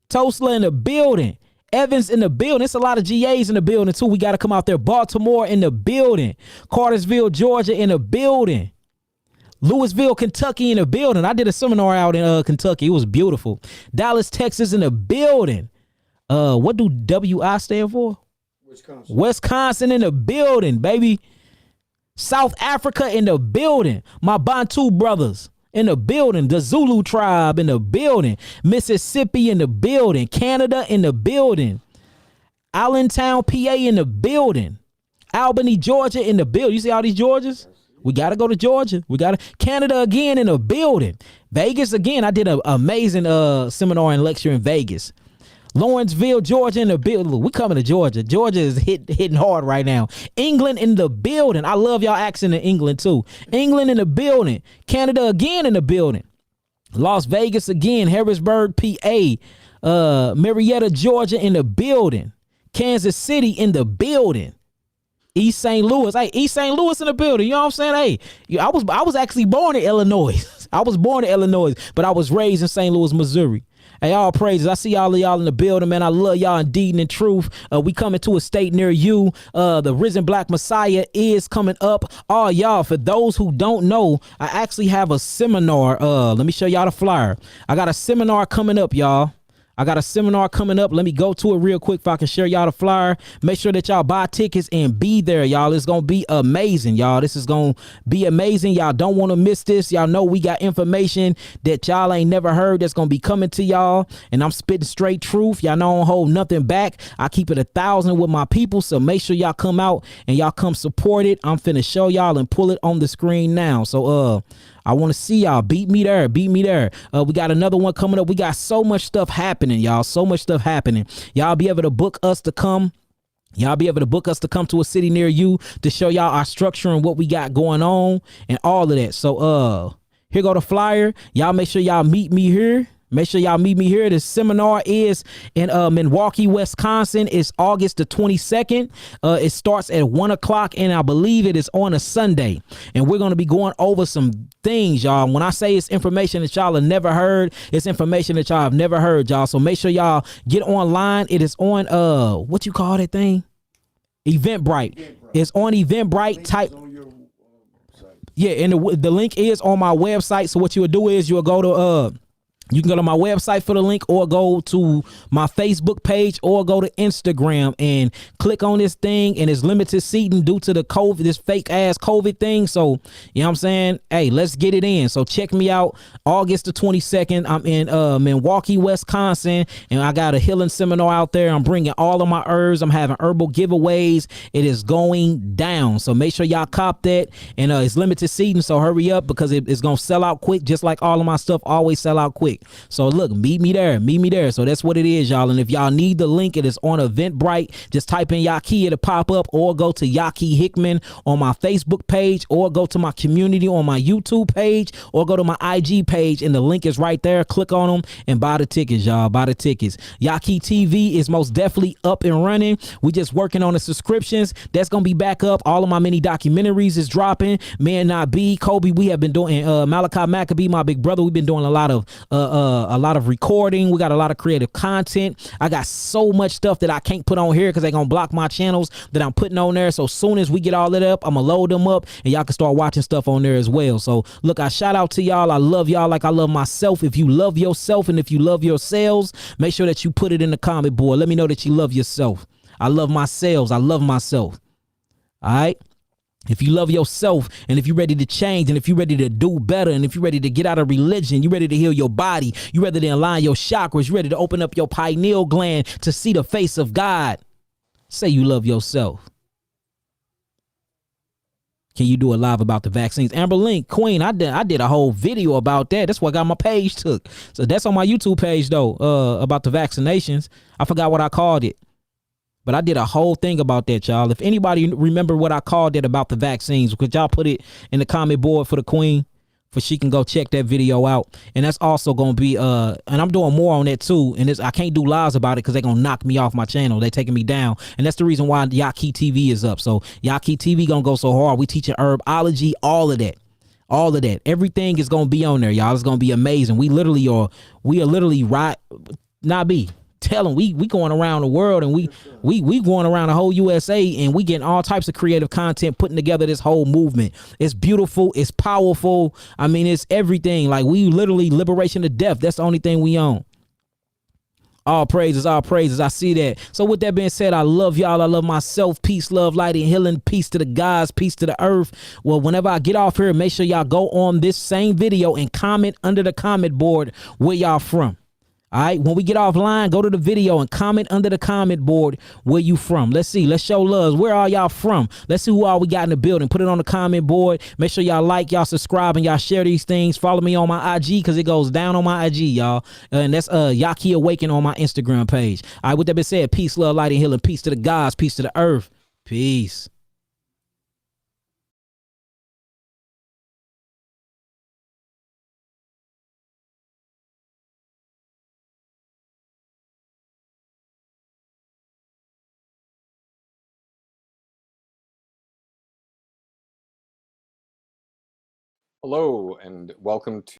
Tulsa in the building. Evans in the building. It's a lot of GAs in the building too. We got to come out there. Baltimore in the building. Cartersville, Georgia in the building. Louisville, Kentucky in the building. I did a seminar out in Kentucky. It was beautiful. Dallas, Texas in the building. What do WI stand for? Wisconsin in the building, baby. South Africa in the building. My Bantu brothers in the building. The Zulu tribe in the building. Mississippi in the building. Canada in the building. Allentown, PA in the building. Albany, Georgia in the building. You see all these Georgias? We got to go to Georgia. We got to Canada again in the building. Vegas again. I did an amazing seminar and lecture in Vegas. Lawrenceville, Georgia in the building. We coming to Georgia. Georgia is hitting hard right now. England in the building. I love y'all accent in England too. England in the building. Canada again in the building. Las Vegas again. Harrisburg, PA. Marietta, Georgia in the building. Kansas City in the building. East St. Louis. Hey, East St. Louis in the building. You know what I'm saying? Hey, I was actually born in Illinois. I was born in Illinois, but I was raised in St. Louis, Missouri. Hey, all praises. I see all of y'all in the building, man. I love y'all in deed and in truth. We coming to a state near you. The Risen Black Messiah is coming up. Oh, y'all, for those who don't know, I actually have a seminar. Let me show y'all the flyer. I got a seminar coming up, y'all. I got a seminar coming up. Let me go to it real quick if I can share y'all the flyer. Make sure that y'all buy tickets and be there, y'all. It's going to be amazing, y'all. This is going to be amazing. Y'all don't want to miss this. Y'all know we got information that y'all ain't never heard that's going to be coming to y'all. And I'm spitting straight truth. Y'all know I don't hold nothing back. I keep it 1,000 with my people. So make sure y'all come out and y'all come support it. I'm finna show y'all and pull it on the screen now. So, I want to see y'all. Beat me there. Beat me there. We got another one coming up. We got so much stuff happening, y'all. So much stuff happening. Y'all be able to book us to come. Y'all be able to book us to come to a city near you to show y'all our structure and what we got going on and all of that. So, here go the flyer. Y'all make sure y'all meet me here. Make sure y'all meet me here. The seminar is in Milwaukee, Wisconsin. It's August the 22nd. It starts at 1 o'clock, and I believe it is on a Sunday. And we're going to be going over some things, y'all. When I say it's information that y'all have never heard, it's information that y'all have never heard, y'all. So make sure y'all get online. It is on, what you call that thing? Eventbrite. It's on Eventbrite. Type. Yeah, and the link is on my website. So what you would do is you'll go to, you can go to my website for the link, or go to my Facebook page, or go to Instagram and click on this thing. And it's limited seating due to the COVID, this fake ass COVID thing. So, you know what I'm saying? Hey, let's get it in. So check me out August the 22nd. I'm in Milwaukee, Wisconsin, and I got a healing seminar out there. I'm bringing all of my herbs. I'm having herbal giveaways. It is going down. So make sure y'all cop that. And it's limited seating, so hurry up, because it's going to sell out quick, just like all of my stuff always sell out quick. So look, meet me there. So that's what it is, y'all. And if y'all need the link, it is on Eventbrite. Just type in Yaki, it'll pop up, or go to Yaki Hickman on my Facebook page, or go to my community on my YouTube page, or go to my IG page, and the link is right there. Click on them and buy the tickets, y'all. Buy the tickets. Yaki TV is most definitely up and running. We just working on the subscriptions. That's gonna be back up. All of my mini documentaries is dropping. Man Not Be, Kobe, we have been doing Malachi Maccabee, my big brother. We've been doing a lot of recording. We got a lot of creative content. I got so much stuff that I can't put on here because they're gonna block my channels that I'm putting on there. So soon as we get all that up, I'm gonna load them up, and y'all can start watching stuff on there as well. So look, I shout out to y'all. I love y'all like I love myself. If you love yourself and if you love yourselves, make sure that you put it in the comment board. Let me know that you love yourself. I love myself. I love myself. All right. If you love yourself, and if you're ready to change, and if you're ready to do better, and if you're ready to get out of religion, you're ready to heal your body, you're ready to align your chakras, you're ready to open up your pineal gland to see the face of God, say you love yourself. Can you do a live about the vaccines? Amber Link, Queen, I did a whole video about that. That's what got my page took. So that's on my YouTube page, though, about the vaccinations. I forgot what I called it. But I did a whole thing about that, y'all. If anybody remember what I called it about the vaccines, could y'all put it in the comment board for the Queen, for she can go check that video out. And that's also going to be, and I'm doing more on that too. And I can't do lives about it because they're going to knock me off my channel. They're taking me down. And that's the reason why Yaki TV is up. So Yaki TV going to go so hard. We teaching herbology, all of that. All of that. Everything is going to be on there, y'all. It's going to be amazing. We are literally right. Not be. Tell them we going around the world, and we going around the whole USA, and we getting all types of creative content, putting together this whole movement. It's beautiful, it's powerful. I mean, it's everything. Like, we literally liberation to death. That's the only thing we own. All praises, all praises. I see that. So with that being said, I love y'all. I love myself. Peace, love, light, and healing. Peace to the gods. Peace to the earth. Well, whenever I get off here, make sure y'all go on this same video and comment under the comment board where y'all from. All right, when we get offline, go to the video and comment under the comment board where you from. Let's see. Let's show love. Where are y'all from? Let's see who all we got in the building. Put it on the comment board. Make sure y'all like, y'all subscribe, and y'all share these things. Follow me on my IG because it goes down on my IG, y'all. And that's Yaki Awaken on my Instagram page. All right, with that being said, peace, love, light, and healing. Peace to the gods. Peace to the earth. Peace. Hello and welcome to